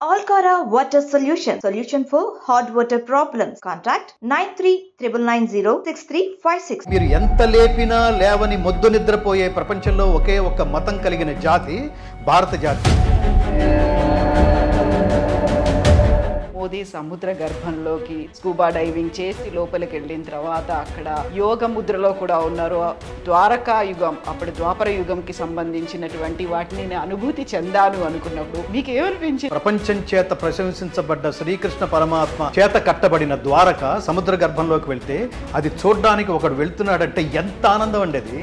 Alcara Water Solution for hot water problems. Contact 9399906356. మీరు ఎంత లేపినా లేవని మొద్దు నిద్రపోయే ప్రపంచంలో ఒకే ఒక్క మతం కలిగిన జాతి భారత జాతి. మోదీ సముద్ర గర్భంలోకి స్కూబా డైవింగ్ చేసి లోపలికి వెళ్ళిన తర్వాత అక్కడ యోగ ముద్రలో కూడా ఉన్నారు. ద్వారకా యుగం, అప్పుడు ద్వాపర యుగంకి సంబంధించినటువంటి వాటిని నేను అనుభూతి చెందాను అనుకున్నప్పుడు మీకు ఏమనిపించింది? ప్రపంచం చేత ప్రశంసించబడ్డ శ్రీకృష్ణ పరమాత్మ చేత కట్టబడిన ద్వారక సముద్ర గర్భంలోకి వెళ్తే అది చూడ్డానికి ఒకడు వెళ్తున్నాడంటే ఎంత ఆనందం అండి అది.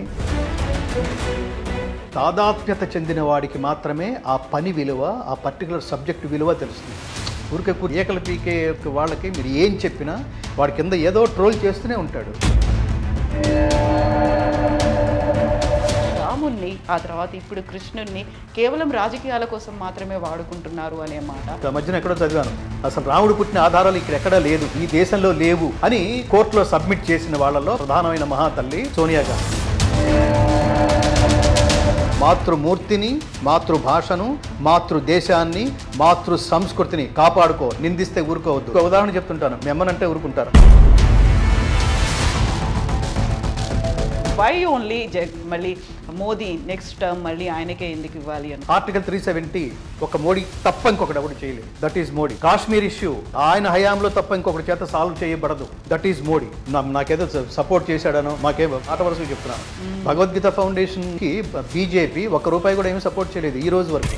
తాదాత్మ్యత చెందిన వాడికి మాత్రమే ఆ పని విలువ, ఆ పర్టికులర్ సబ్జెక్ట్ విలువ తెలుస్తుంది. ఊరికే ఏకల పీకే వాళ్ళకి మీరు ఏం చెప్పినా వాడి కింద ఏదో ట్రోల్ చేస్తూనే ఉంటాడు. రాముణ్ణి ఆ తర్వాత ఇప్పుడు కృష్ణుణ్ణి కేవలం రాజకీయాల కోసం మాత్రమే వాడుకుంటున్నారు అనే మాట మధ్యన ఎక్కడో చదివాను. అసలు రాముడు పుట్టిన ఆధారాలు ఇక్కడ ఎక్కడా లేదు, ఈ దేశంలో లేవు అని కోర్టులో సబ్మిట్ చేసిన వాళ్ళలో ప్రధానమైన మహాతల్లి సోనియా గాంధీ. మాతృమూర్తిని, మాతృభాషను, మాతృదేశాన్ని, మాతృ సంస్కృతిని కాపాడుకో, నిందిస్తే ఊరుకోవద్దు. ఒక ఉదాహరణ చెప్తుంటాను, మెమ్మనంటే ఊరుకుంటారు. వై ఓన్లీ మళ్ళీ మోదీ నెక్స్ట్ టర్మ్ మళ్ళీ ఆయనకే ఎందుకు ఇవ్వాలి అని? ఆర్టికల్ 370 ఒక మోడీ తప్ప ఇంకొకటి ఎవరు చేయలేదు. That is Modi. Kashmir issue ఆయన హయాంలో తప్ప ఇంకొకటి చేత సాల్వ్ చేయబడదు. That is Modi. నాకేదో సపోర్ట్ చేశాడనో మాకే ఆట వరుసగా చెప్తున్నాను. భగవద్గీత ఫౌండేషన్ కి బీజేపీ ₹1 కూడా ఏమీ సపోర్ట్ చేయలేదు ఈ రోజు వరకు.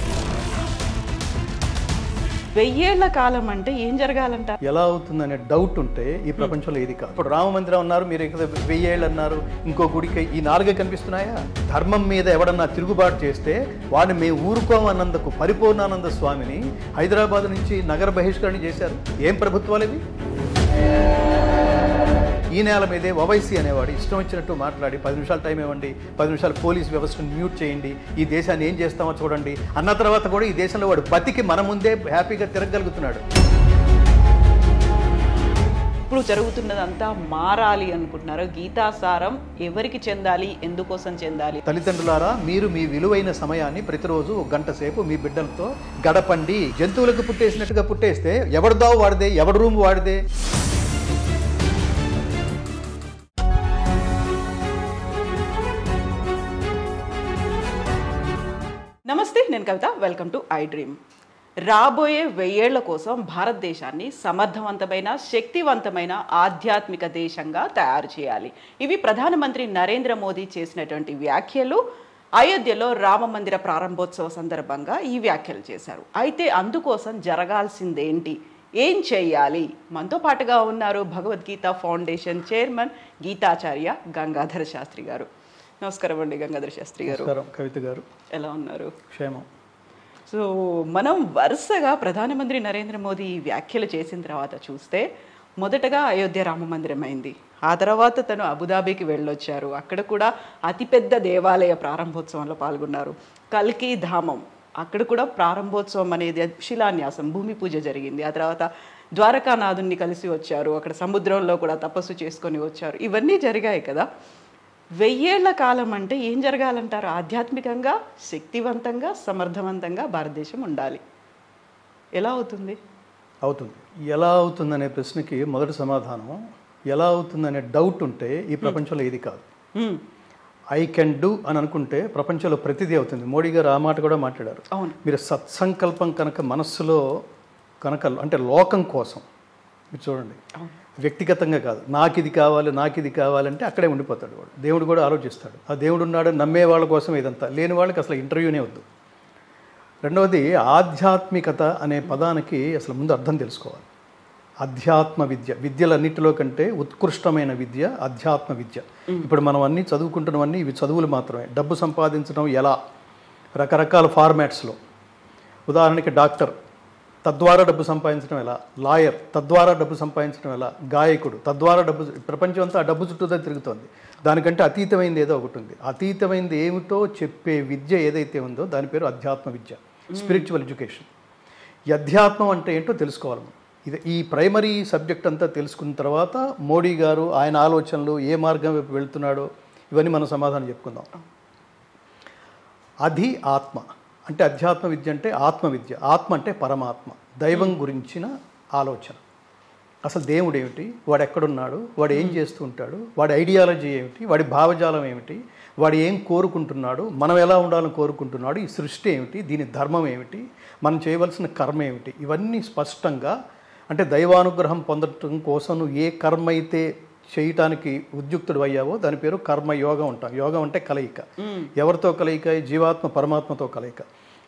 1000 ఏళ్ల కాలం అంటే ఏం జరగాలంట? ఎలా అవుతుందనే డౌట్ ఉంటే ఈ ప్రపంచంలో ఏది కాదు. ఇప్పుడు రామ మందిరం అన్నారు, మీరు ఇక్కడ 1000 ఏళ్ళు అన్నారు, ఇంకో గుడికి ఈ 4 కనిపిస్తున్నాయా? ధర్మం మీద ఎవడన్నా తిరుగుబాటు చేస్తే వాడిని మేము ఊరుకోమన్నందుకు పరిపూర్ణానంద స్వామిని హైదరాబాద్ నుంచి నగర బహిష్కరణ చేశారు. ఏం ప్రభుత్వాలు ఇవి? ఈ నేల మీదే ఓవైసీ అనేవాడు ఇష్టం వచ్చినట్టు మాట్లాడి 10 నిమిషాలు టైం ఇవ్వండి, 10 నిమిషాలు పోలీస్ వ్యవస్థను మ్యూట్ చేయండి, ఈ దేశాన్ని ఏం చేస్తామో చూడండి అన్న తర్వాత కూడా ఈ దేశంలో వాడు బతికి మన ముందే హ్యాపీగా తిరగలుగుతున్నాడు. ఇప్పుడు జరుగుతున్నదంతా మారాలి అనుకుంటున్నారు. గీతాసారం ఎవరికి చెందాలి, ఎందుకోసం చెందాలి? తల్లిదండ్రులారా, మీరు మీ విలువైన సమయాన్ని ప్రతిరోజు 1 గంట సేపు మీ బిడ్డలతో గడపండి. జంతువులకు పుట్టేసినట్టుగా పుట్టేస్తే ఎవరిదో వాడిదే, ఎవరి రూమ్ వాడిదే. నమస్తే, నేను Kavitha. Welcome to I Dream. రాబోయే 1000 ఏళ్ల కోసం భారతదేశాన్ని సమర్థవంతమైన, శక్తివంతమైన ఆధ్యాత్మిక దేశంగా తయారు చేయాలి. ఇవి ప్రధానమంత్రి నరేంద్ర మోదీ చేసినటువంటి వ్యాఖ్యలు. అయోధ్యలో రామ మందిర ప్రారంభోత్సవ సందర్భంగా ఈ వ్యాఖ్యలు చేశారు. అయితే అందుకోసం జరగాల్సిందేంటి, ఏం చేయాలి? మనతో పాటుగా ఉన్నారు భగవద్గీత ఫౌండేషన్ చైర్మన్ గీతాచార్య గంగాధర శాస్త్రి గారు. నమస్కారం అండి గంగాధర శాస్త్రి గారు. కవిత గారు, ఎలా ఉన్నారు? క్షేమం. సో మనం వరుసగా ప్రధానమంత్రి నరేంద్ర మోదీ ఈ వ్యాఖ్యలు చేసిన తర్వాత చూస్తే, మొదటగా అయోధ్య రామ మందిరం అయింది. ఆ తర్వాత తను అబుదాబీకి వెళ్ళొచ్చారు. అక్కడ కూడా అతిపెద్ద దేవాలయ ప్రారంభోత్సవంలో పాల్గొన్నారు. కల్కి ధామం, అక్కడ కూడా ప్రారంభోత్సవం అనేది శిలాన్యాసం, భూమి పూజ జరిగింది. ఆ తర్వాత ద్వారకానాథుని కలిసి వచ్చారు. అక్కడ సముద్రంలో కూడా తపస్సు చేసుకొని వచ్చారు. ఇవన్నీ జరిగాయి కదా. 1000 ఏళ్ల కాలం అంటే ఏం జరగాలంటారు? ఆధ్యాత్మికంగా, శక్తివంతంగా, సమర్థవంతంగా భారతదేశం ఉండాలి. ఎలా అవుతుంది? ఎలా అవుతుందనే ప్రశ్నకి మొదటి సమాధానం, ఎలా అవుతుందనే డౌట్ ఉంటే ఈ ప్రపంచంలో ఏది కాదు. ఐ కెన్ డూ అని అనుకుంటే ప్రపంచంలో ప్రతిదీ అవుతుంది. మోడీ గారు ఆ మాట కూడా మాట్లాడారు. మీరు సత్సంకల్పం కనుక మనస్సులో కనుక, అంటే లోకం కోసం మీరు చూడండి, వ్యక్తిగతంగా కాదు, నాకు ఇది కావాలంటే అక్కడే ఉండిపోతాడు వాడు. దేవుడు కూడా ఆలోచిస్తాడు. ఆ దేవుడు ఉన్నాడు నమ్మే వాళ్ళ కోసం ఇదంతా, లేని వాళ్ళకి అసలు ఇంటర్వ్యూనే వద్దు. రెండవది, ఆధ్యాత్మికత అనే పదానికి అసలు ముందు అర్థం తెలుసుకోవాలి. అధ్యాత్మ విద్య, విద్యలన్నిటిలో కంటే ఉత్కృష్టమైన విద్య అధ్యాత్మ విద్య. ఇప్పుడు మనం అన్నీ చదువుకుంటున్నవన్నీ ఇవి చదువులు మాత్రమే. డబ్బు సంపాదించడం ఎలా, రకరకాల ఫార్మాట్స్లో. ఉదాహరణకి డాక్టర్, తద్వారా డబ్బు సంపాదించడం ఎలా, లాయర్ తద్వారా డబ్బు సంపాదించడం ఎలా, గాయకుడు తద్వారా డబ్బు. ప్రపంచం అంతా ఆ డబ్బు చుట్టూతో తిరుగుతోంది. దానికంటే అతీతమైంది ఏదో ఒకటి ఉంది. అతీతమైంది ఏమిటో చెప్పే విద్య ఏదైతే ఉందో దాని పేరు అధ్యాత్మ విద్య, స్పిరిచువల్ ఎడ్యుకేషన్. ఈ అధ్యాత్మం అంటే ఏంటో తెలుసుకోవాలి. ఇది ఈ ప్రైమరీ సబ్జెక్ట్ అంతా తెలుసుకున్న తర్వాత మోడీ గారు ఆయన ఆలోచనలు ఏ మార్గం వైపు వెళ్తున్నాడో ఇవన్నీ మనం సమాధానం చెప్పుకుందాం. అది ఆత్మ. అంటే అధ్యాత్మ విద్య అంటే ఆత్మవిద్య. ఆత్మ అంటే పరమాత్మ, దైవం గురించిన ఆలోచన. అసలు దేవుడు ఏమిటి, వాడు ఎక్కడున్నాడు, వాడు ఏం చేస్తూ ఉంటాడు, వాడి ఐడియాలజీ ఏమిటి, వాడి భావజాలం ఏమిటి, వాడు ఏం కోరుకుంటున్నాడు, మనం ఎలా ఉండాలని కోరుకుంటున్నాడు, ఈ సృష్టి ఏమిటి, దీని ధర్మం ఏమిటి, మనం చేయవలసిన కర్మ ఏమిటి, ఇవన్నీ స్పష్టంగా. అంటే దైవానుగ్రహం పొందటం కోసం నువ్వు ఏ కర్మ అయితే చేయటానికి ఉద్యుక్తుడు అయ్యావో దాని పేరు కర్మయోగం అంటాం. యోగం అంటే కలయిక. ఎవరితో కలయిక? జీవాత్మ పరమాత్మతో కలయిక.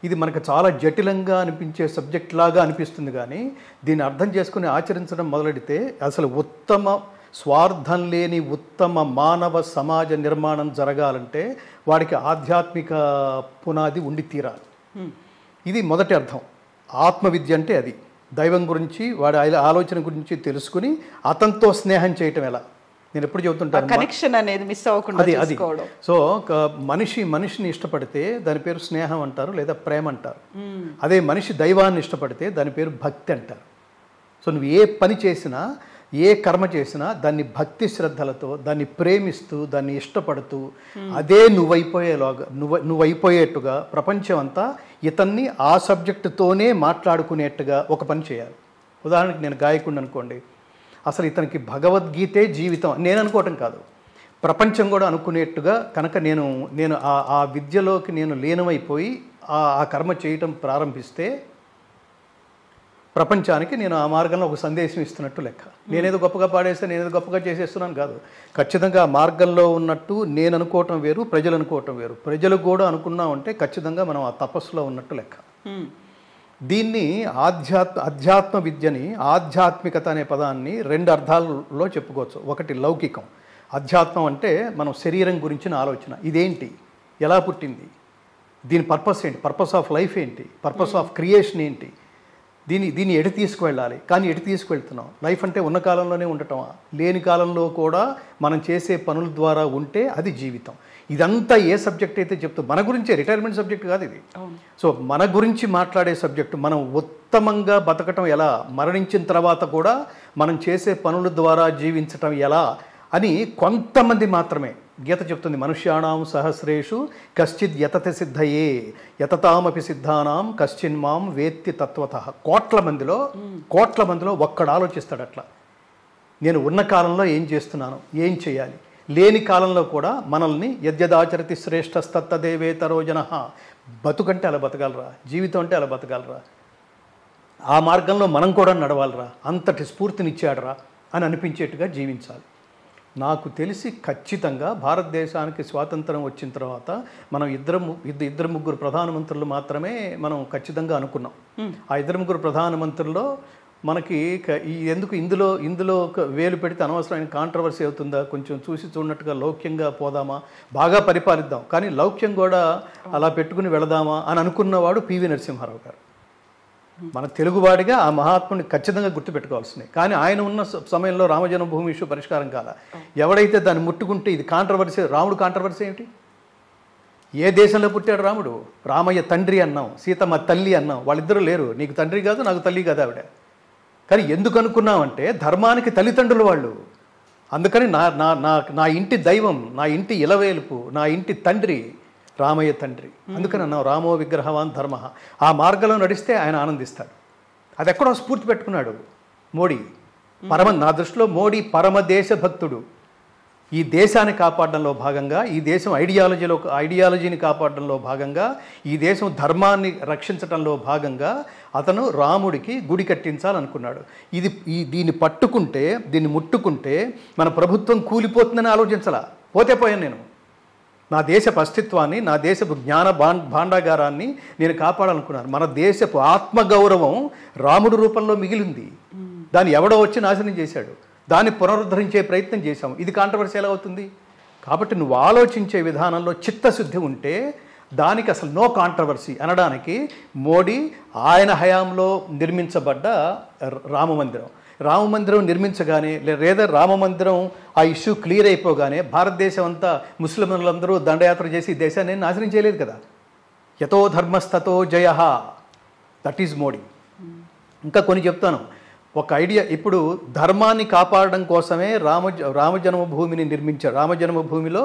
ఇది మనకు చాలా జటిలంగా అనిపించే సబ్జెక్ట్ లాగా అనిపిస్తుంది, కానీ దీన్ని అర్థం చేసుకుని ఆచరించడం మొదలెడితే అసలు ఉత్తమ స్వార్థం లేని ఉత్తమ మానవ సమాజ నిర్మాణం జరగాలంటే వాడికి ఆధ్యాత్మిక పునాది ఉండి తీరాలి. ఇది మొదటి అర్థం. ఆత్మవిద్య అంటే అది. దైవం గురించి, వాడి ఆలోచన గురించి తెలుసుకుని అతనితో స్నేహం చేయటం ఎలా. నేను ఎప్పుడు చెబుతుంటాను, కనెక్షన్ అనేది మిస్ అవ్వకుండా చేసుకోవడం. సో మనిషిని ఇష్టపడితే దాని పేరు స్నేహం అంటారు, లేదా ప్రేమ అంటారు. అదే మనిషి దైవాన్ని ఇష్టపడితే దాని పేరు భక్తి అంటారు. సో నువ్వు ఏ పని చేసినా, ఏ కర్మ చేసినా దాన్ని భక్తి శ్రద్ధలతో, దాన్ని ప్రేమిస్తూ, దాన్ని ఇష్టపడుతూ, అదే నువ్వైపోయేట్టుగా ప్రపంచం అంతా ఇతన్ని ఆ సబ్జెక్టుతోనే మాట్లాడుకునేట్టుగా ఒక పని చేయాలి. ఉదాహరణకి నేను గాయకుడిని అనుకోండి, అసలు ఇతనికి భగవద్గీతే జీవితం నేను అనుకోవటం కాదు, ప్రపంచం కూడా అనుకునేట్టుగా కనుక నేను ఆ విద్యలోకి నేను లీనమైపోయి ఆ కర్మ చేయటం ప్రారంభిస్తే ప్రపంచానికి నేను ఆ మార్గంలో ఒక సందేశం ఇస్తున్నట్టు లెక్క. నేనేదో గొప్పగా పాడేస్తే, నేనేదో గొప్పగా చేసేస్తున్నాను కాదు. ఖచ్చితంగా ఆ మార్గంలో ఉన్నట్టు నేను అనుకోవటం వేరు, ప్రజలు అనుకోవటం వేరు. ప్రజలు కూడా అనుకున్నామంటే ఖచ్చితంగా మనం ఆ తపస్సులో ఉన్నట్టు లెక్క. దీన్ని అధ్యాత్మ విద్యని, ఆధ్యాత్మికత అనే పదాన్ని రెండు అర్థాలలో చెప్పుకోవచ్చు. ఒకటి లౌకికం. అధ్యాత్మం అంటే మనం శరీరం గురించిన ఆలోచన. ఇదేంటి, ఎలా పుట్టింది, దీని పర్పస్ ఏంటి, పర్పస్ ఆఫ్ లైఫ్ ఏంటి, పర్పస్ ఆఫ్ క్రియేషన్ ఏంటి, దీన్ని ఎటు తీసుకువెళ్ళాలి. కానీ ఎటు తీసుకువెళ్తున్నాం? లైఫ్ అంటే ఉన్న కాలంలోనే ఉండటమా, లేని కాలంలో కూడా మనం చేసే పనుల ద్వారా ఉంటే అది జీవితం. ఇదంతా ఏ సబ్జెక్ట్ అయితే చెప్తూ, మన గురించే, రిటైర్మెంట్ సబ్జెక్ట్ కాదు ఇది. సో మన గురించి మాట్లాడే సబ్జెక్టు, మనం ఉత్తమంగా బతకటం ఎలా, మరణించిన తర్వాత కూడా మనం చేసే పనుల ద్వారా జీవించటం ఎలా అని కొంతమంది మాత్రమే. గీత చెప్తుంది, మనుష్యాణం సహస్రేషు కశ్చిద్ యతతి సిద్ధయే యతతామపి సిద్ధానాం కశ్చిన్మాం వేత్తి తత్వతః. కోట్ల మందిలో ఒక్కడు ఆలోచిస్తాడు అట్లా, నేను ఉన్న కాలంలో ఏం చేస్తున్నాను, ఏం చేయాలి. లేని కాలంలో కూడా మనల్ని యద్యదాచరతి శ్రేష్టస్తత్తదేవేతరో జనః. బతుకంటే అలా బతకాలరా, జీవితం అంటే అలా బతకాలరా, ఆ మార్గంలో మనం కూడా నడవాలరా, అంతటి స్ఫూర్తినిచ్చాడరా అని అనిపించేట్టుగా జీవించాలి. నాకు తెలిసి ఖచ్చితంగా భారతదేశానికి స్వాతంత్రం వచ్చిన తర్వాత మనం ఇద్దరు ముగ్గురు ప్రధానమంత్రులు మాత్రమే మనం ఖచ్చితంగా అనుకున్నాం. ఆ ఇద్దరు ముగ్గురు ప్రధానమంత్రుల్లో మనకి ఎందుకు ఇందులో వేలు పెడితే అనవసరమైన కాంట్రవర్సీ అవుతుందా, కొంచెం చూసి చూడనట్టుగా లౌక్యంగా పోదామా, బాగా పరిపాలిద్దాం, కానీ లౌక్యం కూడా అలా పెట్టుకుని వెళదామా అని అనుకున్నవాడు పివి నరసింహారావు గారు. మన తెలుగువాడిగా ఆ మహాత్ముని ఖచ్చితంగా గుర్తుపెట్టుకోవాల్సిందే. కానీ ఆయన ఉన్న సమయంలో రామజన్మభూమి ఇష్యూ పరిష్కారం కాల. ఎవడైతే దాన్ని ముట్టుకుంటే ఇది కాంట్రవర్సీ, రాముడు కాంట్రవర్సీ ఏమిటి? ఏ దేశంలో పుట్టాడు రాముడు? రామయ్య తండ్రి అన్నాం, సీతమ్మ తల్లి అన్నాం. వాళ్ళిద్దరూ లేరు, నీకు తండ్రి కాదు, నాకు తల్లి కాదు ఆవిడ. కానీ ఎందుకు అనుకున్నామంటే ధర్మానికి తల్లిదండ్రులు వాళ్ళు. అందుకని నా ఇంటి దైవం, నా ఇంటి ఇలవేలుపు, నా ఇంటి తండ్రి రామయ్య తండ్రి. అందుకని అన్నాం రామో విగ్రహవాన్ ధర్మ. ఆ మార్గంలో నడిస్తే ఆయన ఆనందిస్తాడు. అది ఎక్కడో స్ఫూర్తి పెట్టుకున్నాడు మోడీ. నా దృష్టిలో మోడీ పరమ దేశభక్తుడు. ఈ దేశాన్ని కాపాడడంలో భాగంగా, ఈ దేశం ఐడియాలజీని కాపాడడంలో భాగంగా, ఈ దేశం ధర్మాన్ని రక్షించడంలో భాగంగా అతను రాముడికి గుడి కట్టించాలనుకున్నాడు. దీన్ని పట్టుకుంటే, దీన్ని ముట్టుకుంటే మన ప్రభుత్వం కూలిపోతుందని ఆలోచించాల. పోయాను నేను. నా దేశపు అస్తిత్వాన్ని, నా దేశపు జ్ఞాన భాండాగారాన్ని నేను కాపాడాలనుకున్నాను. మన దేశపు ఆత్మగౌరవం రాముడు రూపంలో మిగిలింది. దాన్ని ఎవడో వచ్చి నాశనం చేశాడు. దాన్ని పునరుద్ధరించే ప్రయత్నం చేశాము. ఇది కాంట్రవర్సీ ఎలా అవుతుంది? కాబట్టి నువ్వు ఆలోచించే విధానంలో చిత్తశుద్ధి ఉంటే దానికి అసలు నో కాంట్రవర్సీ అనడానికి మోడీ ఆయన హయాంలో నిర్మించబడ్డ రామమందిరం నిర్మించగానే, లేదా రామమందిరం ఆ ఇష్యూ క్లియర్ అయిపోగానే భారతదేశం అంతా ముస్లింలందరూ దండయాత్ర చేసి దేశాన్ని నాశనం చేయలేదు కదా. యతో ధర్మస్తతో జయ, దట్ ఈజ్ మోడీ. ఇంకా కొన్ని చెప్తాను. ఒక ఐడియా, ఇప్పుడు ధర్మాన్ని కాపాడడం కోసమే రామ జన్మభూమిని నిర్మించారు. రామ జన్మభూమిలో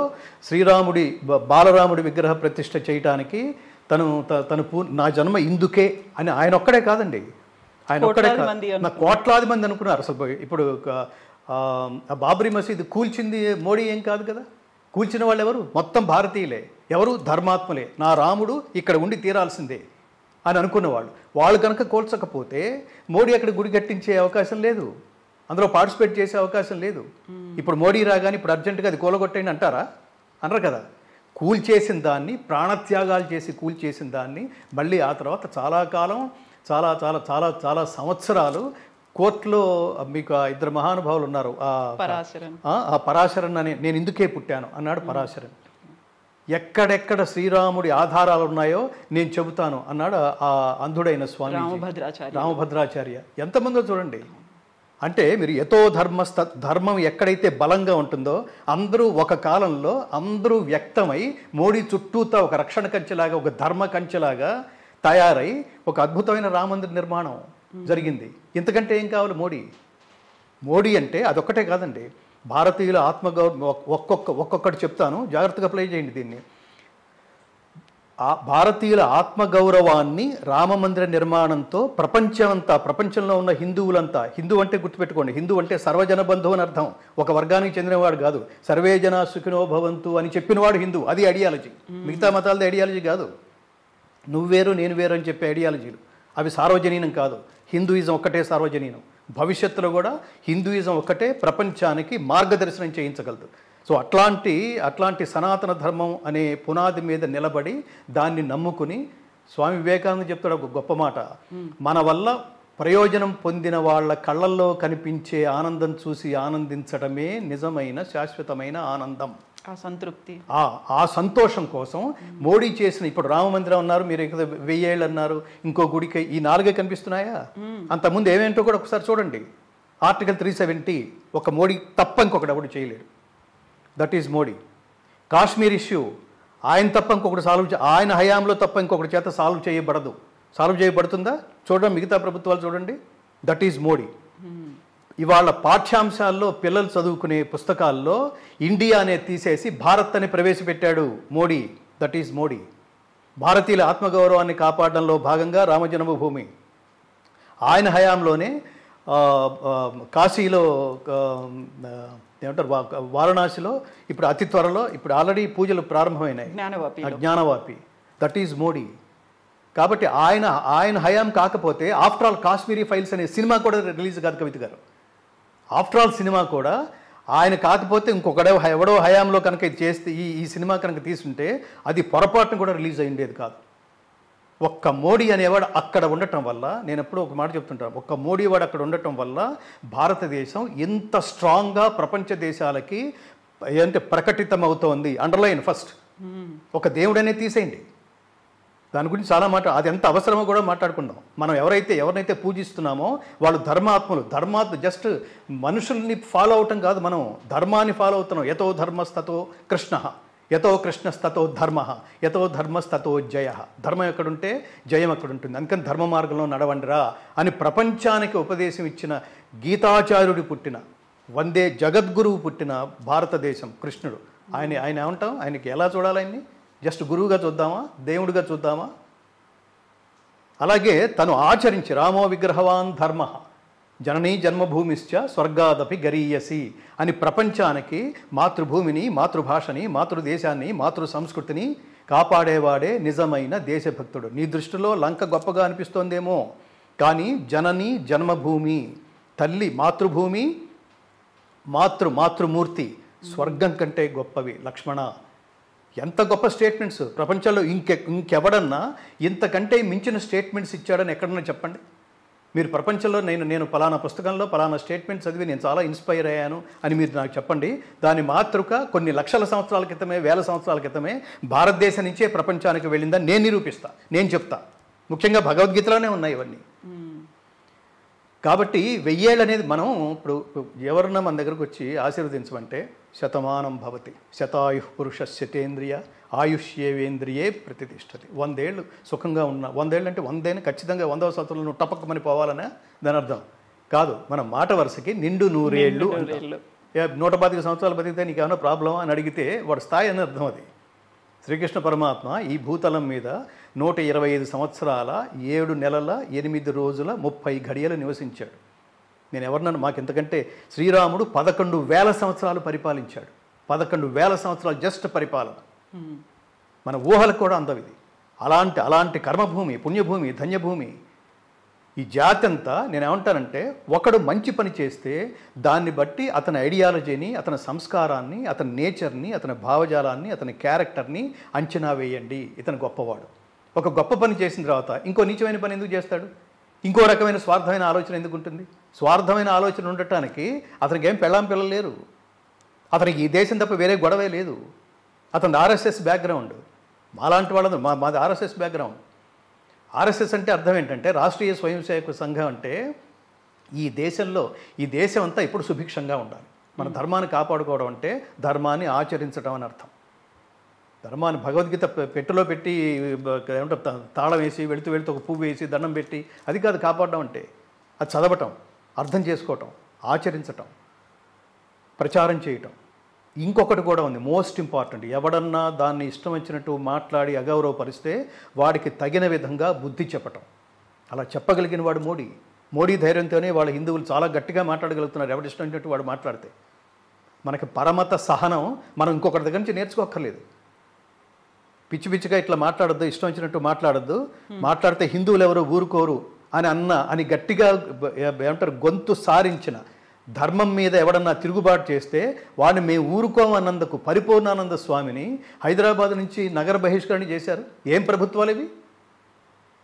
బాలరాముడి విగ్రహ ప్రతిష్ఠ చేయటానికి నా జన్మ ఇందుకే అని ఆయన ఒక్కడే కాదండి, ఆయన ఒక్కడే నా కోట్లాది మంది అనుకున్నారు. అసలు ఇప్పుడు బాబ్రీ మసీదు కూల్చింది మోడీ ఏం కాదు కదా, కూల్చిన వాళ్ళు ఎవరు? మొత్తం భారతీయులే. ఎవరు? ధర్మాత్మలే. నా రాముడు ఇక్కడ ఉండి తీరాల్సిందే అని అనుకున్నవాళ్ళు. వాళ్ళు కనుక కోల్చకపోతే మోడీ అక్కడ గుడి కట్టించే అవకాశం లేదు, అందులో పార్టిసిపేట్ చేసే అవకాశం లేదు. ఇప్పుడు మోడీ రాగానే ఇప్పుడు అర్జెంటుగా అది కూలగొట్టేయండి అంటారా? అనరు కదా. కూల్చేసిన దాన్ని, ప్రాణత్యాగాలు చేసి కూల్చేసిన దాన్ని మళ్ళీ ఆ తర్వాత చాలా కాలం, చాలా చాలా చాలా చాలా సంవత్సరాలు కోర్టులో మీకు ఇద్దరు మహానుభావులు ఉన్నారు. ఆ పరాశరన్ అని, నేను ఇందుకే పుట్టాను అన్నాడు పరాశరన్. ఎక్కడెక్కడ శ్రీరాముడి ఆధారాలు ఉన్నాయో నేను చెబుతాను అన్నాడు ఆ అంధుడైన స్వామి రామభద్రాచార్య. ఎంతమందో చూడండి. అంటే మీరు యతో ధర్మం ఎక్కడైతే బలంగా ఉంటుందో అందరూ ఒక కాలంలో అందరూ వ్యక్తమై మోడీ చుట్టూతా ఒక రక్షణ కంచెలాగా, ఒక ధర్మ కంచెలాగా తయారై ఒక అద్భుతమైన రామమందిర నిర్మాణం జరిగింది. ఇంతకంటే ఏం కావాలి? మోడీ అంటే అదొక్కటే కాదండి. భారతీయుల ఒక్కొక్కటి చెప్తాను, జాగ్రత్తగా ప్లే చేయండి దీన్ని. భారతీయుల ఆత్మగౌరవాన్ని రామమందిర నిర్మాణంతో ప్రపంచంలో ఉన్న హిందువులంతా, హిందూ అంటే గుర్తుపెట్టుకోండి, హిందూ అంటే సర్వజన బంధువు అని అర్థం, ఒక వర్గానికి చెందినవాడు కాదు. సర్వే జన సుఖినో భవంతు అని చెప్పినవాడు హిందూ. అది ఐడియాలజీ. మిగతా మతాలది ఐడియాలజీ కాదు. నువ్వు వేరు నేను వేరు అని చెప్పే ఐడియాలజీలు అవి సార్వజనీనం కాదు. హిందూయిజం ఒక్కటే సార్వజనీనం. భవిష్యత్తులో కూడా హిందూయిజం ఒక్కటే ప్రపంచానికి మార్గదర్శనం చేయించగలదు. సో అట్లాంటి సనాతన ధర్మం అనే పునాది మీద నిలబడి దాన్ని నమ్ముకుని స్వామి వివేకానంద చెప్తాడు ఒక గొప్ప మాట, మన వల్ల ప్రయోజనం పొందిన వాళ్ళ కళ్ళల్లో కనిపించే ఆనందం చూసి ఆనందించడమే నిజమైన శాశ్వతమైన ఆనందం. సంతృప్తి, ఆ సంతోషం కోసం మోడీ చేసిన, ఇప్పుడు రామ మందిరం అన్నారు మీరు, 1000 ఏళ్ళు అన్నారు, ఇంకో గుడికి, ఈ 4 కనిపిస్తున్నాయా? అంతకుముందు ఏమేంటో కూడా ఒకసారి చూడండి. ఆర్టికల్ 370 ఒక మోడీ తప్ప ఇంకొకటి ఎవడు చేయలేడు. That is Modi. Kashmir issue ఆయన తప్ప ఇంకొకటి ఆయన హయాంలో తప్ప ఇంకొకటి చేత సాల్వ్ చేయబడుతుందా? చూడండి, మిగతా ప్రభుత్వాలు చూడండి. That is Modi. ఇవాళ పాఠ్యాంశాల్లో పిల్లలు చదువుకునే పుస్తకాల్లో ఇండియా అనే తీసేసి భారత్ అని ప్రవేశపెట్టాడు మోడీ. That is Modi. భారతీయుల ఆత్మగౌరవాన్ని కాపాడడంలో భాగంగా రామజన్మభూమి ఆయన హయాంలోనే, కాశీలో ఏమంటారు, వారణాసిలో ఇప్పుడు అతి త్వరలో, ఇప్పుడు ఆల్రెడీ పూజలు ప్రారంభమైనాయి, జ్ఞానవాపి. That is Modi. కాబట్టి ఆయన హయాం కాకపోతే, ఆఫ్టర్ ఆల్ కాశ్మీరీ ఫైల్స్ అనే సినిమా కూడా రిలీజ్ కాదు కవిత గారు. ఆఫ్టర్ ఆల్ సినిమా కూడా ఆయన కాకపోతే ఎవడో హయాంలో కనుక ఇది చేస్తే, ఈ సినిమా కనుక తీసుంటే అది పొరపాటును కూడా రిలీజ్ అయ్యేది కాదు. ఒక్క మోడీ అనేవాడు అక్కడ ఉండటం వల్ల, నేను ఎప్పుడూ ఒక మాట చెప్తుంటాను, ఒక్క మోడీ వాడు అక్కడ ఉండటం వల్ల భారతదేశం ఎంత స్ట్రాంగ్గా ప్రపంచ దేశాలకి అంటే ప్రకటితమవుతోంది. Underline first. ఒక దేవుడనే తీసేయండి, దాని గురించి చాలా అది ఎంత అవసరమో కూడా మాట్లాడుకుందాం. మనం ఎవరినైతే పూజిస్తున్నామో వాళ్ళు ధర్మాత్మ జస్ట్ మనుషుల్ని ఫాలో అవటం కాదు, మనం ధర్మాన్ని ఫాలో అవుతున్నాం. యతో ధర్మస్తతో కృష్ణ, యతో కృష్ణస్తతో ధర్మ, యతో ధర్మస్తతో జయ. ధర్మం ఎక్కడుంటే జయం అక్కడుంటుంది. అందుకని ధర్మ మార్గంలో నడవండిరా అని ప్రపంచానికి ఉపదేశం ఇచ్చిన గీతాచార్యుడు పుట్టిన, వందే జగద్గురువు పుట్టిన భారతదేశం కృష్ణుడు. ఆయన ఏమంటాం, ఆయనకి ఎలా చూడాలి? ఆయన్ని జస్ట్ గురువుగా చూద్దామా, దేవుడిగా చూద్దామా? అలాగే తను ఆచరించి రామో విగ్రహవాన్ ధర్మ జననీ జన్మభూమిశ్చ స్వర్గాదపి గరీయసి అని ప్రపంచానికి మాతృభూమిని, మాతృభాషని, మాతృదేశాన్ని, మాతృ సంస్కృతిని కాపాడేవాడే నిజమైన దేశభక్తుడు. నీ దృష్టిలో లంక గొప్పగా అనిపిస్తోందేమో, కానీ జనని జన్మభూమి, తల్లి మాతృభూమి, మాతృమూర్తి స్వర్గం కంటే గొప్పవి. లక్ష్మణ, ఎంత గొప్ప స్టేట్మెంట్స్! ప్రపంచంలో ఇంకెవడన్నా ఇంతకంటే మించిన స్టేట్మెంట్స్ ఇచ్చాడని ఎక్కడన్నా చెప్పండి. మీరు ప్రపంచంలో నేను పలానా పుస్తకంలో పలానా స్టేట్మెంట్ చదివి నేను చాలా ఇన్స్పైర్ అయ్యాను అని మీరు నాకు చెప్పండి. దాని మాతృక కొన్ని లక్షల సంవత్సరాల క్రితమే, వేల సంవత్సరాల క్రితమే భారతదేశం నుంచే ప్రపంచానికి వెళ్ళిందని నేను నిరూపిస్తా, నేను చెప్తా. ముఖ్యంగా భగవద్గీతలోనే ఉన్నాయి ఇవన్నీ. కాబట్టి 1000 ఏళ్ళు అనేది మనం ఇప్పుడు ఎవరన్నా మన దగ్గరకు వచ్చి ఆశీర్వదించమంటే శతమానం భవతి శతాయుః పురుష శతేంద్రియ ఆయుష్యేవేంద్రియే ప్రతిష్టతి. 100 ఏళ్ళు సుఖంగా ఉన్న, 100 ఏళ్ళు అంటే 100 ఖచ్చితంగా 100వ సంవత్సరంలో నువ్వు టపక్కమని పోవాలనే దాని అర్థం కాదు. మన మాట వరుసకి నిండు 100 ఏళ్ళు, 125 సంవత్సరాలు బతికితే నీకు ఏమైనా ప్రాబ్లమా అని అడిగితే వాడు స్థాయి అని అర్థం. అది శ్రీకృష్ణ పరమాత్మ ఈ భూతలం మీద 125 సంవత్సరాల 7 నెలల 8 రోజుల 30 గడియలు నివసించాడు. నేను ఎవరినన్నా మాకు ఎంతకంటే శ్రీరాముడు 11,000 సంవత్సరాలు పరిపాలించాడు. 11,000 సంవత్సరాలు జస్ట్ పరిపాలన. మన ఊహలకు కూడా అందం ఇది. అలాంటి కర్మభూమి, పుణ్యభూమి, ధన్యభూమి ఈ జాతి అంతా. నేనేమంటానంటే ఒకడు మంచి పని చేస్తే దాన్ని బట్టి అతని ఐడియాలజీని, అతని సంస్కారాన్ని, అతని నేచర్ని, అతని భావజాలాన్ని, అతని క్యారెక్టర్ని అంచనా వేయండి. ఇతను గొప్పవాడు. ఒక గొప్ప పని చేసిన తర్వాత ఇంకో నీచమైన పని ఎందుకు చేస్తాడు? ఇంకో రకమైన స్వార్థమైన ఆలోచన ఎందుకు ఉంటుంది? స్వార్థమైన ఆలోచన ఉండటానికి అతనికి ఏం పెళ్ళాం పిల్లలు లేరు. అతనికి ఈ దేశం తప్ప వేరే గొడవే లేదు. అతని ఆర్ఎస్ఎస్ బ్యాక్గ్రౌండ్. మాలాంటి వాళ్ళందరూ మాది ఆర్ఎస్ఎస్ బ్యాక్గ్రౌండ్. ఆర్ఎస్ఎస్ అంటే అర్థం ఏంటంటే రాష్ట్రీయ స్వయం సేవక సంఘం అంటే ఈ దేశం అంతా ఇప్పుడు సుభిక్షంగా ఉండాలి. మన ధర్మాన్ని కాపాడుకోవడం అంటే ధర్మాన్ని ఆచరించడం అని అర్థం. ధర్మాన్ని భగవద్గీత పెట్టెలో పెట్టి ఏమంటారు తాళం వేసి వెళుతూ ఒక పువ్వు వేసి దండం పెట్టి అది కాదు కాపాడడం అంటే. అది చదవటం, అర్థం చేసుకోవటం, ఆచరించటం, ప్రచారం చేయటం. ఇంకొకటి కూడా ఉంది మోస్ట్ ఇంపార్టెంట్. ఎవడన్నా దాన్ని ఇష్టం వచ్చినట్టు మాట్లాడి అగౌరవపరిస్తే వాడికి తగిన విధంగా బుద్ధి చెప్పటం. అలా చెప్పగలిగిన వాడు మోడీ ధైర్యంతోనే వాళ్ళ హిందువులు చాలా గట్టిగా మాట్లాడగలుగుతున్నారు. ఎవడు ఇష్టం వచ్చినట్టు వాడు మాట్లాడితే. మనకి పరమత సహనం మనం ఇంకొకటి దగ్గర నుంచి నేర్చుకోక్కర్లేదు. పిచ్చిగా ఇట్లా మాట్లాడద్దు, ఇష్టం వచ్చినట్టు మాట్లాడద్దు, మాట్లాడితే హిందువులు ఎవరు ఊరుకోరు అని గట్టిగా ఏమంటారు గొంతు సారించిన ధర్మం మీద ఎవడన్నా తిరుగుబాటు చేస్తే వాడిని మేము ఊరుకోమన్నందుకు పరిపూర్ణానంద స్వామిని హైదరాబాద్ నుంచి నగర బహిష్కరణ చేశారు. ఏం ప్రభుత్వాలు ఇవి?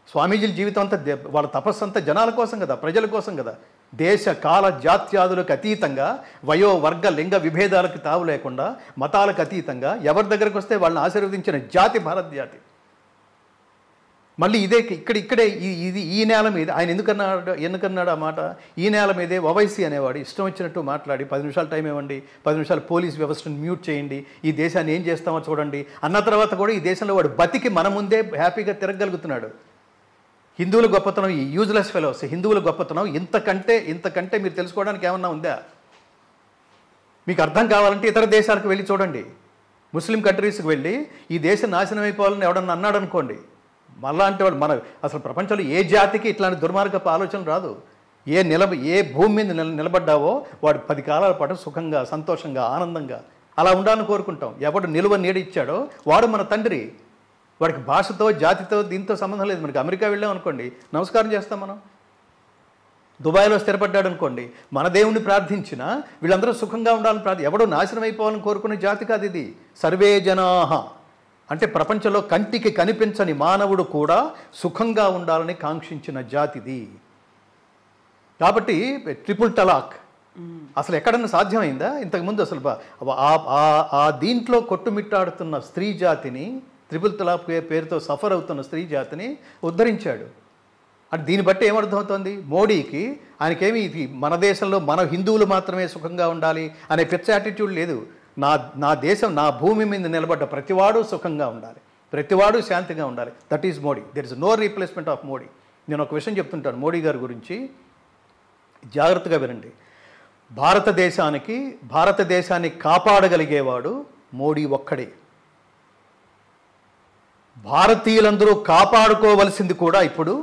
స్వామీజీల జీవితం అంతా వాళ్ళ తపస్సు అంతా జనాల కోసం కదా, ప్రజల కోసం కదా. దేశ కాల జాత్యాదులకు అతీతంగా, వయో వర్గ లింగ విభేదాలకు తావు లేకుండా, మతాలకు అతీతంగా ఎవరి దగ్గరకు వస్తే వాళ్ళని ఆశీర్వదించిన జాతి భారత్ జాతి. మళ్ళీ ఇక్కడే ఈ నేల మీద ఆయన ఎందుకన్నాడు ఆ మాట? ఈ నేల మీదే ఓవైసీ అనేవాడు ఇష్టం వచ్చినట్టు మాట్లాడి 10 నిమిషాలు టైం ఇవ్వండి, 10 నిమిషాలు పోలీస్ వ్యవస్థను మ్యూట్ చేయండి, ఈ దేశాన్ని ఏం చేస్తామో చూడండి అన్న తర్వాత కూడా ఈ దేశంలో వాడు బతికి మన ముందే హ్యాపీగా తిరగలుగుతున్నాడు. హిందువుల గొప్పతనం, ఈ యూజ్లెస్ ఫెలోస్ హిందువుల గొప్పతనం ఇంతకంటే మీరు తెలుసుకోవడానికి ఏమన్నా ఉందా? మీకు అర్థం కావాలంటే ఇతర దేశాలకు వెళ్ళి చూడండి. ముస్లిం కంట్రీస్కి వెళ్ళి ఈ దేశం నాశనం అయిపోవాలని ఎవడన్నా అన్నాడు అనుకోండి, మళ్ళా అంటే వాడు అసలు ప్రపంచంలో ఏ జాతికి ఇట్లాంటి దుర్మార్గపు ఆలోచన రాదు. ఏ భూమి మీద నిలబడ్డావో వాడు 10 కాలాల పాటు సుఖంగా, సంతోషంగా, ఆనందంగా అలా ఉండాలని కోరుకుంటాం. ఎవడు నిలువ నీడిచ్చాడో వాడు మన తండ్రి. వాడికి భాషతో, జాతితో, దీంతో సంబంధం లేదు. మనకి అమెరికా వెళ్ళాం అనుకోండి, నమస్కారం చేస్తాం. మనం దుబాయ్లో స్థిరపడ్డాడు అనుకోండి, మన దేవుణ్ణి ప్రార్థించినా వీళ్ళందరూ సుఖంగా ఉండాలని ఎవడో నాశనం అయిపోవాలని కోరుకునే జాతి కాదు ఇది. సర్వే జనాహ అంటే ప్రపంచంలో కంటికి కనిపించని మానవుడు కూడా సుఖంగా ఉండాలని కాంక్షించిన జాతిది. కాబట్టి ట్రిపుల్ తలాక్ అసలు ఎక్కడన్నా సాధ్యమైందా ఇంతకుముందు? అసలు ఆ దీంట్లో కొట్టుమిట్టాడుతున్న స్త్రీ జాతిని, ట్రిపుల్ తలాక్ పేరుతో సఫర్ అవుతున్న స్త్రీ జాతిని ఉద్ధరించాడు. అంటే దీన్ని బట్టి ఏమర్థమవుతుంది? మోడీకి ఆయనకేమి ఇది మన దేశంలో మన హిందువులు మాత్రమే సుఖంగా ఉండాలి అనే పిచ్చ యాటిట్యూడ్ లేదు. నా దేశం, నా భూమి మీద నిలబడ్డ ప్రతివాడు సుఖంగా ఉండాలి, ప్రతివాడు శాంతిగా ఉండాలి. That is Modi. There is no replacement of Modi. నేను ఒక విషయం చెప్తుంటాను మోడీ గారి గురించి, జాగ్రత్తగా వినండి. భారతదేశాన్ని కాపాడగలిగేవాడు మోడీ ఒక్కడే. భారతీయులందరూ కాపాడుకోవలసింది కూడా ఇప్పుడు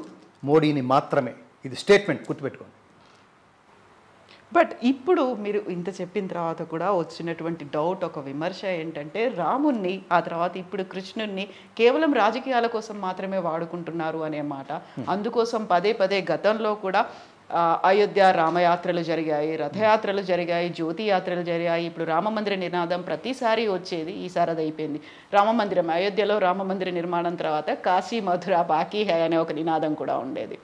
మోడీని మాత్రమే. ఇది స్టేట్మెంట్, గుర్తుపెట్టుకోండి. బట్ ఇప్పుడు మీరు ఇంత చెప్పిన తర్వాత కూడా వచ్చినటువంటి డౌట్, ఒక విమర్శ ఏంటంటే రాముణ్ణి, ఆ తర్వాత ఇప్పుడు కృష్ణుణ్ణి కేవలం రాజకీయాల కోసం మాత్రమే వాడుకుంటున్నారు అనే మాట. అందుకోసం పదే గతంలో కూడా అయోధ్య రామయాత్రలు జరిగాయి, రథయాత్రలు జరిగాయి, జ్యోతి యాత్రలు జరిగాయి. ఇప్పుడు రామమందిర నినాదం ప్రతిసారి వచ్చేది. ఈసారి అది అయిపోయింది. రామమందిరం, అయోధ్యలో రామమందిర నిర్మాణం తర్వాత కాశీ మధుర బాకీ హై అనే ఒక నినాదం కూడా ఉండేది.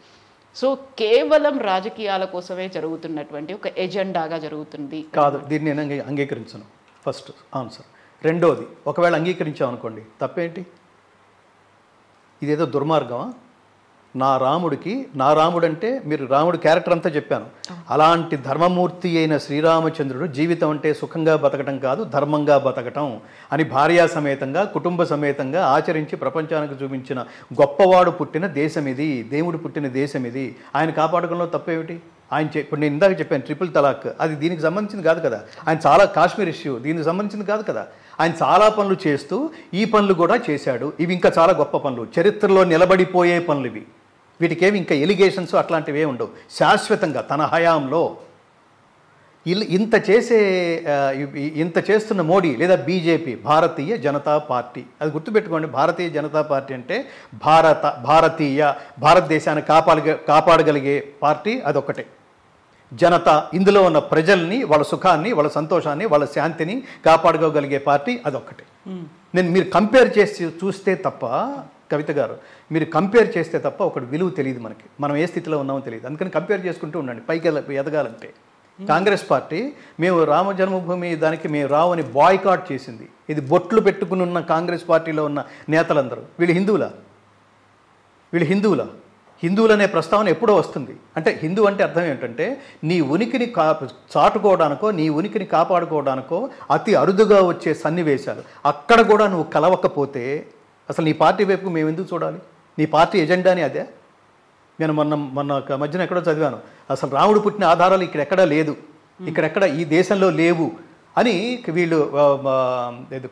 సో కేవలం రాజకీయాల కోసమే జరుగుతున్నటువంటి ఒక ఎజెండాగా జరుగుతుంది కాదు. దీన్ని నేను అంగీకరించను. First answer. రెండోది, ఒకవేళ అంగీకరించామనుకోండి, తప్పేంటి? ఇదేదో దుర్మార్గమా? నా రాముడు అంటే మీరు రాముడు క్యారెక్టర్ అంతా చెప్పాను. అలాంటి ధర్మమూర్తి అయిన శ్రీరామచంద్రుడు జీవితం అంటే సుఖంగా బతకటం కాదు, ధర్మంగా బతకటం అని భార్యా సమేతంగా, కుటుంబ సమేతంగా ఆచరించి ప్రపంచానికి చూపించిన గొప్పవాడు పుట్టిన దేశం ఇది, దేవుడు పుట్టిన దేశం ఇది. ఆయన కాపాడుకోవడంలో తప్పేమిటి? ఇప్పుడు నేను ఇందాక చెప్పాను ట్రిపుల్ తలాక్, అది దీనికి సంబంధించింది కాదు కదా. ఆయన చాలా కాశ్మీర్ ఇష్యూ దీనికి సంబంధించింది కాదు కదా. ఆయన చాలా పనులు చేస్తూ ఈ పనులు కూడా చేశాడు. ఇవి ఇంకా చాలా గొప్ప పనులు, చరిత్రలో నిలబడిపోయే పనులు ఇవి. వీటికేమి ఇంకా ఎలిగేషన్స్ అట్లాంటివి ఉండవు. శాశ్వతంగా తన హయాంలో ఇంత చేస్తున్న మోడీ లేదా బీజేపీ, భారతీయ జనతా పార్టీ, అది గుర్తుపెట్టుకోండి. భారతీయ జనతా పార్టీ అంటే భారతదేశాన్ని కాపాడగలిగే పార్టీ అదొక్కటే. జనత, ఇందులో ఉన్న ప్రజల్ని, వాళ్ళ సుఖాన్ని, వాళ్ళ సంతోషాన్ని, వాళ్ళ శాంతిని కాపాడుకోగలిగే పార్టీ అదొక్కటే. మీరు కంపేర్ చేసి చూస్తే తప్ప, కవిత గారు మీరు కంపేర్ చేస్తే తప్ప ఒకటి విలువ తెలియదు మనకి. మనం ఏ స్థితిలో ఉన్నామో తెలియదు. అందుకని కంపేర్ చేసుకుంటూ ఉండండి పైకి ఎదగాలంటే. కాంగ్రెస్ పార్టీ మేము రామ జన్మభూమి దానికి మేము రావని బాయ్కాట్ చేసింది. ఇది బొట్లు పెట్టుకుని ఉన్న కాంగ్రెస్ పార్టీలో ఉన్న నేతలందరూ వీళ్ళు హిందువులా? హిందువులనే ప్రస్తావన ఎప్పుడో వస్తుంది. అంటే హిందూ అంటే అర్థం ఏంటంటే నీ ఉనికిని చాటుకోవడానికో, నీ ఉనికిని కాపాడుకోవడానికో అతి అరుదుగా వచ్చే సన్నివేశాలు. అక్కడ కూడా నువ్వు కలవకపోతే అసలు నీ పార్టీ వైపు మేము ఎందుకు చూడాలి? నీ పార్టీ ఎజెండాని అదే. నేను మొన్న మధ్యన ఎక్కడో చదివాను, అసలు రాముడు పుట్టిన ఆధారాలు ఇక్కడెక్కడా లేదు, ఇక్కడెక్కడ ఈ దేశంలో లేవు అని వీళ్ళు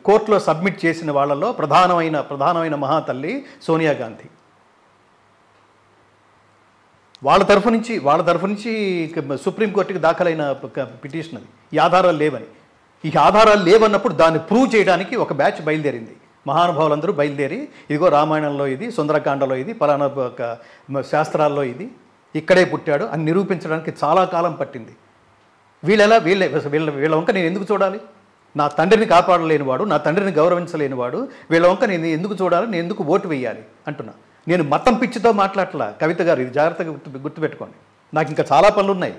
కోర్టులో సబ్మిట్ చేసిన వాళ్ళలో ప్రధానమైన మహాతల్లి సోనియా గాంధీ. వాళ్ళ తరఫు నుంచి సుప్రీంకోర్టుకి దాఖలైన పిటిషన్ అది. ఈ ఆధారాలు లేవని. ఈ ఆధారాలు లేవన్నప్పుడు దాన్ని ప్రూవ్ చేయడానికి ఒక బ్యాచ్ బయలుదేరింది. మహానుభావులందరూ బయలుదేరి ఇదిగో రామాయణంలో ఇది, సుందరకాండలో ఇది, పలానా శాస్త్రాల్లో ఇది, ఇక్కడే పుట్టాడు అని నిరూపించడానికి చాలా కాలం పట్టింది. వీళ్ళ వంక నేను ఎందుకు చూడాలి? నా తండ్రిని కాపాడలేనివాడు, నా తండ్రిని గౌరవించలేనివాడు, వీళ్ళ వంక నేను ఎందుకు చూడాలి? నేను ఎందుకు ఓటు వేయాలి అంటున్నా. నేను మతం పిచ్చితో మాట్లాడలా కవిత గారు, ఇది జాగ్రత్తగా గుర్తుపెట్టుకోండి. నాకు ఇంకా చాలా పనులు ఉన్నాయి.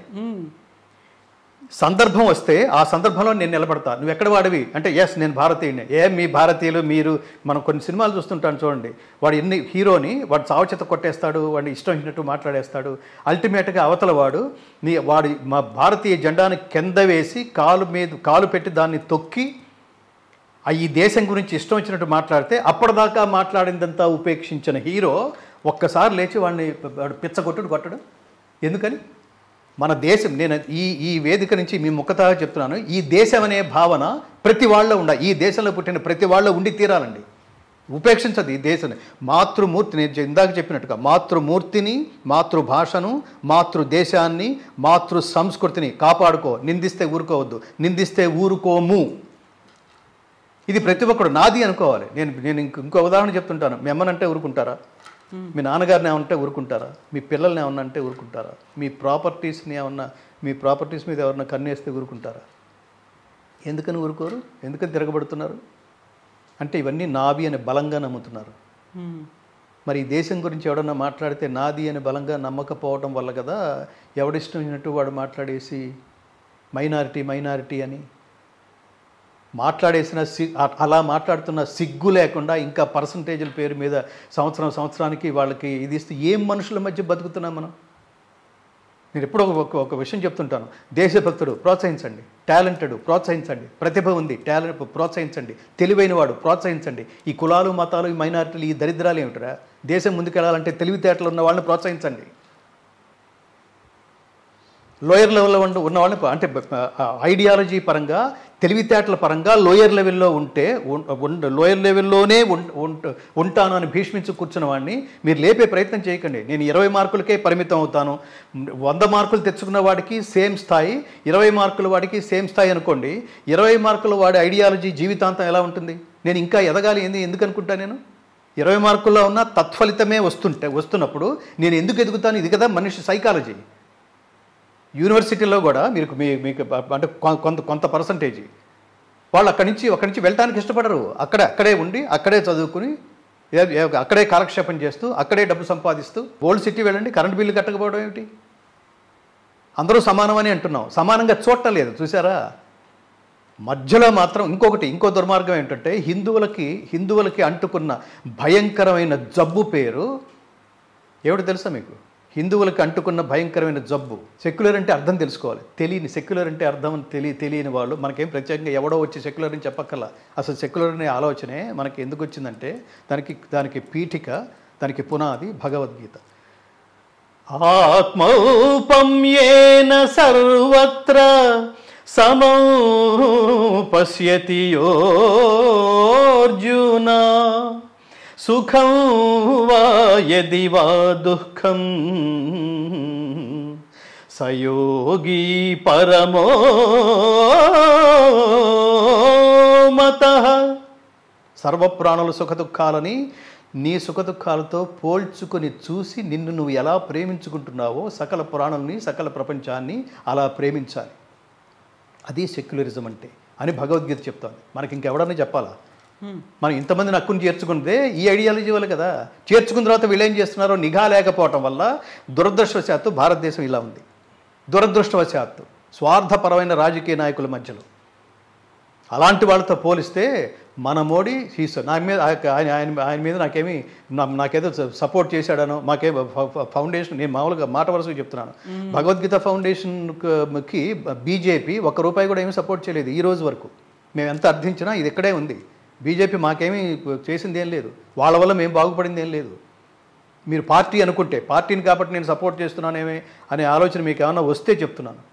సందర్భం వస్తే ఆ సందర్భంలో నేను నిలబడతా. నువ్వు ఎక్కడ వాడివి అంటే ఎస్ నేను భారతీయుడిని. మీ భారతీయులు మీరు, మనం కొన్ని సినిమాలు చూస్తుంటాను చూడండి, వాడు హీరోని వాడు చావుచేత కొట్టేస్తాడు, వాడిని ఇష్టం వచ్చినట్టు మాట్లాడేస్తాడు. అల్టిమేట్గా అవతల వాడు మా భారతీయ జెండాని కింద వేసి కాలు పెట్టి దాన్ని తొక్కి ఈ దేశం గురించి ఇష్టం వచ్చినట్టు మాట్లాడితే అప్పటిదాకా మాట్లాడిందంతా ఉపేక్షించిన హీరో ఒక్కసారి లేచి వాడిని కొట్టడు. ఎందుకని? మన దేశం, నేను ఈ వేదిక నుంచి మీ ముఖతా చెప్తున్నాను, ఈ దేశం అనే భావన ప్రతి వాళ్ళలో ఈ దేశంలో పుట్టిన ప్రతి వాళ్ళలో ఉండి తీరాలండి. ఉపేక్షించదు ఈ దేశాన్ని. మాతృమూర్తి, నేను ఇందాక చెప్పినట్టుగా మాతృమూర్తిని, మాతృభాషను, మాతృదేశాన్ని, మాతృ సంస్కృతిని కాపాడుకో. నిందిస్తే ఊరుకోవద్దు, నిందిస్తే ఊరుకోము. ఇది ప్రతి ఒక్కడు నాది అనుకోవాలి. నేను ఇంకో ఉదాహరణ చెప్తుంటాను. మీ అమ్మనంటే ఊరుకుంటారా? మీ నాన్నగారిని ఏమన్నా ఊరుకుంటారా? మీ పిల్లల్ని ఏమన్నా అంటే ఊరుకుంటారా? మీ ప్రాపర్టీస్ మీద ఎవరన్నా కన్నేస్తే ఊరుకుంటారా? ఎందుకని ఊరుకోరు? ఎందుకని తిరగబడుతున్నారు? అంటే ఇవన్నీ నావి అని బలంగా నమ్ముతున్నారు. మరి ఈ దేశం గురించి ఎవడన్నా మాట్లాడితే నాది అని బలంగా నమ్మకపోవడం వల్ల కదా ఎవడిష్టం వచ్చినట్టు వాడు మాట్లాడేసి మైనారిటీ అని మాట్లాడేసిన అలా మాట్లాడుతున్న సిగ్గు లేకుండా ఇంకా పర్సంటేజ్ల పేరు మీద సంవత్సరానికి వాళ్ళకి ఇది ఇస్తే ఏం మనుషుల మధ్య బతుకుతున్నాం మనం? నేను ఎప్పుడో ఒక విషయం చెప్తుంటాను. దేశభక్తుడు ప్రోత్సహించండి, టాలెంటెడ్ ప్రోత్సహించండి, ప్రతిభ ఉంది టాలెంట్ ప్రోత్సహించండి, తెలివైన వాడు ప్రోత్సహించండి. ఈ కులాలు, మతాలు, ఈ మైనారిటీలు, ఈ దరిద్రాలు ఏమిటరా? దేశం ముందుకెళ్ళాలంటే తెలివితేటలు ఉన్న వాళ్ళని ప్రోత్సహించండి. లోయర్ లెవెల్లో ఉన్న వాళ్ళని, అంటే ఐడియాలజీ పరంగా, తెలివితేటల పరంగా లోయర్ లెవెల్లోనే ఉంటాను అని భీష్మించి కూర్చున్న వాడిని మీరు లేపే ప్రయత్నం చేయకండి. నేను 20 మార్కులకే పరిమితం అవుతాను, 100 మార్కులు తెచ్చుకున్న వాడికి సేమ్ స్థాయి, 20 మార్కుల వాడికి సేమ్ స్థాయి అనుకోండి. 20 మార్కుల వాడి ఐడియాలజీ జీవితాంతం ఎలా ఉంటుంది? నేను ఇంకా ఎదగాలి ఎందుకు అనుకుంటా? నేను 20 మార్కుల్లో ఉన్న తత్ఫలితమే వస్తున్నప్పుడు నేను ఎందుకు ఎదుగుతాను? ఇది కదా మనిషి సైకాలజీ. యూనివర్సిటీలో కూడా మీకు అంటే కొంత పర్సంటేజీ వాళ్ళు అక్కడి నుంచి వెళ్ళటానికి ఇష్టపడరు. అక్కడే ఉండి అక్కడే చదువుకుని అక్కడే కాలక్షేపం చేస్తూ అక్కడే డబ్బు సంపాదిస్తూ. ఓల్డ్ సిటీ వెళ్ళండి, కరెంట్ బిల్లు కట్టకపోవడం ఏమిటి? అందరూ సమానమని అంటున్నాం, సమానంగా చూడలేదు. చూసారా? మధ్యలో మాత్రం ఇంకో దుర్మార్గం ఏంటంటే హిందువులకి అంటుకున్న భయంకరమైన జబ్బు పేరు ఏమిటి తెలుసా మీకు? హిందువులకు అంటుకున్న భయంకరమైన జబ్బు సెక్యులర్ అంటే అర్థం తెలుసుకోవాలి. సెక్యులర్ అంటే అర్థం తెలియని వాళ్ళు మనకేం ప్రత్యేకంగా ఎవడో వచ్చి సెక్యులర్ అని చెప్పక్కర్లా. అసలు సెక్యులర్ అనే ఆలోచనే మనకి ఎందుకు వచ్చిందంటే దానికి పీఠిక, దానికి పునాది భగవద్గీత. ఆత్మౌపమ్యేన సర్వత్ర సమౌ పశ్యతి యోర్జున సుఖం వా యది వా దుఃఖం సయోగి పరమో మతః. సర్వప్రాణుల సుఖదుఖాలని నీ సుఖదుఖాలతో పోల్చుకొని చూసి నిన్ను నువ్వు ఎలా ప్రేమించుకుంటున్నావో సకల ప్రాణుల్ని సకల ప్రపంచాన్ని అలా ప్రేమించాలి. అది సెక్యులరిజం అంటే అని భగవద్గీత చెప్తోంది. మనకి ఇంకెవడన్నా చెప్పాలా? మనం ఇంతమందిని హక్కుని చేర్చుకుంటే ఈ ఐడియాలజీ వల్ల కదా. చేర్చుకున్న తర్వాత వీళ్ళు ఏం చేస్తున్నారో నిఘా లేకపోవటం వల్ల దురదృష్టవశాత్తు భారతదేశం ఇలా ఉంది. దురదృష్టవశాత్తు స్వార్థపరమైన రాజకీయ నాయకుల మధ్యలో అలాంటి వాళ్ళతో పోలిస్తే మన మోడీ నా మీద ఆయన మీద నాకేదో సపోర్ట్ చేశాడనో మాకే ఫౌండేషన్, నేను మామూలుగా మాట వరుసగా చెప్తున్నాను, భగవద్గీత ఫౌండేషన్కి బీజేపీ ₹1 కూడా ఏమీ సపోర్ట్ చేయలేదు ఈ రోజు వరకు. మేము ఎంత అర్థించినా ఇది ఇక్కడే ఉంది. బీజేపీ మాకేమీ చేసింది ఏం లేదు, వాళ్ళ వల్ల మేము బాగుపడింది ఏం లేదు. మీరు పార్టీ అనుకుంటే పార్టీని కాబట్టి నేను సపోర్ట్ చేస్తున్నానేమే అనే ఆలోచన మీకు ఏమన్నా వస్తే చెప్తున్నాను.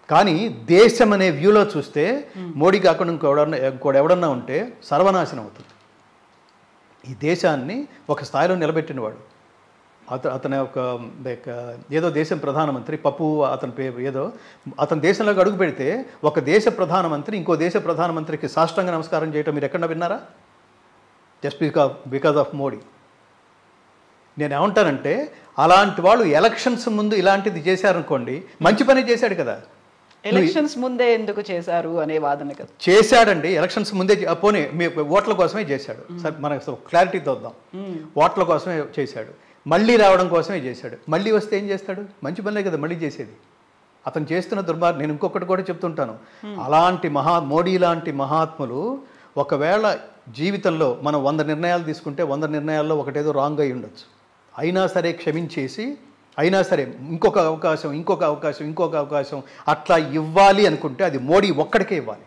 కానీ దేశం అనే వ్యూలో చూస్తే మోడీ కాకుండా ఇంకోడెవడన్నా ఉంటే సర్వనాశనం అవుతుంది. ఈ దేశాన్ని ఒక స్థాయిలో నిలబెట్టినవాడు అతను ఏదో దేశం ప్రధానమంత్రి పప్పు అతని పేరు ఏదో, అతని దేశంలోకి అడుగు పెడితే ఒక దేశ ప్రధానమంత్రి ఇంకో దేశ ప్రధానమంత్రికి సాష్టాంగ నమస్కారం చేయటం మీరు ఎక్కడ విన్నారా? Just because of Modi. నేను ఏమంటానంటే అలాంటి వాళ్ళు ఎలక్షన్స్ ముందు ఇలాంటిది చేశారనుకోండి, మంచి పని చేశాడు కదా. ఎలక్షన్స్ ముందే ఎందుకు చేశారు అనే వాదన కదా. చేశాడండి, ఎలక్షన్స్ ముందే. పోనీ మీ ఓట్ల కోసమే చేశాడు, సరే మనకు క్లారిటీ తోద్దాం. ఓట్ల కోసమే చేశాడు, మళ్ళీ రావడం కోసమే చేశాడు. మళ్ళీ వస్తే ఏం చేస్తాడు? మంచి పనులే కదా మళ్ళీ చేసేది. అతను చేస్తున్న దుర్మార్గం. నేను ఇంకొకటి కూడా చెప్తుంటాను, అలాంటి మోడీ లాంటి మహాత్ములు ఒకవేళ జీవితంలో మనం 100 నిర్ణయాలు తీసుకుంటే 100 నిర్ణయాల్లో ఒకటేదో రాంగ్ అయి ఉండొచ్చు. అయినా సరే క్షమించేసి, అయినా సరే ఇంకొక అవకాశం అట్లా ఇవ్వాలి అనుకుంటే అది మోడీ ఒక్కడికే ఇవ్వాలి.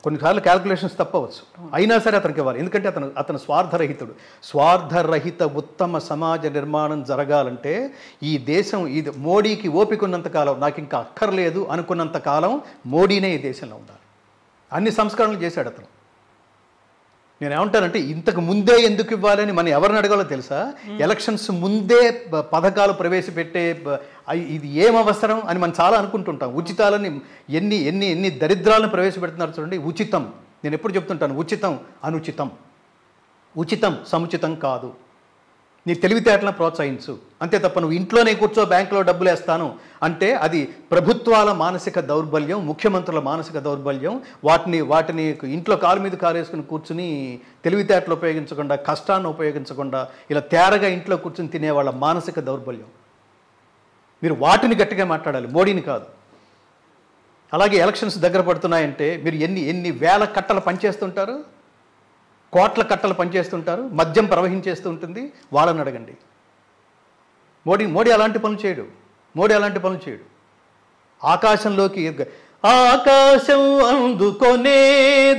కొన్నిసార్లు క్యాల్కులేషన్స్ తప్పవచ్చు, అయినా సరే అతనికి ఇవ్వాలి. ఎందుకంటే అతను స్వార్థరహితుడు. స్వార్థరహిత ఉత్తమ సమాజ నిర్మాణం జరగాలంటే ఈ దేశం మోడీకి ఓపిక ఉన్నంత కాలం, నాకు ఇంకా అక్కర్లేదు అనుకున్నంత కాలం మోడీనే ఈ దేశంలో ఉండాలి. అన్ని సంస్కరణలు చేశాడు అతను. నేను ఏమంటానంటే ఇంతకు ముందే ఎందుకు ఇవ్వాలని మనం ఎవరిని అడగాలో తెలుసా? ఎలక్షన్స్ ముందే పథకాలు ప్రవేశపెట్టే ఇది ఏం అవసరం అని మనం చాలా అనుకుంటుంటాం. ఉచితాలని ఎన్ని దరిద్రాలను ప్రవేశపెడుతున్నారు చూడండి. ఉచితం, నేను ఎప్పుడు చెప్తుంటాను, ఉచితం అనుచితం, ఉచితం సముచితం కాదు. నీ తెలివితేటలను ప్రోత్సహించు అంతే తప్ప నువ్వు ఇంట్లోనే కూర్చో బ్యాంకులో డబ్బులు వేస్తాను అంటే అది ప్రభుత్వాల మానసిక దౌర్బల్యం, ముఖ్యమంత్రుల మానసిక దౌర్బల్యం. వాటిని ఇంట్లో కాలు మీద కాలేసుకుని కూర్చుని తెలివితేటలు ఉపయోగించకుండా, కష్టాన్ని ఉపయోగించకుండా ఇలా తేరగా ఇంట్లో కూర్చుని తినే వాళ్ళ మానసిక దౌర్బల్యం. మీరు వాటిని గట్టిగా మాట్లాడాలి, మోడీని కాదు. అలాగే ఎలక్షన్స్ దగ్గర పడుతున్నాయంటే మీరు ఎన్ని వేల కట్టలు పనిచేస్తుంటారు, కోట్ల కట్టలు పనిచేస్తుంటారు, మద్యం ప్రవహించేస్తూ ఉంటుంది. వాళ్ళని అడగండి. మోడీ అలాంటి పనులు చేయడు. ఆకాశంలోకి ఆకాశం అందుకొనే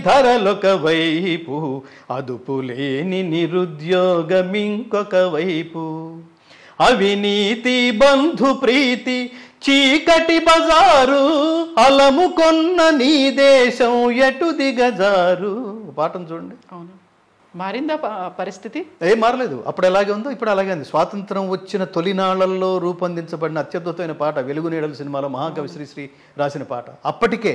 ధరలొక వైపు, అదుపులేని నిరుద్యోగం ఇంకొక వైపు, అవినీతి బంధు ప్రీతి చీకటి బజారు, అలముకొన్న నీ దేశం ఎటు దిగజారు. పాఠం చూడండి. అవును, మారిందా పరిస్థితి? ఏం మారలేదు. అప్పుడు ఎలాగే ఉందో ఇప్పుడు అలాగే ఉంది. స్వాతంత్రం వచ్చిన తొలినాళ్లలో రూపొందించబడిన అత్యద్భుతమైన పాట వెలుగు నీడల సినిమాలో మహాకవి శ్రీశ్రీ రాసిన పాట. అప్పటికే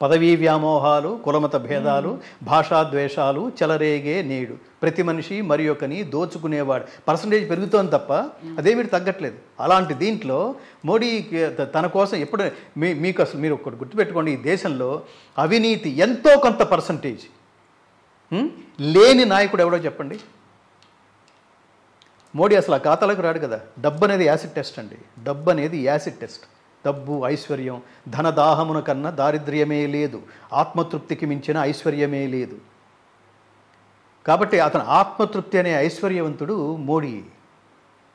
పదవీ వ్యామోహాలు, కులమత భేదాలు, భాషాద్వేషాలు చెలరేగే నేడు, ప్రతి మనిషి మరి ఒకని దోచుకునేవాడు పర్సంటేజ్ పెరుగుతోంది తప్ప అదేమీ తగ్గట్లేదు. అలాంటి దీంట్లో మోడీ తన కోసం ఎప్పుడు మీకు అసలు మీరు ఒకటి గుర్తుపెట్టుకోండి, ఈ దేశంలో అవినీతి ఎంతో కొంత పర్సంటేజ్ లేని నాయకుడు ఎవడో చెప్పండి. మోడీ అసలు ఆ ఖాతాలకు రాడు కదా. డబ్బు అనేది యాసిడ్ టెస్ట్ అండి. డబ్బు అనేది యాసిడ్ టెస్ట్. డబ్బు, ఐశ్వర్యం, ధనదాహమున కన్నా దారిద్ర్యమే లేదు, ఆత్మతృప్తికి మించిన ఐశ్వర్యమే లేదు. కాబట్టి అతను ఆత్మతృప్తి అనే ఐశ్వర్యవంతుడు మోడీ.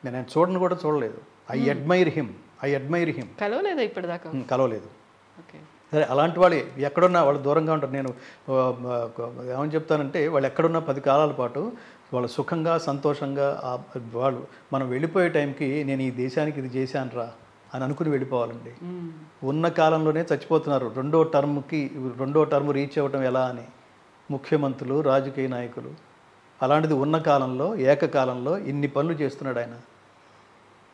నేను ఆయన చూడలేదు. I admire him. కలవలేదా ఇప్పటిదాకా? కలవలేదు. సరే, అలాంటి వాళ్ళు ఎక్కడున్నా వాళ్ళు దూరంగా ఉంటారు. నేను ఏమని చెప్తానంటే వాళ్ళు ఎక్కడున్నా 10 కాలాల పాటు వాళ్ళు సుఖంగా సంతోషంగా వాళ్ళు మనం వెళ్ళిపోయే టైంకి నేను ఈ దేశానికి ఇది చేశానురా అని అనుకుని వెళ్ళిపోవాలండి. ఉన్న కాలంలోనే చచ్చిపోతున్నారు. రెండో టర్మ్ రీచ్ అవ్వటం ఎలా అని ముఖ్యమంత్రులు, రాజకీయ నాయకులు. అలాంటిది ఉన్న కాలంలో, ఏకకాలంలో ఇన్ని పనులు చేస్తున్నాడు ఆయన.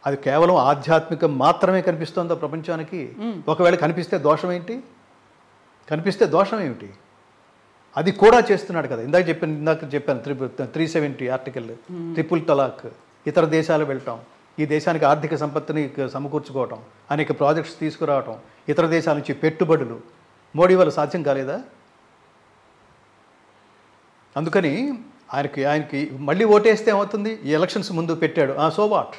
అది కేవలం ఆధ్యాత్మికం మాత్రమే కనిపిస్తుందా ప్రపంచానికి? ఒకవేళ కనిపిస్తే దోషం ఏమిటి? అది కూడా చేస్తున్నాడు కదా. ఇందాక చెప్పాను 370 ఆర్టికల్, ట్రిపుల్ తలాక్, ఇతర దేశాలు వెళ్ళటం, ఈ దేశానికి ఆర్థిక సంపత్తిని సమకూర్చుకోవటం, అనేక ప్రాజెక్ట్స్ తీసుకురావటం, ఇతర దేశాల నుంచి పెట్టుబడులు మోడీ వల్ల సాధ్యం కాలేదా? అందుకని ఆయనకి మళ్ళీ ఓటేస్తే ఏమవుతుంది? ఈ ఎలక్షన్స్ ముందు పెట్టాడు, సో వాట్,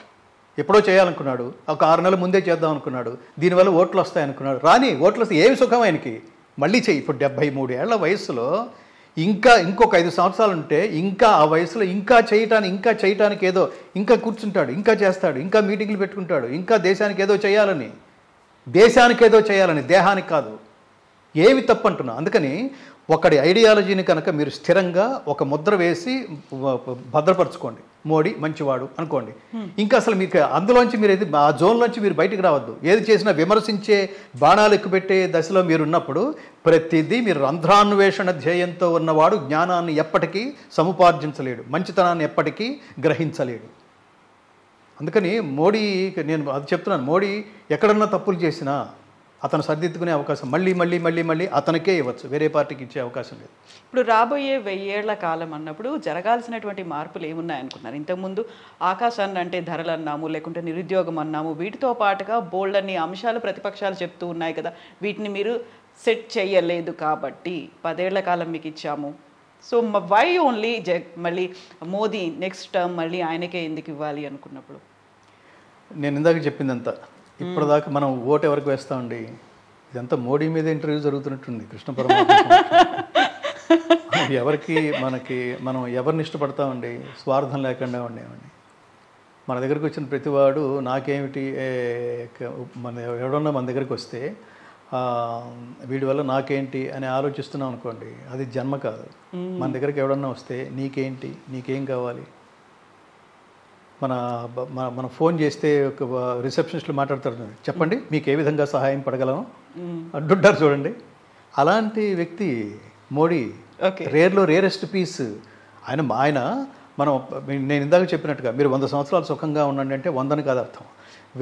ఎప్పుడో చేయాలనుకున్నాడు, ఒక 6 నెలల ముందే చేద్దాం అనుకున్నాడు, దీనివల్ల ఓట్లు వస్తాయనుకున్నాడు. రాని ఓట్లు వస్తే ఏమి సుఖం ఆయనకి? మళ్ళీ చెయ్యి. ఇప్పుడు 73 ఏళ్ల వయసులో ఇంకొక 5 సంవత్సరాలు ఉంటే ఇంకా ఆ వయసులో ఇంకా చేయటానికి ఏదో ఇంకా కూర్చుంటాడు, ఇంకా చేస్తాడు, ఇంకా మీటింగ్లు పెట్టుకుంటాడు, ఇంకా దేశానికి ఏదో చేయాలని, దేహానికి కాదు. ఏమి తప్పంటున్నా. అందుకని ఒకడి ఐడియాలజీని కనుక మీరు స్థిరంగా ఒక ముద్ర వేసి భద్రపరచుకోండి. మోడీ మంచివాడు అనుకోండి. ఇంకా అసలు మీకు అందులోంచి మీరు ఆ జోన్లోంచి మీరు బయటికి రావద్దు. ఏది చేసినా విమర్శించే, బాణాలు ఎక్కుపెట్టే దశలో మీరు ఉన్నప్పుడు ప్రతిదీ మీరు రంధ్రాన్వేషణ ధ్యేయంతో ఉన్నవాడు జ్ఞానాన్ని ఎప్పటికీ సముపార్జించలేడు, మంచితనాన్ని ఎప్పటికీ గ్రహించలేడు. అందుకని మోడీ, నేను అది చెప్తున్నాను, మోడీ ఎక్కడన్నా తప్పులు చేసినా అతను సరిదిద్దుకునే అవకాశం మళ్ళీ అతనికే ఇవ్వచ్చు, వేరే పార్టీకి ఇచ్చే అవకాశం లేదు. ఇప్పుడు రాబోయే 1000 ఏళ్ల కాలం అన్నప్పుడు జరగాల్సినటువంటి మార్పులు ఏమున్నాయనుకున్నారు? ఇంతకుముందు ఆకాశాన్ని అంటే ధరలు అన్నాము, లేకుంటే నిరుద్యోగం అన్నాము, వీటితో పాటుగా బోల్డ్ అన్ని అంశాలు ప్రతిపక్షాలు చెప్తూ ఉన్నాయి కదా, వీటిని మీరు సెట్ చేయలేదు కాబట్టి 10 ఏళ్ల కాలం మీకు ఇచ్చాము. సో వై ఓన్లీ మళ్ళీ మోదీ నెక్స్ట్ టర్మ్ మళ్ళీ ఆయనకే ఎందుకు ఇవ్వాలి అనుకున్నప్పుడు? నేను ఇందాక చెప్పిందంతా ఇప్పటిదాకా మనం ఓటు ఎవరికి వేస్తామండి? ఇదంతా మోడీ మీద ఇంటర్వ్యూ జరుగుతున్నట్టుంది. కృష్ణ పరమాత్మ మనం ఎవరిని ఇష్టపడతామండి? స్వార్థం లేకుండా ఉండేవండి. మన దగ్గరికి వచ్చిన ప్రతివాడు నాకేమిటి, ఎవడన్నా మన దగ్గరికి వస్తే వీడి వల్ల నాకేంటి అని ఆలోచిస్తున్నాం అనుకోండి, అది జన్మ కాదు. మన దగ్గరికి ఎవడన్నా వస్తే నీకేంటి, నీకేం కావాలి, మన ఫోన్ చేస్తే ఒక రిసెప్షనిస్ట్లు మాట్లాడతారు, చెప్పండి మీకు ఏ విధంగా సహాయం పడగలను అంటుంటారు చూడండి. అలాంటి వ్యక్తి మోడీ. రేరెస్ట్ పీస్ ఆయన. నేను ఇందాక చెప్పినట్టుగా మీరు 100 సంవత్సరాలు సుఖంగా ఉండండి అంటే 100 కాదు అర్థం.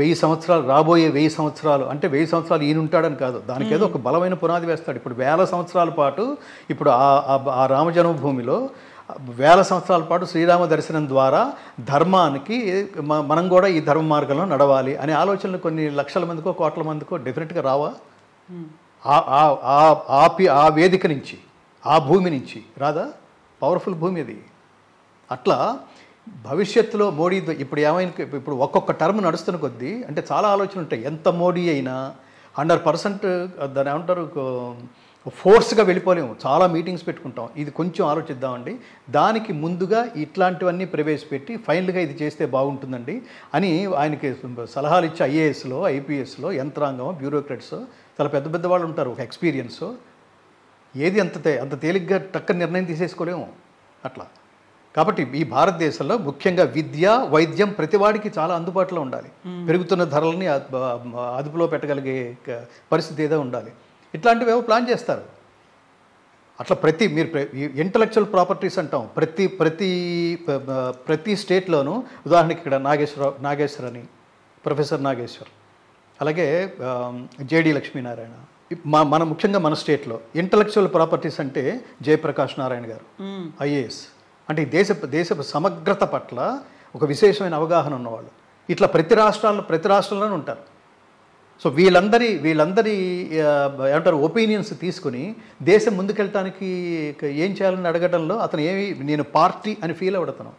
1000 సంవత్సరాలు, రాబోయే 1000 సంవత్సరాలు అంటే 1000 సంవత్సరాలు ఈయన ఉంటాడని కాదు, దానికి ఏదో ఒక బలమైన పునాది వేస్తాడు. ఇప్పుడు 1000 సంవత్సరాల పాటు ఇప్పుడు ఆ రామ జన్మభూమిలో 1000 సంవత్సరాల పాటు శ్రీరామ దర్శనం ద్వారా ధర్మానికి మనం కూడా ఈ ధర్మ మార్గంలో నడవాలి అనే ఆలోచనలు కొన్ని లక్షల మందికో కోట్ల మందికో డెఫినెట్గా రావా? ఆ వేదిక నుంచి, ఆ భూమి నుంచి రాదా? పవర్ఫుల్ భూమి అది. అట్లా భవిష్యత్తులో మోడీ ఇప్పుడు ఒక్కొక్క టర్మ్ నడుస్తున్న కొద్దీ అంటే చాలా ఆలోచనలు ఉంటాయి. ఎంత మోడీ అయినా 100% దాని ఏమంటారు, ఫోర్స్గా వెళ్ళిపోలేము. చాలా మీటింగ్స్ పెట్టుకుంటాం. ఇది కొంచెం ఆలోచిద్దామండి, దానికి ముందుగా ఇట్లాంటివన్నీ ప్రవేశపెట్టి ఫైనల్గా ఇది చేస్తే బాగుంటుందండి అని ఆయనకి సలహాలు ఇచ్చే ఐఏఎస్లో, ఐపీఎస్లో యంత్రాంగం, బ్యూరోక్రాట్స్, చాలా పెద్ద పెద్ద వాళ్ళు ఉంటారు, ఒక ఎక్స్పీరియన్స్. ఏది అంత తేలిగ్గా టక్క నిర్ణయం తీసేసుకోలేము అట్లా. కాబట్టి ఈ భారతదేశంలో ముఖ్యంగా విద్య, వైద్యం ప్రతివాడికి చాలా అందుబాటులో ఉండాలి. పెరుగుతున్న ధరలని అదుపులో పెట్టగలిగే పరిస్థితి ఏదో ఉండాలి. ఇట్లాంటివి ఏవో ప్లాన్ చేస్తారు. అట్లా మీరు ఇంటలెక్చువల్ ప్రాపర్టీస్ అంటాం ప్రతి స్టేట్లోనూ. ఉదాహరణకి ఇక్కడ నాగేశ్వర్ అని, ప్రొఫెసర్ నాగేశ్వర్, అలాగే జేడి లక్ష్మీనారాయణ. ముఖ్యంగా మన స్టేట్లో ఇంటలెక్చువల్ ప్రాపర్టీస్ అంటే జయప్రకాష్ నారాయణ గారు, ఐఏఎస్. అంటే దేశ సమగ్రత పట్ల ఒక విశేషమైన అవగాహన ఉన్నవాళ్ళు. ఇట్లా ప్రతి రాష్ట్రాల్లోనూ ఉంటారు. సో వీళ్ళందరి ఏమంటారు ఒపీనియన్స్ తీసుకుని దేశం ముందుకెళ్ళటానికి ఏం చేయాలని అడగడంలో నేను పార్టీ అని ఫీల్ అవ్వడతాను.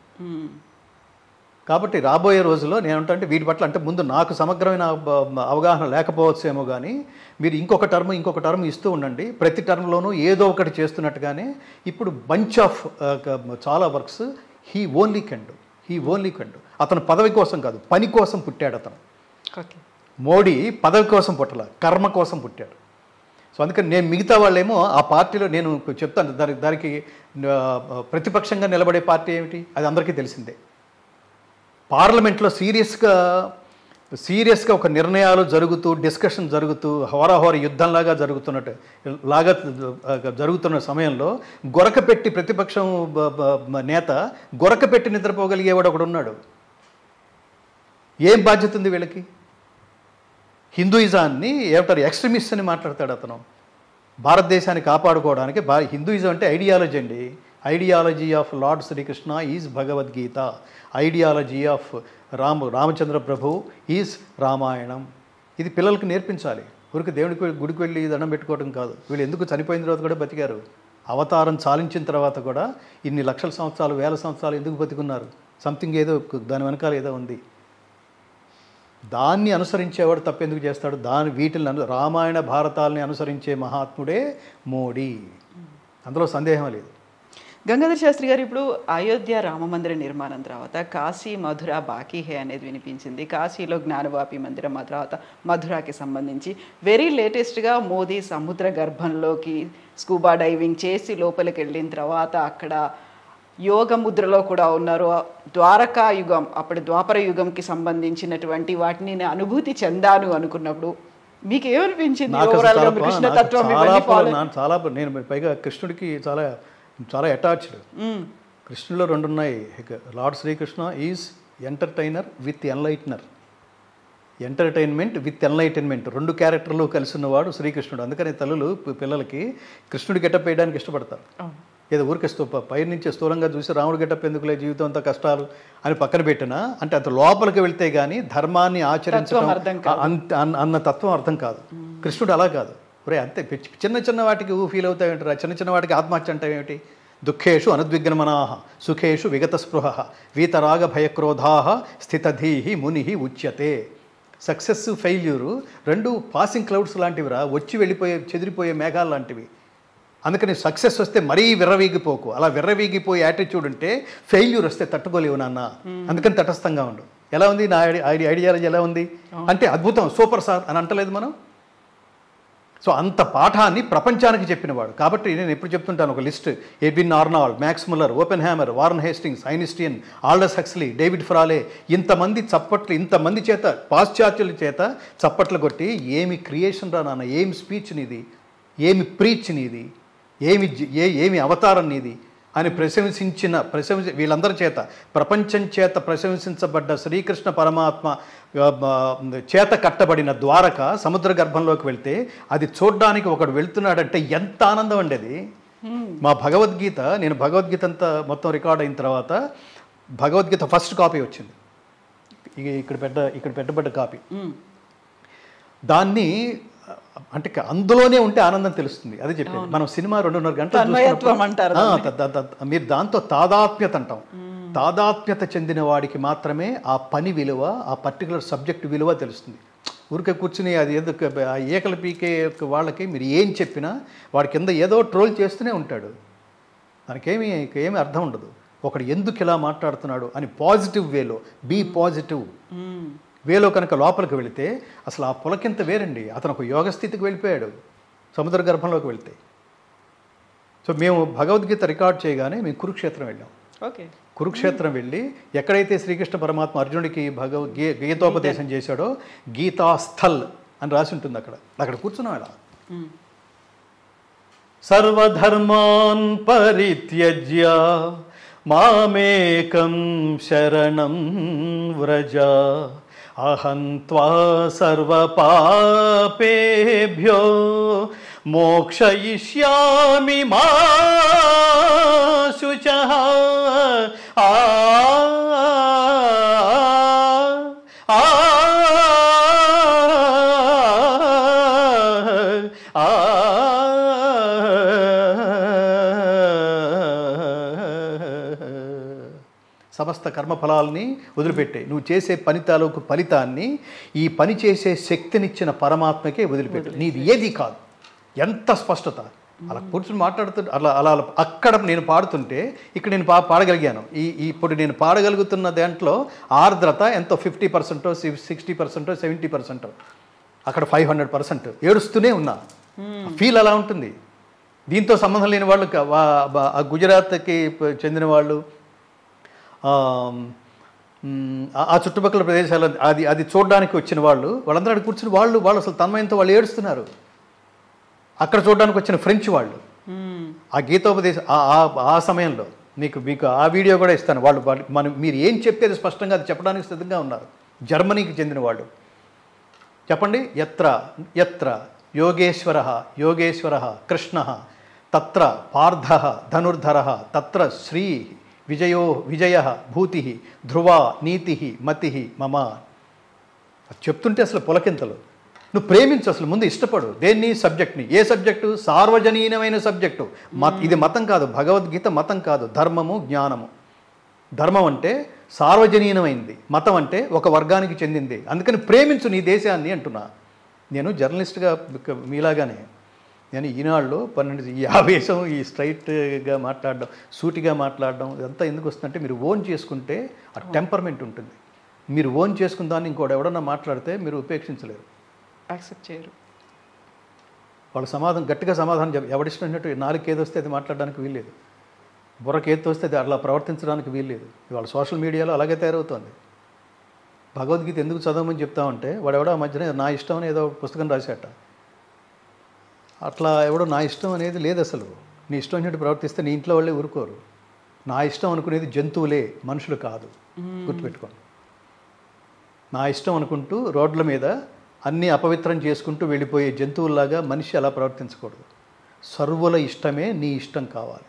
కాబట్టి రాబోయే రోజుల్లో నేనంటే అంటే వీటి పట్ల అంటే ముందు నాకు సమగ్రమైన అవగాహన లేకపోవచ్చేమో కానీ మీరు ఇంకొక టర్మ్ ఇస్తూ ఉండండి. ప్రతి టర్మ్లోనూ ఏదో ఒకటి చేస్తున్నట్టుగానే ఇప్పుడు బంచ్ ఆఫ్ చాలా works he only can do. అతను పదవి కోసం కాదు, పని కోసం పుట్టాడు అతను. మోడీ పదవి కోసం పుట్టల, కర్మ కోసం పుట్టాడు. సో అందుకని నేను మిగతా వాళ్ళేమో ఆ పార్టీలో నేను చెప్తాను, దానికి ప్రతిపక్షంగా నిలబడే పార్టీ ఏమిటి అది అందరికీ తెలిసిందే. పార్లమెంట్లో సీరియస్గా ఒక నిర్ణయాలు జరుగుతూ డిస్కషన్ జరుగుతూ హోరాహోర యుద్ధంలాగా జరుగుతున్న సమయంలో గొరకపెట్టి ప్రతిపక్షం నేత గొరకపెట్టి నిద్రపోగలిగేవాడు ఒకడు ఉన్నాడు. ఏం బాధ్యత ఉంది వీళ్ళకి? హిందూయిజాన్ని ఏమంటారు, ఎక్స్ట్రీమిస్ట్ అని మాట్లాడతాడు అతను. భారతదేశాన్ని కాపాడుకోవడానికి హిందూయిజం అంటే ఐడియాలజీ అండి. Ideology of lord Srikrishna is Bhagavad Gita, ideology of Ramachandra Prabhu is Ramayanam. ఇది పిల్లలకి నేర్పించాలి. ఊరికి దేవుడికి గుడికి వెళ్ళి దండం పెట్టుకోవడం కాదు. వీళ్ళు ఎందుకు చనిపోయిన తర్వాత కూడా బతికారు, అవతారం చాలించిన తర్వాత కూడా ఇన్ని లక్షల సంవత్సరాలు వేల సంవత్సరాలు ఎందుకు బతికున్నారు? సంథింగ్ ఏదో దాని వెనకాల ఏదో ఉంది. దాన్ని అనుసరించేవాడు తప్పెందుకు చేస్తాడు? వీటిని రామాయణ భారతాలని అనుసరించే మహాత్ముడే మోడీ, అందులో సందేహం లేదు. గంగాధర్ శాస్త్రి గారు, ఇప్పుడు అయోధ్య రామమందిర నిర్మాణం తర్వాత కాశీ మధుర బాకీ హే అనేది వినిపించింది. కాశీలో జ్ఞానవాపి మందిరం, తర్వాత మధురాకి సంబంధించి వెరీ లేటెస్ట్గా మోదీ సముద్ర గర్భంలోకి స్కూబా డైవింగ్ చేసి లోపలికి వెళ్ళిన తర్వాత అక్కడ యోగ ముద్రలో కూడా ఉన్నారు. ద్వారకా యుగం, అప్పటి ద్వాపర యుగంకి సంబంధించినటువంటి వాటిని నేను అనుభూతి చెందాను అనుకున్నప్పుడు మీకు ఏమనిపించింది? నేను పైగా కృష్ణుడికి చాలా అటాచ్డ్. కృష్ణులో రెండు ఉన్నాయి. Lord Srikrishna is entertainer with enlightener, entertainment with enlightenment, రెండు క్యారెక్టర్లు కలిసి ఉన్నవాడు శ్రీకృష్ణుడు. అందుకని తల్లులు పిల్లలకి కృష్ణుడి గెటప్ వేయడానికి ఇష్టపడతారు. ఏదో ఊరికే పై నుంచి స్థూలంగా చూసి రాముడు గెటప్ ఎందుకులే, జీవితం అంతా కష్టాలు అని పక్కన పెట్టినా, అంటే అంత లోపలికి వెళ్తే కానీ ధర్మాన్ని ఆచరించడం అన్న తత్వం అర్థం కాదు. కృష్ణుడు అలా కాదు. ఒరే అంతే, చిన్న వాటికి ఫీల్ అవుతాయేంటారా? చిన్న వాటికి ఆత్మహత్య అంటే ఏమిటి? దుఃఖేషు అనుద్విగ్నమనాః సుఖేషు విగత స్పృహః వీతరాగ భయక్రోధాః స్థితధీః మునిః ఉచ్యతే. సక్సెస్ ఫెయిల్యూరు రెండు పాసింగ్ క్లౌడ్స్ లాంటివిరా, వచ్చి వెళ్ళిపోయే చెదిరిపోయే మేఘాలు లాంటివి. అందుకని సక్సెస్ వస్తే మరీ విర్రవీగిపోకు. అలా విర్రవీగిపోయే యాటిట్యూడ్ ఉంటే ఫెయిల్యూర్ వస్తే తట్టుకోలేవు నాన్న. అందుకని తటస్థంగా ఉండు. ఎలా ఉంది నా ఐడియాలజీ, ఎలా ఉంది అంటే అద్భుతం, సూపర్ సార్ అని అంటలేదు మనం. సో అంత పాఠాన్ని ప్రపంచానికి చెప్పినవాడు. కాబట్టి నేను ఎప్పుడు చెప్తుంటాను ఒక list: Edwin Arnold, max Muller, open hammer, Warren Hastings, Einstein, Aldous Huxley, David ఫ్రాలే, ఇంతమంది చప్పట్లు, ఇంతమంది చేత పాశ్చాత్యుల చేత చప్పట్లు కొట్టి ఏమి క్రియేషన్ రా నాన్న, ఏమి స్పీచ్ నీది, ఏమి ప్రీచ్ నీది, ఏమి అవతారం నీది అని వీళ్ళందరి చేత, ప్రపంచం చేత ప్రశంసించబడ్డ శ్రీకృష్ణ పరమాత్మ చేత కట్టబడిన ద్వారక సముద్ర గర్భంలోకి వెళ్తే అది చూడ్డానికి ఒకడు వెళ్తున్నాడంటే ఎంత ఆనందం అండి అది. మా భగవద్గీత, నేను భగవద్గీత అంతా మొత్తం రికార్డ్ అయిన తర్వాత భగవద్గీత ఫస్ట్ కాపీ వచ్చింది, ఇక్కడ పెట్టబడ్డ కాపీ. దాన్ని అంటే అందులోనే ఉంటే ఆనందం తెలుస్తుంది. అది చెప్పాను. మనం సినిమా 2.5 గంటలు మీరు దాంతో తాదాత్మ్యత అంటాం. తాదాత్మ్యత చెందిన వాడికి మాత్రమే ఆ పని విలువ, ఆ పర్టికులర్ సబ్జెక్ట్ విలువ తెలుస్తుంది. ఊరికే కూర్చుని అది ఏదో ఏకల పీకే వాళ్ళకి మీరు ఏం చెప్పినా వాడి కింద ఏదో ట్రోల్ చేస్తూనే ఉంటాడు. దానికేమీ అర్థం ఉండదు. ఒకడు ఎందుకు ఇలా మాట్లాడుతున్నాడు అని పాజిటివ్ వేలో, బీ పాజిటివ్ వేలో కనుక లోపలికి వెళితే అసలు ఆ పులకింత వేరండి. అతను ఒక యోగ స్థితికి వెళ్ళిపోయాడు సముద్ర గర్భంలోకి వెళ్తే. సో మేము భగవద్గీత రికార్డ్ చేయగానే మేము కురుక్షేత్రం వెళ్ళాం. కురుక్షేత్రం వెళ్ళి ఎక్కడైతే శ్రీకృష్ణ పరమాత్మ అర్జునుడికి గీతోపదేశం చేశాడో గీతాస్థల్ అని రాసి ఉంటుంది, అక్కడ కూర్చున్నాం. ఇలా సర్వధర్మాన్ పరిత్యజ్య మామేకం శరణం వ్రజ అహం త్వా సర్వపాపేభ్యో మోక్షయిష్యామి మా శుచః. సమస్త కర్మఫలాల్ని వదిలిపెట్టే, నువ్వు చేసే పని తాలూకు ఫలితాన్ని ఈ పని చేసే శక్తినిచ్చిన పరమాత్మకే వదిలిపెట్టు. నీది ఏది కాదు. ఎంత స్పష్టత! అలా కూర్చొని మాట్లాడుతుంటే అలా అక్కడ నేను పాడుతుంటే ఇక్కడ నేను పాడగలిగాను. ఇప్పుడు నేను పాడగలుగుతున్న దాంట్లో ఆర్ద్రత ఎంతో 50%, 60%, 70%, అక్కడ 500%. ఏడుస్తూనే ఉన్నా. ఫీల్ అలా ఉంటుంది. దీంతో సంబంధం లేని వాళ్ళు గుజరాత్కి చెందిన వాళ్ళు, ఆ చుట్టుపక్కల ప్రదేశాలు అది చూడడానికి వచ్చిన వాళ్ళందరూ అక్కడ కూర్చుని వాళ్ళు అసలు తన్మయంతో వాళ్ళు ఏడుస్తున్నారు. అక్కడ చూడడానికి వచ్చిన ఫ్రెంచ్ వాళ్ళు ఆ గీతోపదేశం ఆ సమయంలో మీకు ఆ వీడియో కూడా ఇస్తాను. మీరు ఏం చెప్తే అది స్పష్టంగా అది చెప్పడానికి సిద్ధంగా ఉన్నారు. జర్మనీకి చెందిన వాళ్ళు. చెప్పండి. యత్ర యోగేశ్వర కృష్ణ తత్ర పార్థ ధనుర్ధర తత్ర శ్రీ విజయ భూతి ధ్రువ నీతి మతి మమ. చెప్తుంటే అసలు పులకింతలు. నువ్వు ప్రేమించు, అసలు ముందు ఇష్టపడు. దేన్ని? సబ్జెక్ట్ని. ఏ సబ్జెక్టు? సార్వజనీనమైన సబ్జెక్టు. ఇది మతం కాదు, భగవద్గీత మతం కాదు, ధర్మము జ్ఞానము. ధర్మం అంటే సార్వజనీనమైంది, మతం అంటే ఒక వర్గానికి చెందింది. అందుకని ప్రేమించు నీ దేశాన్ని అంటున్నా. నేను జర్నలిస్ట్గా మీలాగానే నేను ఈనాడులో 12 ఈ ఆవేశం, ఈ స్ట్రైట్గా మాట్లాడడం, సూటిగా మాట్లాడడం ఇదంతా ఎందుకు వస్తుందంటే మీరు ఓన్ చేసుకుంటే ఆ టెంపర్మెంట్ ఉంటుంది. మీరు ఓన్ చేసుకున్న దాన్ని ఇంకోటి ఎవడన్నా మాట్లాడితే మీరు ఉపేక్షించలేరు, యాక్సెప్ట్ చేయరు. వాళ్ళు గట్టిగా సమాధానం ఎవడిష్టమైనట్టు నాలుగు ఏది వస్తే అది మాట్లాడడానికి వీల్లేదు, బుర్రకి ఏది వస్తే అది అలా ప్రవర్తించడానికి వీల్లేదు. ఇవాళ సోషల్ మీడియాలో అలాగే తయారవుతుంది. భగవద్గీత ఎందుకు చదవమని చెప్తామంటే వాడు ఎవడో ఆ మధ్యన నా ఇష్టం అని ఏదో పుస్తకం రాశాట. అట్లా ఎవడో నా ఇష్టం అనేది లేదు అసలు. నీ ఇష్టం వచ్చినట్టు ప్రవర్తిస్తే నీ ఇంట్లో వాళ్ళే ఊరుకోరు. నా ఇష్టం అనుకునేది జంతువులే, మనుషులు కాదు. గుర్తుపెట్టుకోండి. నా ఇష్టం అనుకుంటూ రోడ్ల మీద అన్నీ అపవిత్రం చేసుకుంటూ వెళ్ళిపోయే జంతువుల్లాగా మనిషి అలా ప్రవర్తించకూడదు. సర్వుల ఇష్టమే నీ ఇష్టం కావాలి.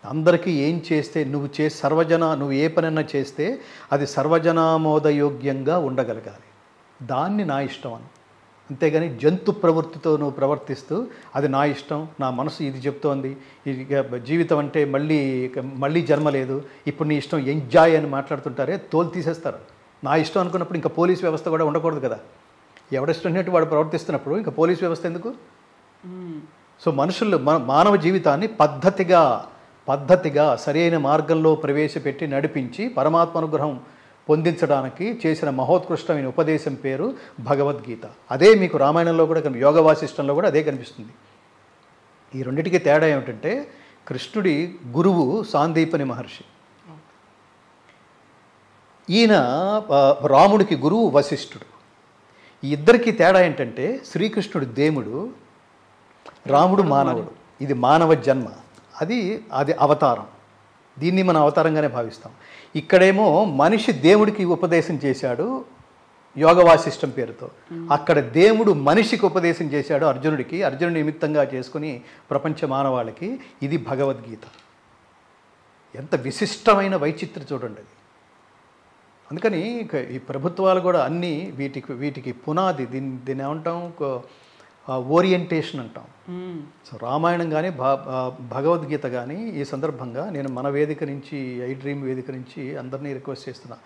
అందరికీ ఏం చేస్తే నువ్వు ఏ పనైనా చేస్తే అది సర్వజనామోదయోగ్యంగా ఉండగలగాలి. దాన్ని నా ఇష్టం అని. అంతేగాని జంతు ప్రవృత్తితో నువ్వు ప్రవర్తిస్తూ అది నా ఇష్టం, నా మనసు ఇది చెప్తోంది, ఇది జీవితం అంటే మళ్ళీ జన్మ లేదు, ఇప్పుడు నీ ఇష్టం ఎంజాయ్ అని మాట్లాడుతుంటారే, తోలు తీసేస్తారు. నా ఇష్టం అనుకున్నప్పుడు ఇంకా పోలీస్ వ్యవస్థ కూడా ఉండకూడదు కదా. ఎవడిష్టమైనట్టు వాడు ప్రవర్తిస్తున్నప్పుడు ఇంకా పోలీస్ వ్యవస్థ ఎందుకు? సో మనుషులు మానవ జీవితాన్ని పద్ధతిగా సరైన మార్గంలో ప్రవేశపెట్టి నడిపించి పరమాత్మ అనుగ్రహం పొందించడానికి చేసిన మహోత్కృష్టమైన ఉపదేశం పేరు భగవద్గీత. అదే మీకు రామాయణంలో కూడా యోగ వాసిష్టంలో కూడా అదే కనిపిస్తుంది. ఈ రెండింటికి తేడా ఏమిటంటే కృష్ణుడి గురువు సాందీపని మహర్షి, ఈయన రాముడికి గురువు వశిష్ఠుడు. ఈ ఇద్దరికి తేడా ఏంటంటే శ్రీకృష్ణుడు దేవుడు, రాముడు మానవుడు. ఇది మానవ జన్మ, అది అవతారం. దీన్ని మనం అవతారంగానే భావిస్తాం. ఇక్కడేమో మనిషి దేవుడికి ఉపదేశం చేశాడు యోగ వాసిష్టం పేరుతో. అక్కడ దేవుడు మనిషికి ఉపదేశం చేశాడు అర్జునుడికి, అర్జునుడి నిమిత్తంగా చేసుకుని ప్రపంచ మానవాళికి. ఇది భగవద్గీత. ఎంత విశిష్టమైన వైచిత్ర్యం చూడండి అది. అందుకని ఈ ప్రభుత్వాలు కూడా అన్నీ వీటికి పునాది. దీన్ని ఏమంటాం? ఓరియంటేషన్ అంటాం. సో రామాయణం కానీ భగవద్గీత కానీ ఈ సందర్భంగా నేను మన వేదిక నుంచి, ఐ డ్రీమ్ వేదిక నుంచి అందరినీ రిక్వెస్ట్ చేస్తున్నా,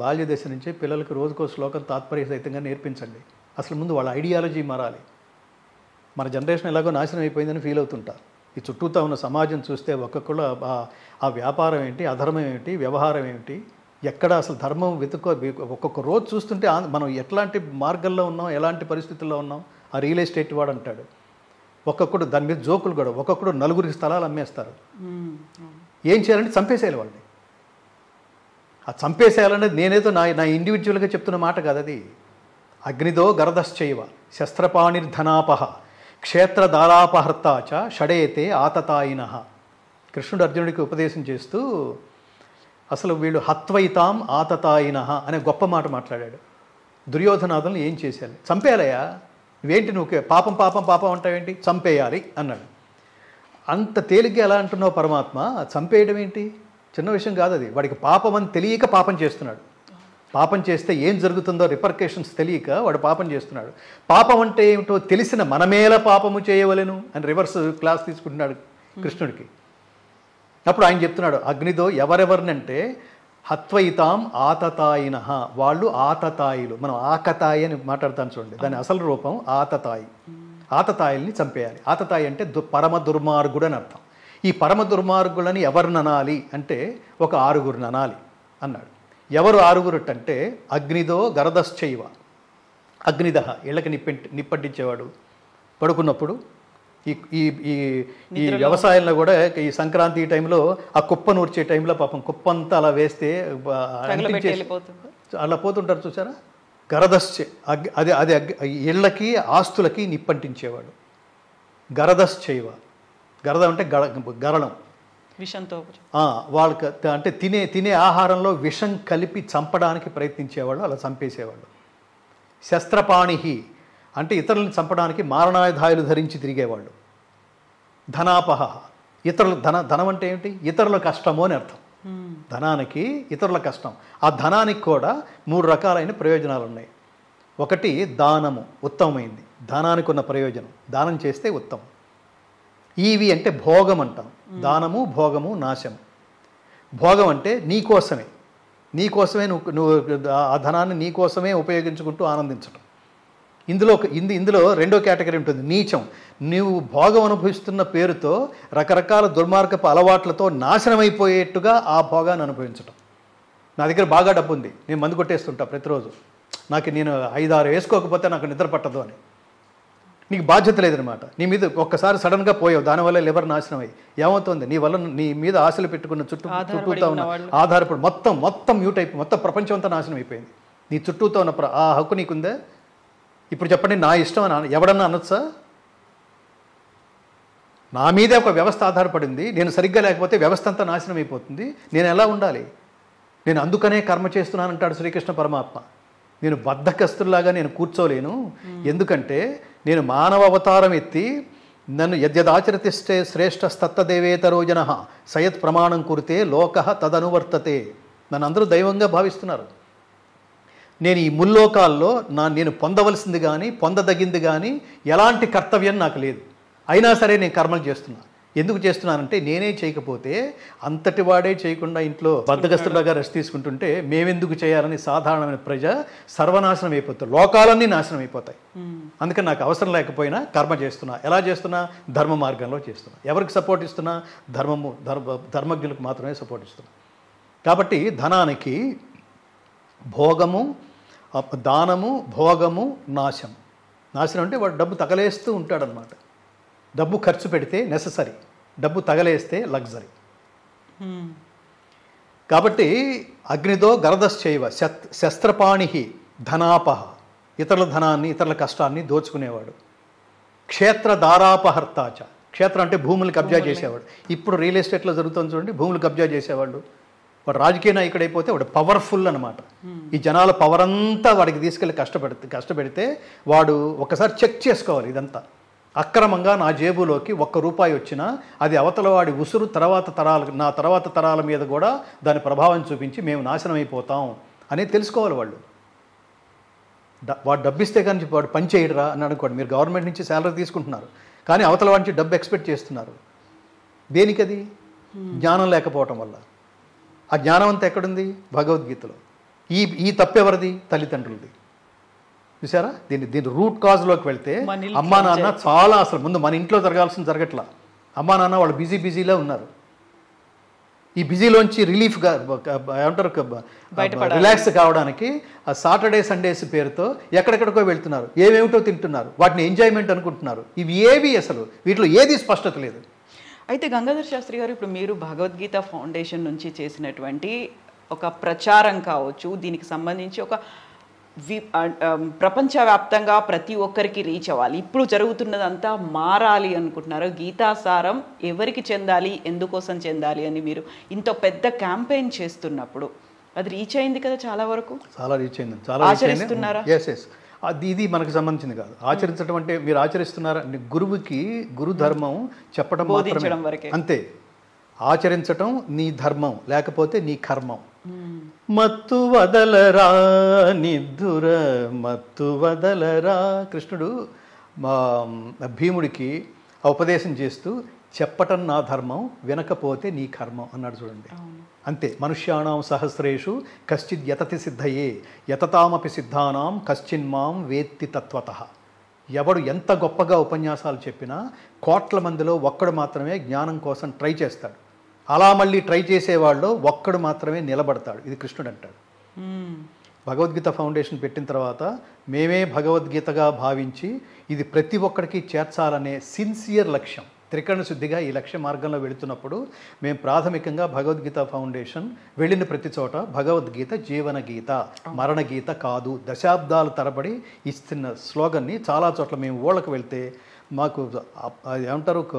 బాల్య దశ నుంచే పిల్లలకు రోజుకో శ్లోకం తాత్పర్య సహితంగా నేర్పించండి. అసలు ముందు వాళ్ళ ఐడియాలజీ మారాలి. మన జనరేషన్ ఎలాగో నాశనం అయిపోయిందని ఫీల్ అవుతుంటారు. ఈ చుట్టూతా ఉన్న సమాజం చూస్తే ఒక్కొక్కళ్ళు ఆ వ్యాపారం ఏంటి, అధర్మం ఏమిటి, వ్యవహారం ఏమిటి, ఎక్కడ అసలు ధర్మం ఒక్కొక్క రోజు చూస్తుంటే మనం ఎట్లాంటి మార్గంలో ఉన్నాం, ఎలాంటి పరిస్థితుల్లో ఉన్నాం. ఆ రియల్ ఎస్టేట్ వాడు అంటాడు, ఒక్కొక్కడు దాని మీద జోకులు కూడా, ఒక్కొక్కడు 4 స్థలాలు అమ్మేస్తారు. ఏం చేయాలంటే చంపేసేయాలి వాళ్ళని. ఆ చంపేసేయాలనేది నేనేదో నా ఇండివిజువల్గా చెప్తున్న మాట కాదు అది. అగ్నిదో గరదశ్చైవ శస్త్రపాణిర్ధనాపహ క్షేత్రదారాపహర్త చ షడేతే ఆతతాయిన. కృష్ణుడు అర్జునుడికి ఉపదేశం చేస్తూ అసలు వీళ్ళు హత్వైతాం ఆతతాయిన అనే గొప్ప మాట మాట్లాడాడు. దుర్యోధనాదులను ఏం చేసేయాలి? చంపేయాలయ్యా. నువ్వు పాపం అంటావేంటి? చంపేయాలి అన్నాడు. అంత తేలిగ్గా ఎలా అంటున్నావు పరమాత్మ? చంపేయడం ఏంటి? చిన్న విషయం కాదు అది. వాడికి పాపం అని తెలియక పాపం చేస్తున్నాడు. పాపం చేస్తే ఏం జరుగుతుందో రిపర్కేషన్స్ తెలియక వాడు పాపం చేస్తున్నాడు. పాపం అంటే ఏమిటో తెలిసిన మనమేలా పాపము చేయవలెను అని రివర్స్ క్లాస్ తీసుకుంటున్నాడు కృష్ణుడికి. అప్పుడు ఆయన చెప్తున్నాడు, అగ్నిదో ఎవరెవరినంటే హత్వయితాం ఆతతాయిన, వాళ్ళు ఆతతాయిలు. మనం ఆకతాయి అని మాట్లాడతాను చూడండి, దాని అసలు రూపం ఆతతాయి. ఆతతాయిల్ని చంపేయాలి. ఆతతాయి అంటే పరమ దుర్మార్గుడు అని అర్థం. ఈ పరమ దుర్మార్గులని ఎవరు ననాలి అంటే ఒక 6 ననాలి అన్నాడు. ఎవరు 6 అంటే అగ్నిదో గరదశ్చైవ, అగ్నిదహ ఇళ్ళకి నిప్పంటించేవాడు, పడుకున్నప్పుడు ఈ ఈ ఈ ఈ వ్యవసాయంలో కూడా ఈ సంక్రాంతి టైంలో ఆ కుప్ప నూర్చే టైంలో పాపం కుప్పంతా అలా వేస్తే అలా పోతుంటారు చూసారా. గరదశ్చే అది అది ఇళ్ళకి ఆస్తులకి నిప్పంటించేవాడు. గరదశ్చైవ, గరద అంటే గరళం, విషంతో వాళ్ళకి అంటే తినే ఆహారంలో విషం కలిపి చంపడానికి ప్రయత్నించేవాళ్ళు, అలా చంపేసేవాళ్ళు. శస్త్రపాణిహి అంటే ఇతరులను చంపడానికి మారణాయుధాయులు ధరించి తిరిగేవాళ్ళు. ధనాపహ, ఇతరుల ధనం అంటే ఏమిటి? ఇతరుల కష్టము అని అర్థం. ధనానికి ఇతరుల కష్టం. ఆ ధనానికి కూడా 3 రకాలైన ప్రయోజనాలు ఉన్నాయి. ఒకటి దానము, ఉత్తమమైంది. దానానికి ఉన్న ప్రయోజనం, దానం చేస్తే ఉత్తమం. ఈవి అంటే భోగం అంటాం. దానము, భోగము, నాశం. భోగం అంటే నీకోసమే నువ్వు ఆ ధనాన్ని నీకోసమే ఉపయోగించుకుంటూ ఆనందించటం. ఇందులో రెండో కేటగిరీ ఉంటుంది, నీచం. నువ్వు భోగం అనుభవిస్తున్న పేరుతో రకరకాల దుర్మార్గపు అలవాట్లతో నాశనమైపోయేట్టుగా ఆ భోగాన్ని అనుభవించటం. నా దగ్గర బాగా డబ్బు ఉంది, నేను మందు కొట్టేస్తుంటా ప్రతిరోజు, నేను 5-6 వేసుకోకపోతే నాకు నిద్ర పట్టదు అని. నీకు బాధ్యత లేదనమాట. నీ మీద ఒక్కసారి సడన్గా పోయావు, దానివల్ల లివర్ నాశనం అయ్యి ఏమవుతుంది? నీ మీద ఆశలు పెట్టుకున్న చుట్టూతో ఉన్న ఆధారపడి మొత్తం మ్యూట్ అయిపోయి మొత్తం ప్రపంచం అంతా నాశనం అయిపోయింది. నీ చుట్టూతో ఉన్న ఆ హక్కు నీకుందే? ఇప్పుడు చెప్పండి, నా ఇష్టం అని ఎవడన్నా అనొచ్చా? నా మీదే ఒక వ్యవస్థ ఆధారపడింది, నేను సరిగ్గా లేకపోతే వ్యవస్థ అంతా నాశనం అయిపోతుంది. నేను ఎలా ఉండాలి? నేను అందుకనే కర్మ చేస్తున్నానంటాడు శ్రీకృష్ణ పరమాత్మ. నేను బద్ధకస్తుల్లాగా నేను కూర్చోలేను, ఎందుకంటే నేను మానవ అవతారం ఎత్తి నన్ను యద్యదాచరితిష్టే శ్రేష్టస్తత్తదేవేతరో జనః సయత్ ప్రమాణం కురితే లోకః తదనువర్తతే. నన్ను అందరూ దైవంగా భావిస్తున్నారు. నేను ఈ ముల్లోకాల్లో నేను పొందవలసింది కానీ పొందదగింది కానీ ఎలాంటి కర్తవ్యం నాకు లేదు. అయినా సరే నేను కర్మలు చేస్తున్నా. ఎందుకు చేస్తున్నానంటే నేనే చేయకపోతే అంతటి వాడే చేయకుండా ఇంట్లో బద్ధకస్తులాగా రెస్ట్ తీసుకుంటుంటే మేమెందుకు చేయాలని సాధారణమైన ప్రజ సర్వనాశనం అయిపోతారు, లోకాలన్నీ నాశనం అయిపోతాయి. అందుకని నాకు అవసరం లేకపోయినా కర్మ చేస్తున్నా. ఎలా చేస్తున్నా? ధర్మ మార్గంలో చేస్తున్నా. ఎవరికి సపోర్ట్ ఇస్తున్నా? ధర్మజ్ఞులకు మాత్రమే సపోర్ట్ ఇస్తున్నా. కాబట్టి ధనానికి భోగము, దానము, భోగము, నాశం. నాశనం అంటే వాడు డబ్బు తగలేస్తూ ఉంటాడనమాట. డబ్బు ఖర్చు పెడితే నెససరీ, డబ్బు తగలేస్తే లగ్జరీ. కాబట్టి అగ్నితో గరదశ్చైవ శస్త్రపాణి ధనాపహ, ఇతరుల ధనాన్ని ఇతరుల కష్టాన్ని దోచుకునేవాడు. క్షేత్ర దారాపహర్తాచ, క్షేత్రం అంటే భూములు కబ్జా చేసేవాడు. ఇప్పుడు రియల్ ఎస్టేట్లో జరుగుతుంది చూడండి, భూములు కబ్జా చేసేవాళ్ళు. వాడు రాజకీయ నాయకుడు అయిపోతే వాడు పవర్ఫుల్ అనమాట. ఈ జనాల పవర్ అంతా వాడికి తీసుకెళ్ళి కష్టపెడితే వాడు ఒకసారి చెక్ చేసుకోవాలి. ఇదంతా అక్రమంగా నా జేబులోకి ₹1 వచ్చినా అది అవతల వాడి ఉసురు నా తర్వాత తరాల మీద కూడా దాని ప్రభావం చూపించి మేము నాశనం అయిపోతాం అనేది తెలుసుకోవాలి వాళ్ళు. వాడు డబ్బిస్తే కానీ వాడు పని చేయడరా అని అనుకోండి. మీరు గవర్నమెంట్ నుంచి శాలరీ తీసుకుంటున్నారు కానీ అవతల వాడి నుంచి డబ్బు ఎక్స్పెక్ట్ చేస్తున్నారు. దేనికది? జ్ఞానం లేకపోవటం వల్ల. ఆ జ్ఞానం అంతా ఎక్కడుంది? భగవద్గీతలో. ఈ తప్పెవరిది? తల్లిదండ్రులది. చూసారా? దీని రూట్ కాజ్లోకి వెళ్తే అమ్మా నాన్న చాలా అసలు ముందు మన ఇంట్లో జరగాల్సింది జరగట్లా. అమ్మా నాన్న వాళ్ళు బిజీలో ఉన్నారు. ఈ బిజీలోంచి రిలీఫ్గా ఏమంటారు రిలాక్స్ కావడానికి ఆ సాటర్డే సండేస్ పేరుతో ఎక్కడెక్కడికో వెళ్తున్నారు, ఏమేమిటో తింటున్నారు, వాటిని ఎంజాయ్మెంట్ అనుకుంటున్నారు. ఇవి ఏవి అసలు వీటిలో ఏది స్పష్టత లేదు. అయితే గంగాధర్ శాస్త్రి గారు, ఇప్పుడు మీరు భగవద్గీత ఫౌండేషన్ నుంచి చేసినటువంటి ఒక ప్రచారం కావచ్చు, దీనికి సంబంధించి ఒక ప్రపంచవ్యాప్తంగా ప్రతి ఒక్కరికి రీచ్ అవ్వాలి, ఇప్పుడు జరుగుతున్నదంతా మారాలి అనుకుంటున్నారు. గీతాసారం ఎవరికి చెందాలి, ఎందుకోసం చెందాలి అని మీరు ఇంత పెద్ద క్యాంపెయిన్ చేస్తున్నప్పుడు అది రీచ్ అయింది కదా? చాలా వరకు చాలా రీచ్ అయింది. చాలా ఆచరిస్తున్నారా? ఎస్. ఇది మనకు సంబంధించింది కాదు. ఆచరించడం అంటే మీరు ఆచరిస్తున్నారా? గురువుకి గురు ధర్మం చెప్పడం బోధించడం వరకే, అంతే. ఆచరించటం నీ ధర్మం, లేకపోతే నీ కర్మం. మత్తు వదలరా నిద్దుర మత్తు వదలరా. కృష్ణుడు భీముడికి ఉపదేశం చేస్తూ చెప్పటం నా ధర్మం, వినకపోతే నీ కర్మం అన్నాడు చూడండి. అంతే. మనుష్యాణం సహస్రేషు కశ్చిద్ యతతి సిద్ధయే యతతామపి సిద్ధానాం కశ్చిన్మాం వేత్తి తత్వతః. ఎవడు ఎంత గొప్పగా ఉపన్యాసాలు చెప్పినా కోట్ల మందిలో ఒక్కడు మాత్రమే జ్ఞానం కోసం ట్రై చేస్తాడు. అలా మళ్ళీ ట్రై చేసేవాళ్ళు ఒక్కడు మాత్రమే నిలబడతాడు. ఇది కృష్ణుడు అంటాడు. భగవద్గీత ఫౌండేషన్ పెట్టిన తర్వాత మేమే భగవద్గీతగా భావించి ఇది ప్రతి ఒక్కరికి చేర్చాలనే సిన్సియర్ లక్ష్యం, త్రికరణ శుద్ధిగా ఈ లక్ష్య మార్గంలో వెళుతున్నప్పుడు మేము ప్రాథమికంగా భగవద్గీత ఫౌండేషన్ వెళ్ళిన ప్రతి చోట భగవద్గీత జీవన గీత, మరణ గీత కాదు, దశాబ్దాల తరబడి ఇస్తున్న స్లోగన్ని చాలా చోట్ల మేము ఊళ్ళకు వెళ్తే మాకు ఏమంటారు ఒక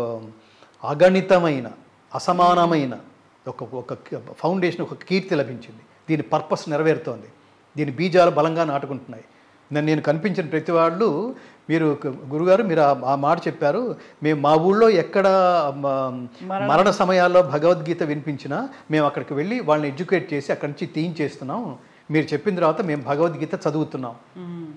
అగణితమైన అసమానమైన ఒక ఫౌండేషన్, ఒక కీర్తి లభించింది. దీని పర్పస్ నెరవేరుతోంది, దీని బీజాలు బలంగా నాటుకుంటున్నాయి. నేను కనిపించిన ప్రతి వాళ్ళు మీరు గురుగారు మీరు ఆ మాట చెప్పారు, మేము మా ఊళ్ళో ఎక్కడ మరణ సమయాల్లో భగవద్గీత వినిపించినా మేము అక్కడికి వెళ్ళి వాళ్ళని ఎడ్యుకేట్ చేసి అక్కడి నుంచి తీయించేస్తున్నాం. మీరు చెప్పిన తర్వాత మేము భగవద్గీత చదువుతున్నాం.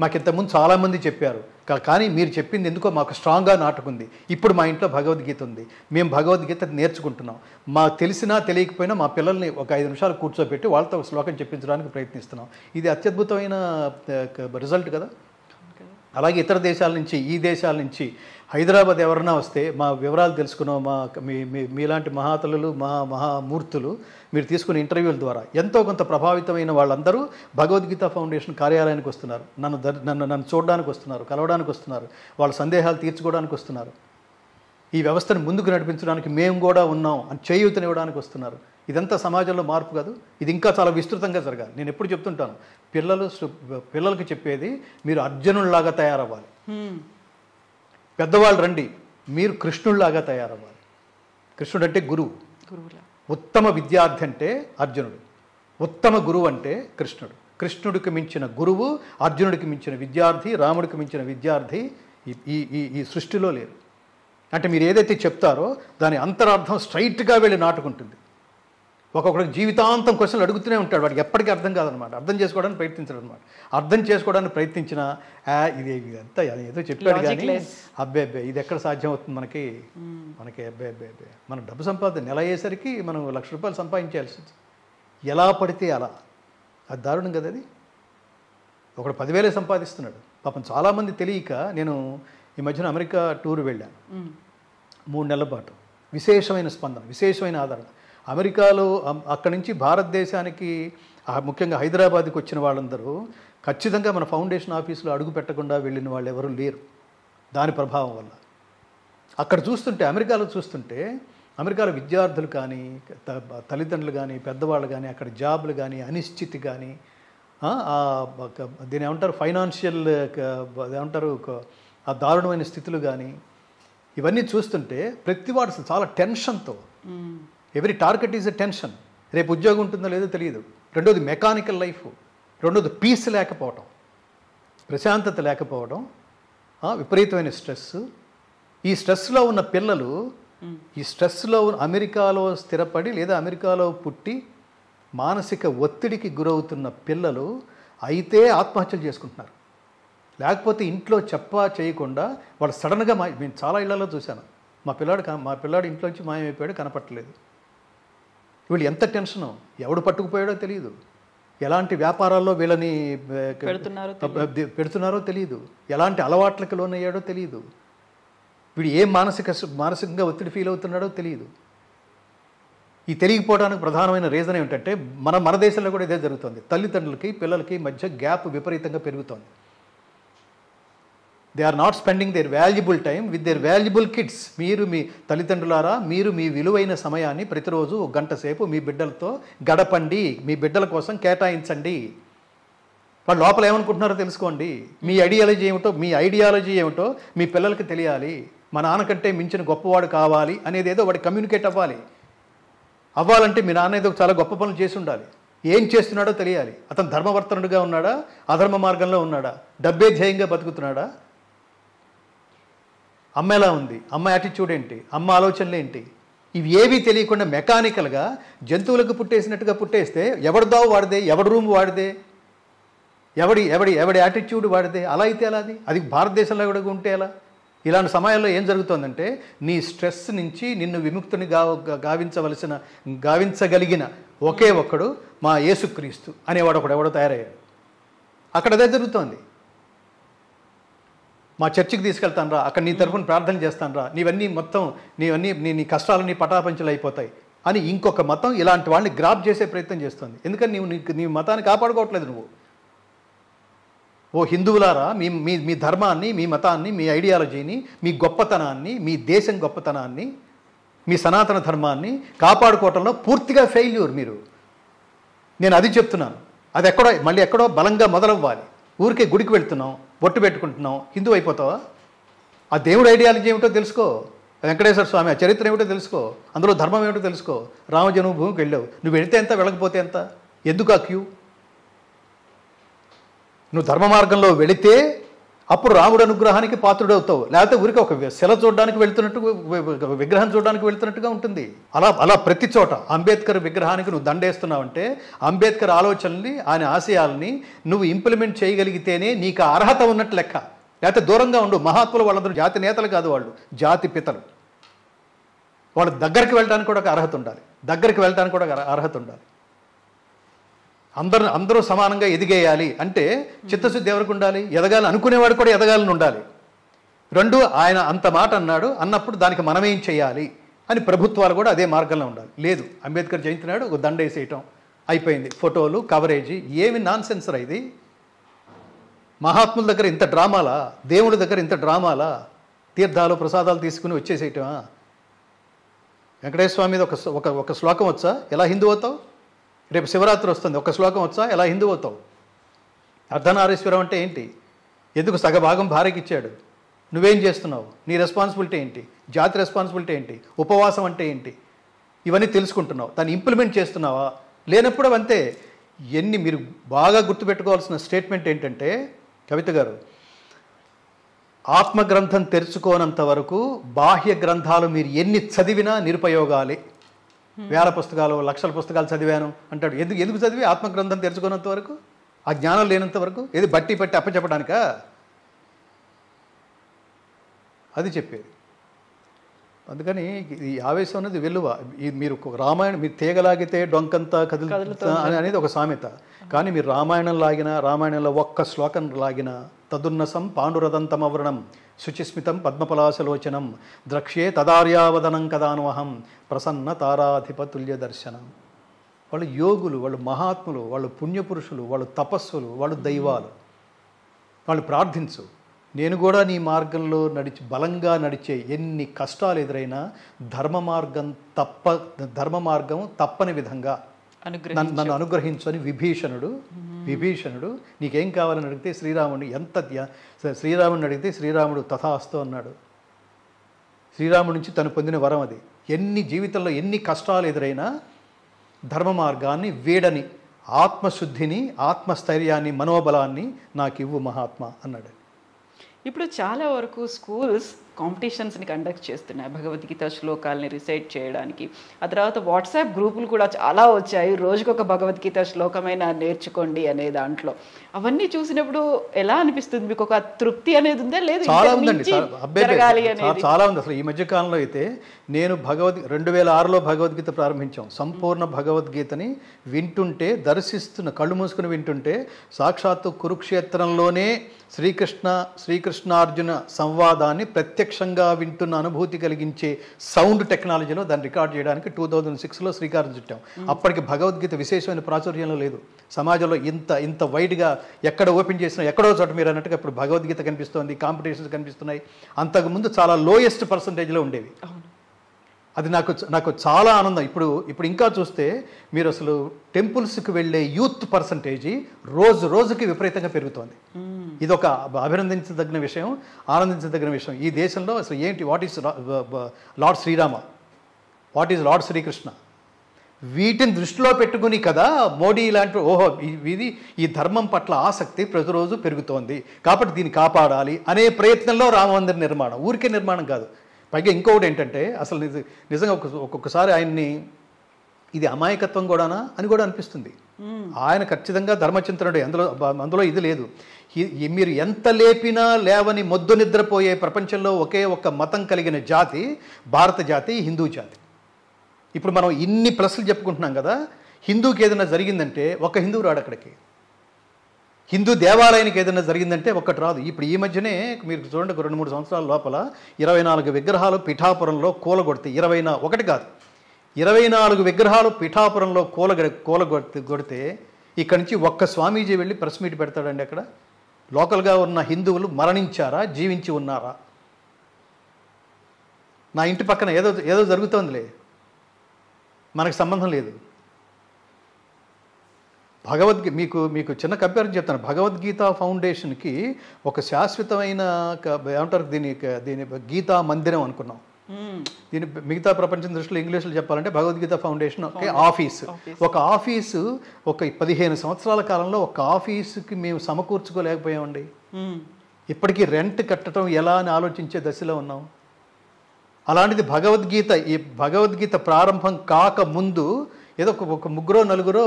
మాకు ఇంతకుముందు చాలామంది చెప్పారు, కానీ మీరు చెప్పింది ఎందుకో మాకు స్ట్రాంగ్గా నాటుకుంది. ఇప్పుడు మా ఇంట్లో భగవద్గీత ఉంది, మేము భగవద్గీత నేర్చుకుంటున్నాం. మాకు తెలిసినా తెలియకపోయినా మా పిల్లల్ని ఒక 5 నిమిషాలు కూర్చోబెట్టి వాళ్ళతో ఒక శ్లోకం చెప్పించడానికి ప్రయత్నిస్తున్నాం. ఇది అత్యద్భుతమైన రిజల్ట్ కదా. అలాగే ఇతర దేశాల నుంచి, ఈ దేశాల నుంచి హైదరాబాద్ ఎవరన్నా వస్తే మా వివరాలు తెలుసుకున్నాం, మీలాంటి మహాతలులు మహామూర్తులు మీరు తీసుకున్న ఇంటర్వ్యూల ద్వారా ఎంతో కొంత ప్రభావితమైన వాళ్ళందరూ భగవద్గీత ఫౌండేషన్ కార్యాలయానికి వస్తున్నారు, నన్ను చూడడానికి వస్తున్నారు, కలవడానికి వస్తున్నారు, వాళ్ళ సందేహాలు తీర్చుకోవడానికి వస్తున్నారు, ఈ వ్యవస్థను ముందుకు నడిపించడానికి మేము కూడా ఉన్నాం అని చేయూతనివ్వడానికి వస్తున్నారు. ఇదంతా సమాజంలో మార్పు కాదు. ఇది ఇంకా చాలా విస్తృతంగా జరగాలి. నేను ఎప్పుడు చెప్తుంటాను, పిల్లలకు చెప్పేది మీరు అర్జునుల్లాగా తయారవ్వాలి, పెద్దవాళ్ళు రండి మీరు కృష్ణుల్లాగా తయారవ్వాలి. కృష్ణుడు అంటే గురువు, ఉత్తమ విద్యార్థి అంటే అర్జునుడు, ఉత్తమ గురువు అంటే కృష్ణుడు. కృష్ణుడికి మించిన గురువు, అర్జునుడికి మించిన విద్యార్థి, రాముడికి మించిన విద్యార్థి ఈ సృష్టిలో లేరు. అంటే మీరు ఏదైతే చెప్తారో దాని అంతరార్థం స్ట్రైట్గా వెళ్ళి నాటుకుంటుంది. ఒక్కొక్కడికి జీవితాంతం క్వశ్చన్లు అడుగుతూనే ఉంటాడు, వాడికి ఎప్పటికీ అర్థం కాదనమాట. అర్థం చేసుకోవడానికి ప్రయత్నించడం అనమాట. అర్థం చేసుకోవడానికి ప్రయత్నించినా ఇదంతా ఏదో చెప్పాడు కానీ అబ్బే ఇది ఎక్కడ సాధ్యం అవుతుంది మనకి అబ్బే మన డబ్బు సంపాదన నెల అయ్యేసరికి మనం ₹1,00,000 సంపాదించాల్సి ఎలా పడితే అలా. అది దారుణం కదా. అది ఒకడు 10,000 సంపాదిస్తున్నాడు పాపం. చాలామంది తెలియక నేను ఈ మధ్యన అమెరికా టూర్ వెళ్ళాను 3 నెలల పాటు. విశేషమైన స్పందన, విశేషమైన ఆదరణ. అమెరికాలో అక్కడి నుంచి భారతదేశానికి ముఖ్యంగా హైదరాబాద్కి వచ్చిన వాళ్ళందరూ ఖచ్చితంగా మన ఫౌండేషన్ ఆఫీసులో అడుగు పెట్టకుండా వెళ్ళిన వాళ్ళు ఎవరూ లేరు. దాని ప్రభావం వల్ల అక్కడ చూస్తుంటే, అమెరికాలో చూస్తుంటే, అమెరికాలో విద్యార్థులు కానీ, తల్లిదండ్రులు కానీ, పెద్దవాళ్ళు కానీ, అక్కడ జాబులు కానీ, అనిశ్చితి కానీ, దీని ఏమంటారు ఫైనాన్షియల్ ఏమంటారు ఆ దారుణమైన స్థితులు కానీ, ఇవన్నీ చూస్తుంటే ప్రతివాడు చాలా టెన్షన్తో, ఎవరి టార్గెట్ ఈజ్ ఎ టెన్షన్. రేపు ఉద్యోగం ఉంటుందో లేదో తెలియదు. రెండోది మెకానికల్ లైఫ్, రెండోది పీస్ లేకపోవడం, ప్రశాంతత లేకపోవడం, విపరీతమైన స్ట్రెస్. ఈ స్ట్రెస్లో ఉన్న పిల్లలు, ఈ స్ట్రెస్లో అమెరికాలో స్థిరపడి లేదా అమెరికాలో పుట్టి మానసిక ఒత్తిడికి గురవుతున్న పిల్లలు అయితే ఆత్మహత్యలు చేసుకుంటున్నారు. లేకపోతే ఇంట్లో చేయకుండా వాళ్ళు సడన్గా నేను చాలా ఇళ్లలో చూశాను, మా పిల్లాడు ఇంట్లోంచి మాయమైపోయాడు, కనపట్టలేదు. వీళ్ళు ఎంత టెన్షను, ఎవడు పట్టుకుపోయాడో తెలియదు, ఎలాంటి వ్యాపారాల్లో వీళ్ళని పెడుతున్నారో తెలియదు, ఎలాంటి అలవాట్లకు లోనయ్యాడో తెలియదు, వీడు ఏం మానసికంగా ఒత్తిడి ఫీల్ అవుతున్నాడో తెలియదు. ఈ తెలియకపోవడానికి ప్రధానమైన రీజన్ ఏమిటంటే మన దేశంలో కూడా ఇదే జరుగుతుంది. తల్లిదండ్రులకి పిల్లలకి మధ్య గ్యాప్ విపరీతంగా పెరుగుతోంది. They are not spending their valuable time with their valuable kids. మీరు మీ తల్లిదండ్రులారా, మీరు మీ విలువైన సమయాన్ని ప్రతిరోజు 1 గంట సేపు మీ బిడ్డలతో గడపండి, మీ బిడ్డల కోసం కేటాయించండి. వాళ్ళు లోపల ఏమనుకుంటున్నారో తెలుసుకోండి. మీ ఐడియాలజీ ఏమిటో మీ పిల్లలకి తెలియాలి. మా నాన్నకంటే మించిన గొప్పవాడు కావాలి అనేది ఏదో వాడు కమ్యూనికేట్ అవ్వాలంటే మీ నాన్న ఏదో చాలా గొప్ప పనులు చేసి ఉండాలి. ఏం చేస్తున్నాడో తెలియాలి. అతను ధర్మవర్తనుడిగా ఉన్నాడా, అధర్మ మార్గంలో ఉన్నాడా, డబ్బే ధ్యేయంగా బతుకుతున్నాడా, అమ్మ ఎలా ఉంది, అమ్మ యాటిట్యూడ్ ఏంటి, అమ్మ ఆలోచనలు ఏంటి, ఇవి ఏవీ తెలియకుండా మెకానికల్గా జంతువులకు పుట్టేసినట్టుగా పుట్టేస్తే ఎవరిదో వాడిదే, ఎవడి రూమ్ వాడిదే, ఎవడి యాటిట్యూడ్ వాడిదే. అలా అయితే ఎలా? అది భారతదేశంలో కూడా ఉంటే ఎలా? ఇలాంటి సమయాల్లో ఏం జరుగుతుందంటే నీ స్ట్రెస్ నుంచి నిన్ను విముక్తిని గావించగలిగిన ఒకే ఒక్కడు మా యేసుక్రీస్తు అనేవాడు ఎవడో తయారయ్యాడు. అక్కడ అదే జరుగుతోంది. మా చర్చికి తీసుకెళ్తాను రా, అక్కడ నీ తరఫున ప్రార్థన చేస్తాను రా, నీ కష్టాలన్నీ పటాపంచలు అయిపోతాయి అని ఇంకొక మతం ఇలాంటి వాళ్ళని గ్రాప్ చేసే ప్రయత్నం చేస్తుంది. ఎందుకని నీ మతాన్ని కాపాడుకోవట్లేదు. ఓ హిందువులారా, మీ మీ మీ ధర్మాన్ని, మీ మతాన్ని, మీ ఐడియాలజీని, మీ గొప్పతనాన్ని, మీ దేశం గొప్పతనాన్ని, మీ సనాతన ధర్మాన్ని కాపాడుకోవటంలో పూర్తిగా ఫెయిల్యూర్ మీరు. నేను అది చెప్తున్నాను. అది ఎక్కడో బలంగా మొదలవ్వాలి. ఊరికే గుడికి వెళ్తున్నాం, బొట్టు పెట్టుకుంటున్నాం, హిందూ అయిపోతావా? ఆ దేవుడు ఐడియాలజీ ఏమిటో తెలుసుకో, వెంకటేశ్వర స్వామి ఆ చరిత్ర ఏమిటో తెలుసుకో, అందులో ధర్మం ఏమిటో తెలుసుకో. రామ జన్మభూమికి వెళ్ళావు, నువ్వు వెళితే ఎంత, వెళ్ళకపోతే ఎంత? ఎందుకు ఆ క్యూ? నువ్వు ధర్మ మార్గంలో వెళితే అప్పుడు రాముడు అనుగ్రహానికి పాత్రుడవుతావు. లేకపోతే ఊరికి ఒక శిల చూడడానికి వెళ్తున్నట్టు, విగ్రహం చూడడానికి వెళ్తున్నట్టుగా ఉంటుంది. అలా ప్రతి చోట అంబేద్కర్ విగ్రహానికి నువ్వు దండేస్తున్నావంటే అంబేద్కర్ ఆలోచనల్ని, ఆయన ఆశయాల్ని నువ్వు ఇంప్లిమెంట్ చేయగలిగితేనే నీకు అర్హత ఉన్నట్టు లెక్క. లేకపోతే దూరంగా ఉండు. మహాత్ములు వాళ్ళందరూ జాతి నేతలు కాదు, వాళ్ళు జాతి పితలు. వాళ్ళ దగ్గరికి వెళ్ళడానికి కూడా ఒక అర్హత ఉండాలి. అందరూ సమానంగా ఎదిగేయాలి అంటే చిత్తశుద్ధి ఎవరికి ఉండాలి? ఎదగాలి అనుకునేవాడు కూడా ఎదగాలని ఉండాలి. రెండు, ఆయన అంత మాట అన్నప్పుడు దానికి మనమేం చేయాలి అని ప్రభుత్వాలు కూడా అదే మార్గంలో ఉండాలి. లేదు, అంబేద్కర్ జయంతి నాడు ఒక దండ వేసేయటం అయిపోయింది, ఫోటోలు, కవరేజీ. ఏమి నాన్ సెన్సరా ఇది? మహాత్ముల దగ్గర ఇంత డ్రామాలా? దేవుడి దగ్గర ఇంత డ్రామాలా? తీర్థాలు ప్రసాదాలు తీసుకుని వచ్చేసేయటమా? వెంకటేశ్వర స్వామి మీద ఒక శ్లోకం వచ్చా? ఎలా హిందూ అవుతావు? రేపు శివరాత్రి వస్తుంది, ఒక శ్లోకం వచ్చా? ఎలా హిందూ అవుతావు? అర్ధనారీశ్వరం అంటే ఏంటి? ఎందుకు సగభాగం భార్యకి ఇచ్చాడు? నువ్వేం చేస్తున్నావు? నీ రెస్పాన్సిబిలిటీ ఏంటి? జాతి రెస్పాన్సిబిలిటీ ఏంటి? ఉపవాసం అంటే ఏంటి? ఇవన్నీ తెలుసుకుంటున్నావు, దాన్ని ఇంప్లిమెంట్ చేస్తున్నావా? లేనప్పుడు అంతే. మీరు బాగా గుర్తుపెట్టుకోవాల్సిన స్టేట్మెంట్ ఏంటంటే, కవిత గారు, ఆత్మగ్రంథం తెరుచుకోనంత వరకు బాహ్య గ్రంథాలు మీరు ఎన్ని చదివినా నిరుపయోగాలే. వేల పుస్తకాలు, లక్షల పుస్తకాలు చదివాను అంటాడు. ఎందుకు చదివి? ఆత్మగ్రంథం తెరుచుకున్నంత వరకు, ఆ జ్ఞానం లేనంత వరకు. ఏది బట్టి పట్టి అప్పచెప్పడానికా? అది చెప్పేది. అందుకని ఈ ఆవేశం అనేది వెలువ. మీరు రామాయణం మీరు తీగలాగితే డొంకంతా కదులుతా అనేది ఒక సామెత. కానీ మీరు రామాయణం లాగినా, రామాయణంలో ఒక్క శ్లోకం లాగినా, తదున్నసం పాండురదంతమవృణం శుచిస్మితం పద్మపలాశలోచనం ద్రక్ష్యే తదార్యావదనం కదానువహం ప్రసన్న తారాధిపతుల్య దర్శనం. వాళ్ళు యోగులు, వాళ్ళు మహాత్ములు, వాళ్ళు పుణ్యపురుషులు, వాళ్ళు తపస్సులు, వాళ్ళు దైవాలు. వాళ్ళు ప్రార్థించు, నేను కూడా నీ మార్గంలో బలంగా నడిచే ఎన్ని కష్టాలు ఎదురైనా ధర్మ మార్గం తప్పని విధంగా నన్ను అనుగ్రహించు అని విభీషణుడు నీకేం కావాలని అడిగితే శ్రీరాముడిని అడిగితే శ్రీరాముడు తథాస్తు అన్నాడు. శ్రీరాముడి నుంచి తను పొందిన వరం అది. జీవితంలో ఎన్ని కష్టాలు ఎదురైనా ధర్మ మార్గాన్ని వీడని ఆత్మశుద్ధిని, ఆత్మస్థైర్యాన్ని, మనోబలాన్ని నాకు ఇవ్వు మహాత్మా అన్నాడు. ఇప్పుడు చాలా వరకు స్కూల్స్ కాంపిటీషన్స్ని కండక్ట్ చేస్తున్నాయి భగవద్గీత శ్లోకాలని రిసైట్ చేయడానికి. ఆ తర్వాత వాట్సాప్ గ్రూపులు కూడా చాలా వచ్చాయి, రోజుకొక భగవద్గీత శ్లోకమైనా నేర్చుకోండి అనే దాంట్లో. అవన్నీ చూసినప్పుడు ఎలా అనిపిస్తుంది? మీకు ఒక తృప్తి అనేది ఉందా? లేదు చాలా ఉందండి, చాలా ఉంది. అసలు ఈ మధ్యకాలంలో అయితే నేను 2006లో భగవద్గీత ప్రారంభించాం. సంపూర్ణ భగవద్గీతని వింటుంటే, కళ్ళు మూసుకుని వింటుంటే సాక్షాత్తు కురుక్షేత్రంలోనే శ్రీకృష్ణార్జున సంవాదాన్ని ప్రత్యక్షంగా వింటున్న అనుభూతి కలిగించే సౌండ్ టెక్నాలజీలో దాన్ని రికార్డ్ చేయడానికి 2006లో శ్రీకారం చుట్టాం. అప్పటికి భగవద్గీత విశేషమైన ప్రాచుర్యంలో లేదు సమాజంలో. ఇంత వైడ్గా ఎక్కడ ఓపెన్ చేసినా ఎక్కడో చోట మీరు అన్నట్టుగా ఇప్పుడు భగవద్గీత కనిపిస్తోంది, కాంపిటీషన్స్ కనిపిస్తున్నాయి. అంతకుముందు చాలా లోయెస్ట్ పర్సంటేజ్లో ఉండేవి. అది నాకు చాలా ఆనందం. ఇప్పుడు ఇంకా చూస్తే మీరు అసలు టెంపుల్స్కి వెళ్ళే యూత్ పర్సంటేజీ రోజుకి విపరీతంగా పెరుగుతోంది. ఇది ఒక ఆనందించదగిన విషయం. ఈ దేశంలో అసలు ఏంటి, what is lord Shri Rama, what is lord Shri Krishna, వీటిని దృష్టిలో పెట్టుకుని కదా మోడీ ఇలాంటి ఈ ధర్మం పట్ల ఆసక్తి ప్రతిరోజు పెరుగుతోంది. కాబట్టి దీన్ని కాపాడాలి అనే ప్రయత్నంలో రామమందిర నిర్మాణం, ఊరికే నిర్మాణం కాదు. పైగా ఇంకొకటి ఏంటంటే అసలు నిజంగా ఒక్కొక్కసారి ఆయన్ని ఇది అమాయకత్వం కూడానా అని కూడా అనిపిస్తుంది. ఆయన ఖచ్చితంగా ధర్మచింతనుడే, అందులో ఇది లేదు. మీరు ఎంత లేపినా లేవని మొద్దు నిద్రపోయే ప్రపంచంలో ఒకే ఒక్క మతం కలిగిన జాతి భారత జాతి, హిందూ జాతి. ఇప్పుడు మనం ఇన్ని ప్రశ్నలు చెప్పుకుంటున్నాం కదా, హిందూకి ఏదైనా జరిగిందంటే ఒక హిందువు రాడు అక్కడికి. హిందూ దేవాలయానికి ఏదైనా జరిగిందంటే ఒక్కటి రాదు. ఇప్పుడు ఈ మధ్యనే మీరు చూడండి, 2-3 సంవత్సరాల లోపల 24 విగ్రహాలు పిఠాపురంలో కూలగొడితే, 21 కాదు 24 విగ్రహాలు పిఠాపురంలో కూలగొడితే ఇక్కడి నుంచి ఒక్క స్వామీజీ వెళ్ళి ప్రెస్ మీట్ పెడతాడండి అక్కడ. లోకల్గా ఉన్న హిందువులు మరణించారా, జీవించి ఉన్నారా? నా ఇంటి పక్కన ఏదో ఏదో జరుగుతోందిలే, మనకు సంబంధం లేదు. మీకు చిన్న కంపారిజన్ చెప్తాను. భగవద్గీత ఫౌండేషన్కి ఒక శాశ్వతమైన ఏమంటారు దీని గీతా మందిరం అనుకున్నాం. దీని మిగతా ప్రపంచం దృష్టిలో ఇంగ్లీష్లో చెప్పాలంటే భగవద్గీత ఫౌండేషన్ ఆఫీసు. ఒక ఆఫీసు ఒక 15 సంవత్సరాల కాలంలో ఒక ఆఫీసుకి మేము సమకూర్చుకోలేకపోయామండి. ఇప్పటికీ రెంట్ కట్టడం ఎలా అని ఆలోచించే దశలో ఉన్నాం. అలాంటిది ఈ భగవద్గీత ప్రారంభం కాక ముందు ఏదో ఒక ముగ్గురో నలుగురో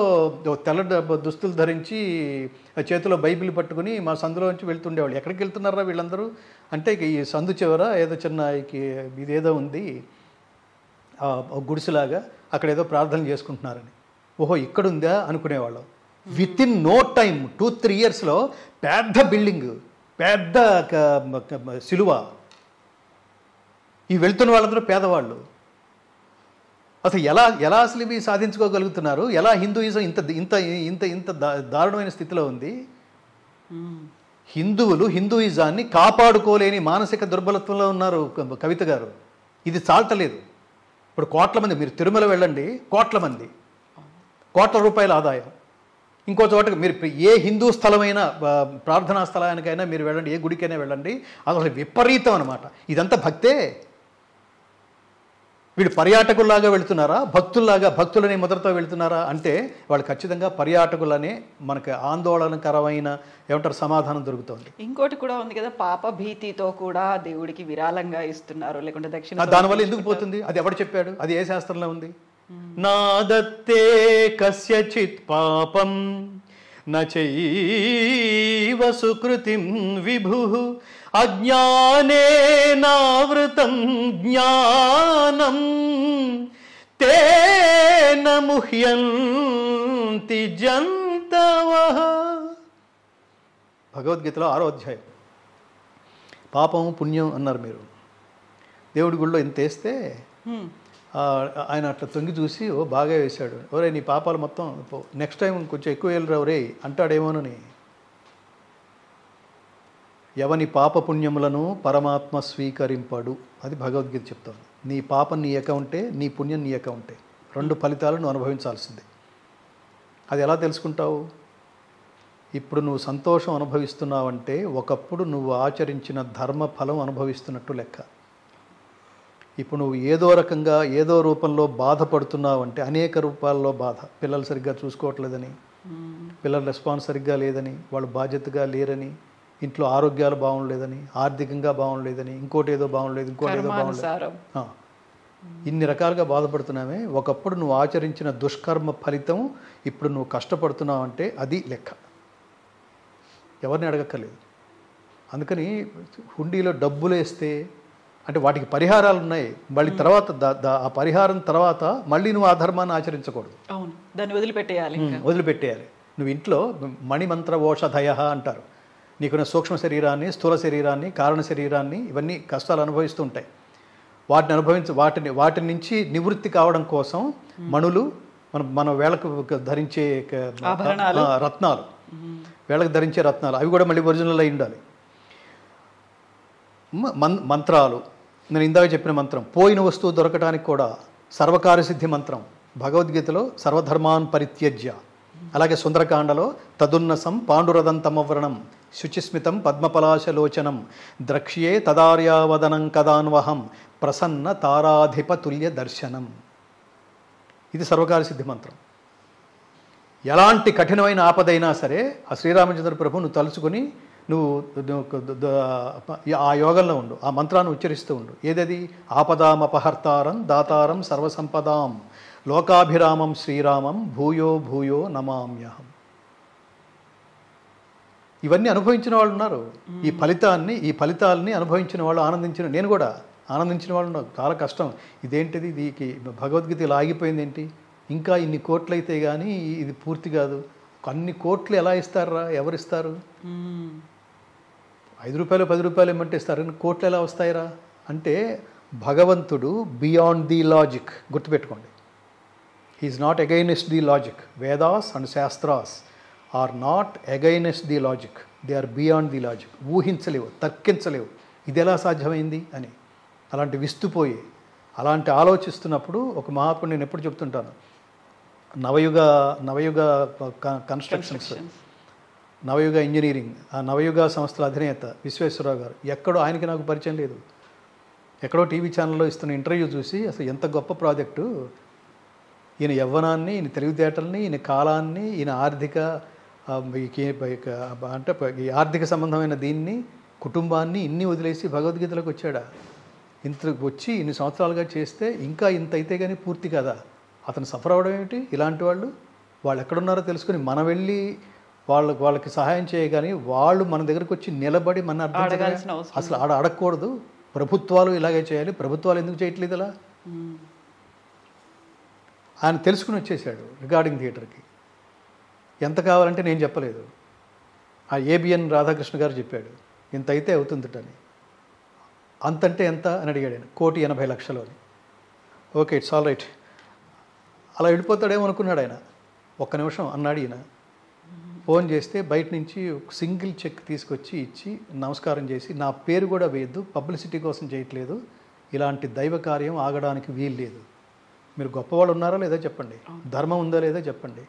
తెల్ల దుస్తులు ధరించి చేతిలో బైబిల్ పట్టుకుని మా సందులో నుంచి వెళ్తుండేవాళ్ళు. ఎక్కడికి వెళ్తున్నారా వీళ్ళందరూ అంటే ఈ సందు చివర ఏదో చిన్న ఇదేదో ఉంది గుడిసెలాగా, అక్కడ ఏదో ప్రార్థన చేసుకుంటున్నారని. ఓహో ఇక్కడుందా అనుకునేవాళ్ళం. విత్ ఇన్ నో టైమ్ 2-3 ఇయర్స్లో పెద్ద బిల్డింగ్, పెద్ద సిలువ. ఈ వెళ్తున్న వాళ్ళందరూ పేదవాళ్ళు. అసలు ఎలా అసలు ఇవి సాధించుకోగలుగుతున్నారు? ఎలా హిందూయిజం ఇంత ఇంత ఇంత ఇంత దారుణమైన స్థితిలో ఉంది? హిందువులు హిందూయిజాన్ని కాపాడుకోలేని మానసిక దుర్బలత్వంలో ఉన్నారు కవిత గారు. ఇది చాలతలేదు. ఇప్పుడు కోట్ల మంది, మీరు తిరుమల వెళ్ళండి, కోట్ల రూపాయల ఆదాయం. ఇంకో చోటకి మీరు ఏ హిందూ స్థలమైనా, ప్రార్థనా స్థలానికైనా మీరు వెళ్ళండి, ఏ గుడికైనా వెళ్ళండి, అసలు విపరీతం అనమాట. ఇదంతా భక్తే. వీళ్ళు పర్యాటకుల్లాగా వెళుతున్నారా, భక్తులని మొదటితో వెళుతున్నారా అంటే వాళ్ళు ఖచ్చితంగా పర్యాటకులనే మనకు ఆందోళనకరమైన ఏమంటారు సమాధానం దొరుకుతుంది. ఇంకోటి కూడా ఉంది కదా, పాప భీతితో కూడా దేవుడికి విరాళంగా ఇస్తున్నారు, లేకుంటే దక్షిణ. దానివల్ల ఎందుకు పోతుంది? అది ఎవడు చెప్పాడు? అది ఏ శాస్త్రంలో ఉంది? నాదత్తే కస్యచిత్ పాపం నచైవ సుకృతిం విభుః అజ్ఞానేనావృతం జ్ఞానం తేన ముహ్యంతి జంతవః. భగవద్గీతలో 6వ అధ్యాయం. పాపం పుణ్యం అన్నారు మీరు. దేవుడి గుళ్ళో ఇంత వేస్తే ఆయన అట్లా తొంగి చూసి ఓ బాగా వేశాడు, ఒరే నీ పాపాలు మొత్తం నెక్స్ట్ టైం కొంచెం ఎక్కువ వెళ్ళరా ఒరే అంటాడేమోనని. ఎవని పాపపుణ్యములను పరమాత్మ స్వీకరింపడు, అది భగవద్గీత చెప్తాను. నీ పాపం నీ అకౌంటే, నీ పుణ్యం నీ అకౌంటే. 2 ఫలితాలు నువ్వు అనుభవించాల్సిందే. అది ఎలా తెలుసుకుంటావు? ఇప్పుడు నువ్వు సంతోషం అనుభవిస్తున్నావంటే ఒకప్పుడు నువ్వు ఆచరించిన ధర్మ ఫలం అనుభవిస్తున్నట్టు లెక్క. ఇప్పుడు నువ్వు ఏదో రకంగా ఏదో రూపంలో బాధపడుతున్నావంటే అనేక రూపాల్లో బాధ. పిల్లలు సరిగ్గా చూసుకోవట్లేదని, పిల్లల రెస్పాన్స్ సరిగ్గా లేదని, వాళ్ళు బాధ్యతగా లేరని, ఇంట్లో ఆరోగ్యాలు బాగుండలేదని, ఆర్థికంగా బాగుండలేదని, ఇంకోటి ఏదో బాగుండలేదు, ఇంకోటి ఏదో బాగుండలేదు, ఇన్ని రకాలుగా బాధపడుతున్నామే. ఒకప్పుడు నువ్వు ఆచరించిన దుష్కర్మ ఫలితం ఇప్పుడు నువ్వు కష్టపడుతున్నావంటే అది లెక్క. ఎవరిని అడగక్కర్లేదు. అందుకని హుండీలో డబ్బులు వేస్తే అంటే వాటికి పరిహారాలు ఉన్నాయి. మళ్ళీ తర్వాత ఆ పరిహారం తర్వాత మళ్ళీ నువ్వు ఆ ధర్మాన్ని ఆచరించకూడదు. అవును, దాన్ని వదిలిపెట్టేయాలి. నువ్వు ఇంట్లో మణిమంత్ర ఓషధయ అంటారు. నీకున్న సూక్ష్మ శరీరాన్ని, స్థూల శరీరాన్ని, కారణ శరీరాన్ని, ఇవన్నీ కష్టాలు అనుభవిస్తూ ఉంటాయి. వాటి నుంచి నివృత్తి కావడం కోసం మణులు, మన వేళకు ధరించే రత్నాలు, వేళకు ధరించే రత్నాలు, అవి కూడా మళ్ళీ ఒరిజినల్ అయి ఉండాలి. మంత్రాలు, నేను ఇందాక చెప్పిన మంత్రం, పోయిన వస్తువు దొరకడానికి కూడా సర్వకార్యసిద్ధి మంత్రం భగవద్గీతలో సర్వధర్మాన్ పరిత్యజ్య. అలాగే సుందరకాండలో తదున్నసం పాండురథం తమవ్రణం శుచిస్మితం పద్మపలాశలోచనం ద్రక్ష్యే తదార్యావదనం కదాన్వహం ప్రసన్న తారాధిపతుల్య దర్శనం. ఇది సర్వకార్యసిద్ధి మంత్రం. ఎలాంటి కఠినమైన ఆపదైనా సరే ఆ శ్రీరామచంద్ర ప్రభు నువ్వు తలుచుకొని నువ్వు ఆ యోగంలో ఉండు, ఆ మంత్రాన్ని ఉచ్చరిస్తూ ఉండు. ఏదది? ఆపదామపహర్తారం దాతారం సర్వసంపదాం లోకాభిరామం శ్రీరామం భూయో భూయో నమామ్యహం. ఇవన్నీ అనుభవించిన వాళ్ళు ఉన్నారు. ఈ ఫలితాలని అనుభవించిన వాళ్ళు, నేను కూడా ఆనందించిన వాళ్ళు ఉన్నారు. చాలా కష్టం. ఇదేంటిది, దీనికి భగవద్గీత ఇలా ఆగిపోయింది ఏంటి, ఇంకా ఇన్ని కోట్లు అయితే కానీ ఇది పూర్తి కాదు. అన్ని కోట్లు ఎలా ఇస్తారా? ఎవరిస్తారు? 5 రూపాయలు 10 రూపాయలు ఏమంటే ఇస్తారు, కోట్లు ఎలా వస్తాయిరా అంటే భగవంతుడు బియాండ్ ది లాజిక్. గుర్తుపెట్టుకోండి, he is not against the logic. Vedas and Shastras are not against the logic. They are beyond the logic. ఊహించలేవు, తర్కించలేవు, ఇది ఎలా సాధ్యమైంది అని. అలాంటి విస్తుపోయి అలాంటి ఆలోచిస్తున్నప్పుడు ఒక మహాత్ముడు నేను ఎప్పుడు చెప్తుంటాను, నవయుగ కన్స్ట్రక్షన్స్, నవయుగ ఇంజనీరింగ్, ఆ నవయుగ సంస్థల అధినేత విశ్వేశ్వరరావు గారు, ఎక్కడో ఆయనకి నాకు పరిచయం లేదు, ఎక్కడో టీవీ ఛానల్లో ఇస్తున్న ఇంటర్వ్యూ చూసి అసలు ఎంత గొప్ప ప్రాజెక్టు, ఈయన యవ్వనాన్ని, ఈయన తెలివితేటల్ని, ఈయన కాలాన్ని, ఈయన అంటే ఈ ఆర్థిక సంబంధమైన దీన్ని, కుటుంబాన్ని ఇన్ని వదిలేసి భగవద్గీతలోకి వచ్చాడా? ఇంత వచ్చి ఇన్ని సంవత్సరాలుగా చేస్తే ఇంకా ఇంత అయితే కానీ పూర్తి కదా. అతను సఫర్ అవ్వడం ఏమిటి? ఇలాంటి వాళ్ళు ఎక్కడున్నారో తెలుసుకుని మనం వెళ్ళి వాళ్ళకి సహాయం చేయగాని వాళ్ళు మన దగ్గరకు వచ్చి నిలబడి మన అర్థం అసలు అడగకూడదు. ప్రభుత్వాలు ఇలాగే చేయాలి, ప్రభుత్వాలు ఎందుకు చేయట్లేదు ఇలా? ఆయన తెలుసుకుని వచ్చేసాడు రికార్డింగ్ థియేటర్కి. ఎంత కావాలంటే నేను చెప్పలేదు, ఆ ఏబిఎన్ రాధాకృష్ణ గారు చెప్పాడు ఇంత అయితే అవుతుందటని. అంతంటే ఎంత అని అడిగాడు ఆయన. 1,80,00,000 అని. Okay, it's all right. అలా వెళ్ళిపోతాడేమో అనుకున్నాడు ఆయన. ఒక్క నిమిషం అన్నాడు ఈయన. ఫోన్ చేస్తే బయట నుంచి ఒక సింగిల్ చెక్ తీసుకొచ్చి ఇచ్చి నమస్కారం చేసి, నా పేరు కూడా వేయద్దు, పబ్లిసిటీ కోసం చేయట్లేదు, ఇలాంటి దైవ కార్యం ఆగడానికి వీలు లేదు. మీరు గొప్పవాళ్ళు ఉన్నారా లేదా చెప్పండి, ధర్మం ఉందా లేదా చెప్పండి,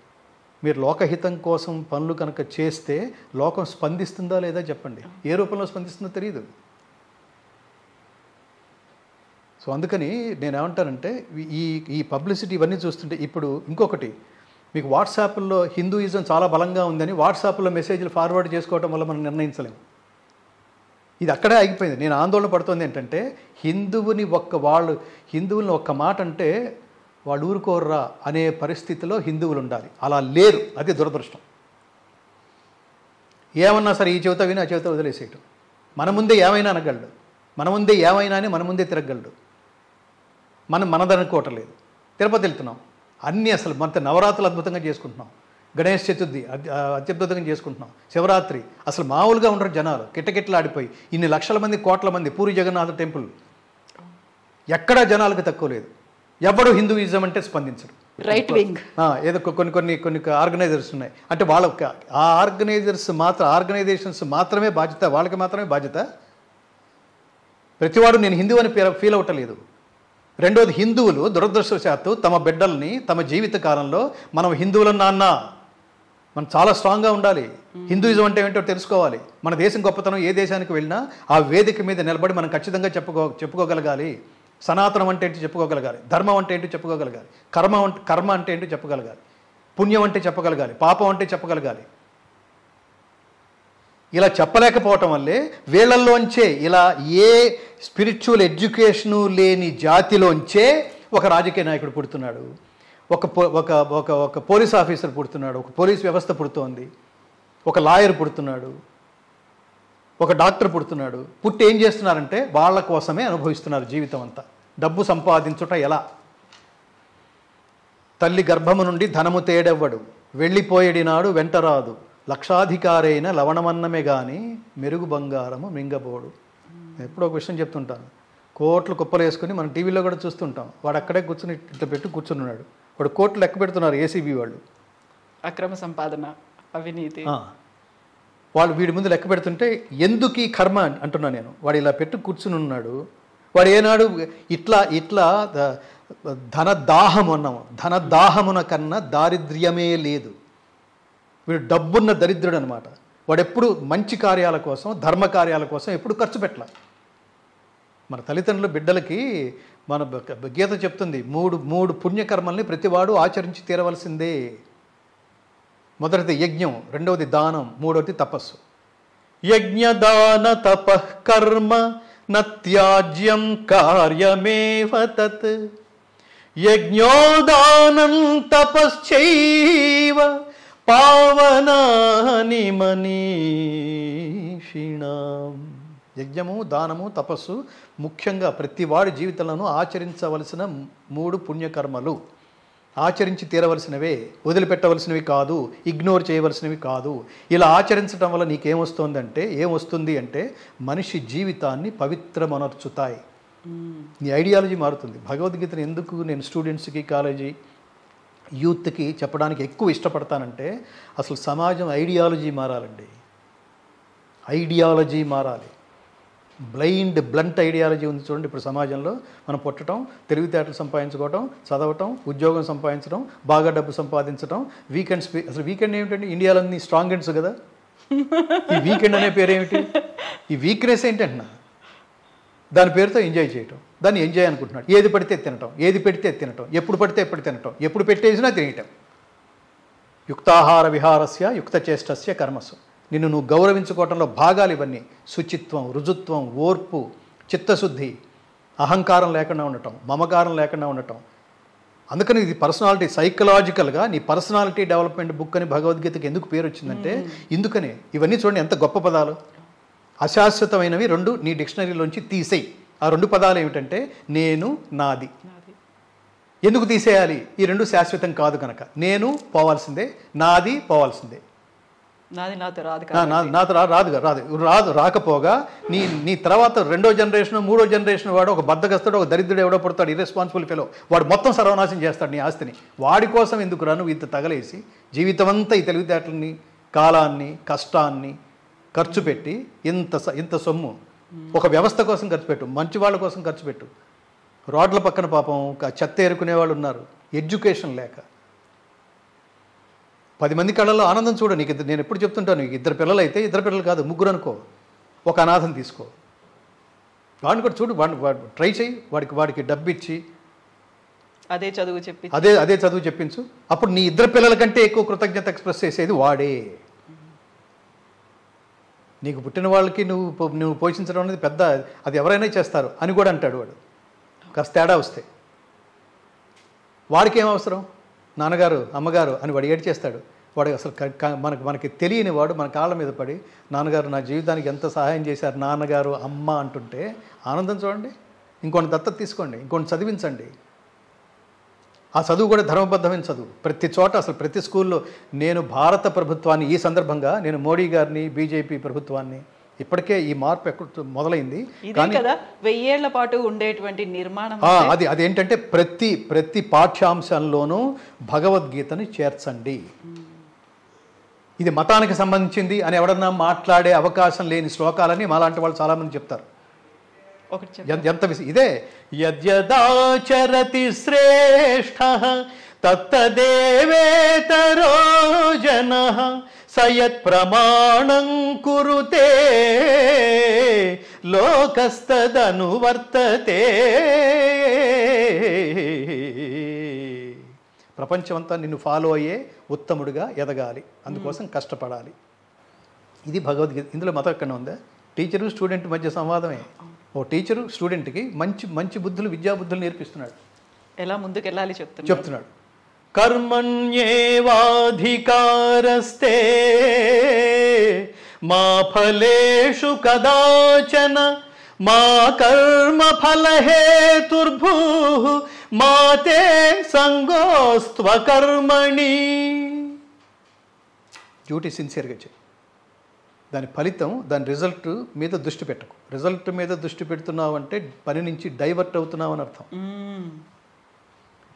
మీరు లోకహితం కోసం పనులు కనుక చేస్తే లోకం స్పందిస్తుందా లేదా చెప్పండి. ఏ రూపంలో స్పందిస్తుందో తెలియదు. సో అందుకని నేనేమంటానంటే ఈ పబ్లిసిటీ ఇవన్నీ చూస్తుంటే, ఇప్పుడు ఇంకొకటి, మీకు వాట్సాప్లో హిందూయిజం చాలా బలంగా ఉందని వాట్సాప్లో మెసేజ్లు ఫార్వర్డ్ చేసుకోవటం వల్ల మనం నిర్ణయించలేము. ఇది అక్కడే ఆగిపోయింది. నేను ఆందోళన పడుతుంది ఏంటంటే, హిందువుని ఒక్క మాట అంటే వాళ్ళు ఊరుకోర్రా అనే పరిస్థితిలో హిందువులు ఉండాలి. అలా లేరు, అది దురదృష్టం. ఏమన్నా సరే ఈ చెవిత విని ఆ చెవిత వదిలేసేయటం. మన ముందే ఏమైనా అనగలడు, మన ముందే ఏమైనా అని మన ముందే తిరగలడు. మనదనుకోవటం లేదు. తిరుపతి వెళ్తున్నాం, అన్నీ అసలు మన నవరాత్రులు అద్భుతంగా చేసుకుంటున్నాం, గణేష్ చతుర్థి అత్యద్భుతంగా చేసుకుంటున్నాం, శివరాత్రి అసలు మామూలుగా ఉండరు జనాలు, కిట్టకిట్టలాడిపోయి ఇన్ని లక్షల మంది, కోట్ల మంది. పూరి జగన్నాథ టెంపుల్ ఎక్కడా జనాలకు తక్కువ లేదు. ఎవడు హిందూయిజం అంటే స్పందించడు. రైట్ వింగ్ ఏదో కొన్ని ఆర్గనైజర్స్ ఉన్నాయి అంటే ఆ ఆర్గనైజేషన్స్ మాత్రమే బాధ్యత, వాళ్ళకి మాత్రమే బాధ్యత. ప్రతివాడు నేను హిందూ అని ఫీల్ అవ్వటలేదు. రెండోది, హిందువులు దురదృష్టవశాత్తు తమ బిడ్డల్ని తమ జీవిత కాలంలో మనం హిందువుల నాన్న, మనం చాలా స్ట్రాంగ్గా ఉండాలి, హిందూయిజం అంటే ఏంటో తెలుసుకోవాలి, మన దేశం గొప్పతనం ఏ దేశానికి వెళ్ళినా ఆ వేదిక మీద నిలబడి మనం ఖచ్చితంగా చెప్పుకోగలగాలి. సనాతనం అంటే ఏంటి చెప్పుకోగలగాలి, ధర్మం అంటే ఏంటి చెప్పుకోగలగాలి, కర్మ అంటే ఏంటి చెప్పగలగాలి, పుణ్యం అంటే చెప్పగలగాలి, పాపం అంటే చెప్పగలగాలి. ఇలా చెప్పలేకపోవటం వల్లే వీళ్ళల్లోంచే, ఇలా ఏ స్పిరిచువల్ ఎడ్యుకేషను లేని జాతిలోంచే ఒక రాజకీయ నాయకుడు పుడుతున్నాడు, ఒక పోలీస్ ఆఫీసర్ పుడుతున్నాడు, ఒక పోలీస్ వ్యవస్థ పుడుతోంది, ఒక లాయర్ పుడుతున్నాడు, ఒక డాక్టర్ పుడుతున్నాడు. పుట్టి ఏం చేస్తున్నారంటే వాళ్ళ కోసమే అనుభవిస్తున్నారు జీవితం అంతా. డబ్బు సంపాదించుట ఎలా? తల్లి గర్భము నుండి ధనము తేడెవ్వడు, వెళ్ళిపోయేడినాడు వెంటరాదు, లక్షాధికారైన లవణమన్నమే గాని మెరుగు బంగారము మింగబోడు. ఎప్పుడో ఒక విషయం చెప్తుంటాను. కోట్లు కుప్పలు వేసుకుని మనం టీవీలో కూడా చూస్తుంటాం. వాడు అక్కడే కూర్చుని ఇట్లా పెట్టి కూర్చున్నాడు. వాడు కోట్లు లెక్క పెడుతున్నారు ఏసీబీ వాళ్ళు. అక్రమ సంపాదన, అవినీతి. వాళ్ళు వీడి ముందు లెక్క పెడుతుంటే ఎందుకు ఈ కర్మ అంటున్నా నేను. వాడు ఇలా పెట్టి కూర్చుని ఉన్నాడు. వాడు ఏనాడు ఇట్లా ధనదాహం అన్నాము, ధనదాహమున కన్నా దారిద్ర్యమే లేదు. వీడు డబ్బున్న దరిద్రుడు అనమాట. వాడు ఎప్పుడు మంచి కార్యాల కోసం, ధర్మ కార్యాల కోసం ఎప్పుడు ఖర్చు పెట్టాల. మన తల్లిదండ్రులు బిడ్డలకి మన గీత చెప్తుంది, మూడు పుణ్యకర్మల్ని ప్రతివాడు ఆచరించి తీరవలసిందే. మొదటిది యజ్ఞం, రెండవది దానం, మూడవది తపస్సు. యజ్ఞదాన తపః కర్మ నత్యాజ్యం కార్యమేవ తత్, యజ్ఞోదానం తపశ్చైవ పావనాని మనీషిణాం. యజ్ఞము, దానము, తపస్సు ముఖ్యంగా ప్రతివాడి జీవితంలోనూ ఆచరించవలసిన 3 పుణ్యకర్మలు. ఆచరించి తీరవలసినవే, వదిలిపెట్టవలసినవి కాదు, ఇగ్నోర్ చేయవలసినవి కాదు. ఇలా ఆచరించడం వల్ల ఏమొస్తుంది అంటే మనిషి జీవితాన్ని పవిత్రమనర్చుతాయి. నీ ఐడియాలజీ మారుతుంది. భగవద్గీతను ఎందుకు నేను స్టూడెంట్స్కి, కాలేజీ యూత్కి చెప్పడానికి ఎక్కువ ఇష్టపడతానంటే అసలు సమాజం ఐడియాలజీ మారాలండి. ఐడియాలజీ మారాలి. బ్లంట్ ఐడియాలజీ ఉంది చూడండి ఇప్పుడు సమాజంలో. మనం పుట్టడం, తెలివితేటలు సంపాదించుకోవటం, చదవటం, ఉద్యోగం సంపాదించడం, బాగా డబ్బు సంపాదించడం, వీకెండ్స్. అసలు వీకెండ్ ఏమిటండి? ఇండియాలో అన్ని స్ట్రాంగ్ ఎండ్స్ కదా. ఈ వీకెండ్ అనే పేరు ఏమిటి? ఈ వీక్నెస్ ఏంటంటున్నా? దాని పేరుతో ఎంజాయ్ చేయటం, దాన్ని ఎంజాయ్ అనుకుంటున్నాడు. ఏది పడితే తినటం, ఏది పెడితే తినటం, ఎప్పుడు పడితే ఎప్పుడు తినటం, ఎప్పుడు పెట్టేసినా తినేయటం. యుక్తాహార విహారస్య యుక్తచేష్టస్య కర్మసు. నిన్ను నువ్వు గౌరవించుకోవటంలో భాగాలు ఇవన్నీ. శుచిత్వం, రుజుత్వం, ఓర్పు, చిత్తశుద్ధి, అహంకారం లేకుండా ఉండటం, మమకారం లేకుండా ఉండటం. అందుకని ఇది పర్సనాలిటీ, సైకలాజికల్గా నీ పర్సనాలిటీ డెవలప్మెంట్ బుక్ అని భగవద్గీతకి ఎందుకు పేరు వచ్చిందంటే ఇందుకనే. ఇవన్నీ చూడండి ఎంత గొప్ప పదాలు. అశాశ్వతమైనవి రెండు నీ డిక్షనరీలోంచి తీసేయి. ఆ రెండు పదాలు ఏమిటంటే నేను, నాది. ఎందుకు తీసేయాలి? ఈ రెండు శాశ్వతం కాదు కనుక. నేను పోవాల్సిందే, నాది పోవాల్సిందే. నాతో రాకపోగా నీ తర్వాత రెండో జనరేషన్, మూడో జనరేషన్ వాడు ఒక బద్దగస్తుడు, ఒక దరిద్రుడు ఎవడో పుడతాడు, ఇర్రెస్పాన్సిబుల్ ఫెలో. వాడు మొత్తం సర్వనాశం చేస్తాడు నీ ఆస్తిని. వాడి కోసం ఎందుకు నువ్వు ఇంత తగలేసి జీవితం అంతా ఈ తెలివితేటల్ని, కాలాన్ని, కష్టాన్ని ఖర్చు పెట్టి ఇంత సొమ్ము ఒక వ్యవస్థ కోసం ఖర్చు పెట్టు, మంచి వాళ్ళ కోసం ఖర్చు పెట్టు. రోడ్ల పక్కన పాపం చెత్త ఏరుకునే వాళ్ళు ఉన్నారు, ఎడ్యుకేషన్ లేక. 10 మంది కళ్ళల్లో ఆనందం చూడు. నీకు నేను ఎప్పుడు చెప్తుంటాను, నీకు 2 పిల్లలు అయితే 2 పిల్లలు కాదు 3 అనుకో, ఒక అనాథం తీసుకో, వాడిని కూడా చూడు, వాడు ట్రై చేయి, వాడికి డబ్బు ఇచ్చి అదే చదువు చెప్పించు. అప్పుడు నీ 2 పిల్లల కంటే ఎక్కువ కృతజ్ఞత ఎక్స్ప్రెస్ చేసేది వాడే. నీకు పుట్టిన వాళ్ళకి నువ్వు పోషించడం అనేది పెద్ద, అది ఎవరైనా చేస్తారు అని కూడా అంటాడు వాడు. కాస్త తేడా వస్తే వాడికి ఏం అవసరం, నాన్నగారు అమ్మగారు అని వాడు ఏడు చేస్తాడు. వాడు అసలు మనకి తెలియని వాడు మన కాళ్ళ మీద పడి నాన్నగారు నా జీవితానికి ఎంత సహాయం చేశారు, నాన్నగారు అమ్మ అంటుంటే ఆనందం చూడండి. ఇంకొన్ని దత్తత తీసుకోండి, ఇంకొన్ని చదివించండి. ఆ చదువు కూడా ధర్మబద్ధమైన చదువు. ప్రతి చోట, అసలు ప్రతి స్కూల్లో. నేను భారత ప్రభుత్వాన్ని, ఈ సందర్భంగా నేను మోడీ గారిని, బీజేపీ ప్రభుత్వాన్ని, ఇప్పటికే ఈ మార్పు ఎక్కడ మొదలైంది కానీ 1000 ఏళ్ల పాటు ఉండేటువంటి నిర్మాణం అదేంటంటే ప్రతి పాఠ్యాంశంలోనూ భగవద్గీతని చేర్చండి. ఇది మతానికి సంబంధించింది అని ఎవడన్నా మాట్లాడే అవకాశం లేని శ్లోకాలని మాలాంటి వాళ్ళు చాలామంది చెప్తారు. ఎంత ఇదే యద్యదాచరతి శ్రేష్ఠః తత్తదేవేతరో జనః సయత్ ప్రమాణం కురుతే లోకస్తదనువర్తతే. ప్రపంచమంతా నిన్ను ఫాలో అయ్యే ఉత్తముడిగా ఎదగాలి, అందుకోసం కష్టపడాలి. ఇది భగవద్గీత. ఇందులో మతం ఎక్కడ ఉందా? టీచరు స్టూడెంట్ మధ్య సంవాదమే. ఓ టీచరు స్టూడెంట్కి మంచి బుద్ధులు, విద్యాబుద్ధులు నేర్పిస్తున్నాడు. ఎలా ముందుకు వెళ్ళాలి చెప్తున్నాడు. కర్మణ్యేవాధికారస్తే మా ఫలేషు కదాచన మా కర్మ ఫలహేతుర్భూ మాతే సంగోస్త్వకర్మణి. డ్యూటీ సిన్సియర్గా చేయి. దాని ఫలితం, దాని రిజల్ట్ మీద దృష్టి పెట్టకు. రిజల్ట్ మీద దృష్టి పెడుతున్నావు అంటే పని నుంచి డైవర్ట్ అవుతున్నావు అని అర్థం.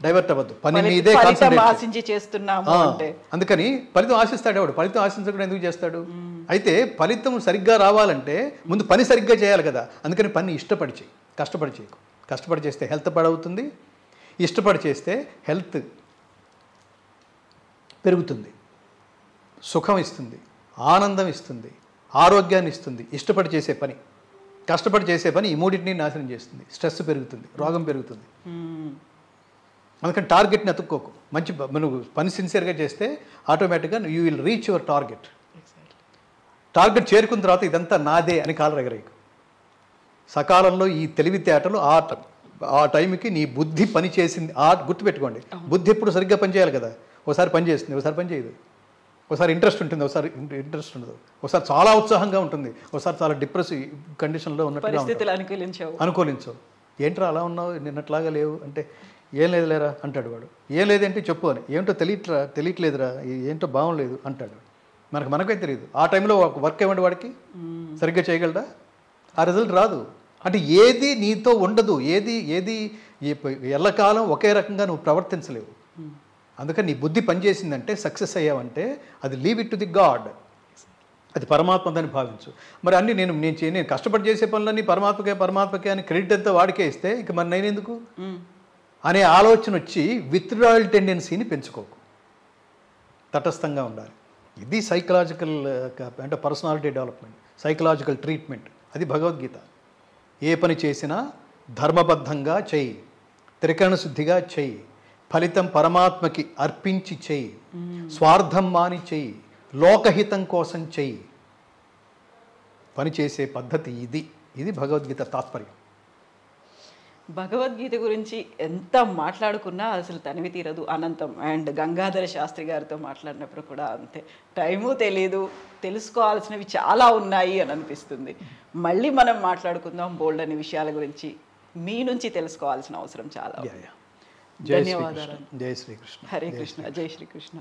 డైవర్ట్ అవ్వద్దు, పని మీదే కాన్సంట్రేట్. అందుకని ఫలితం ఆశిస్తాడు ఎవడు? ఫలితం ఆశించకుండా ఎందుకు చేస్తాడు? అయితే ఫలితం సరిగ్గా రావాలంటే ముందు పని సరిగ్గా చేయాలి కదా. అందుకని పని ఇష్టపడి చేయి, కష్టపడి చేయకు. కష్టపడి చేస్తే హెల్త్ పాడవుతుంది, ఇష్టపడి చేస్తే హెల్త్ పెరుగుతుంది, సుఖం ఇస్తుంది, ఆనందం ఇస్తుంది, ఆరోగ్యాన్ని ఇస్తుంది. ఇష్టపడి చేసే పని, కష్టపడి చేసే పని ఈ మూడింటిని నాశనం చేస్తుంది. స్ట్రెస్ పెరుగుతుంది, రోగం పెరుగుతుంది. అందుకని టార్గెట్ని ఎత్తుక్కోకు. నువ్వు పని సిన్సియర్గా చేస్తే ఆటోమేటిక్గా you will reach your target. Target చేరుకున్న తర్వాత ఇదంతా నాదే అని కాలు ఎగరేయకు. సకాలంలో ఈ తెలివితేటలు ఆ టైంకి నీ బుద్ధి పని చేసింది. గుర్తుపెట్టుకోండి, బుద్ధి ఎప్పుడు సరిగ్గా పనిచేయాలి కదా. ఒకసారి పని చేస్తుంది, ఒకసారి పని చేయదు. ఒకసారి ఇంట్రెస్ట్ ఉంటుంది, ఒకసారి ఇంట్రెస్ట్ ఉండదు. ఒకసారి చాలా ఉత్సాహంగా ఉంటుంది, ఒకసారి చాలా డిప్రెసివ్ కండిషన్లో ఉన్నట్టుగా అనుకూలించవు. ఏంట్రా అలా ఉన్నావు, నిన్నట్లాగా లేవు అంటే ఏం లేదు లేరా అంటాడు వాడు. ఏం లేదంటే చెప్పు అని. ఏంటో తెలియట్లేదురా, ఏంటో బాగుండలేదు అంటాడు. మనకే తెలియదు. ఆ టైంలో వర్క్ ఇవ్వండి వాడికి, సరిగ్గా చేయగలడా? ఆ రిజల్ట్ రాదు. అంటే ఏది నీతో ఉండదు, ఏది ఎల్లకాలం ఒకే రకంగా నువ్వు ప్రవర్తించలేవు. అందుకని నీ బుద్ధి పనిచేసిందంటే, సక్సెస్ అయ్యావంటే అది leave it to the God. అది పరమాత్మదని భావించు. మరి అన్ని నేను కష్టపడి చేసే పనులన్నీ పరమాత్మకే అని క్రెడిట్ అంతా వాడికే ఇస్తే ఇక మరి నేనెందుకు అనే ఆలోచన వచ్చి విత్డ్రాయల్ టెండెన్సీని పెంచుకోకు, తటస్థంగా ఉండాలి. ఇది సైకలాజికల్ అంటే పర్సనాలిటీ డెవలప్మెంట్, సైకలాజికల్ ట్రీట్మెంట్. అది భగవద్గీత. ఏ పని చేసినా ధర్మబద్ధంగా చెయ్యి, త్రికరణ శుద్ధిగా చెయ్యి, ఫలితం పరమాత్మకి అర్పించి చెయ్యి, స్వార్థం మాని చెయ్యి, లోకహితం కోసం చెయ్యి. పనిచేసే పద్ధతి ఇది భగవద్గీత తాత్పర్యం. భగవద్గీత గురించి ఎంత మాట్లాడుకున్నా అసలు తనివి తీరదు, అనంతం. అండ్ గంగాధర శాస్త్రి గారితో మాట్లాడినప్పుడు కూడా అంతే, టైము తెలియదు, తెలుసుకోవాల్సినవి చాలా ఉన్నాయి అని అనిపిస్తుంది. మళ్ళీ మనం మాట్లాడుకుందాం బోల్డ్ అనే విషయాల గురించి. మీ నుంచి తెలుసుకోవాల్సిన అవసరం చాలా. ధన్యవాదాలు. జై శ్రీకృష్ణ. హరే కృష్ణ. జై శ్రీకృష్ణ.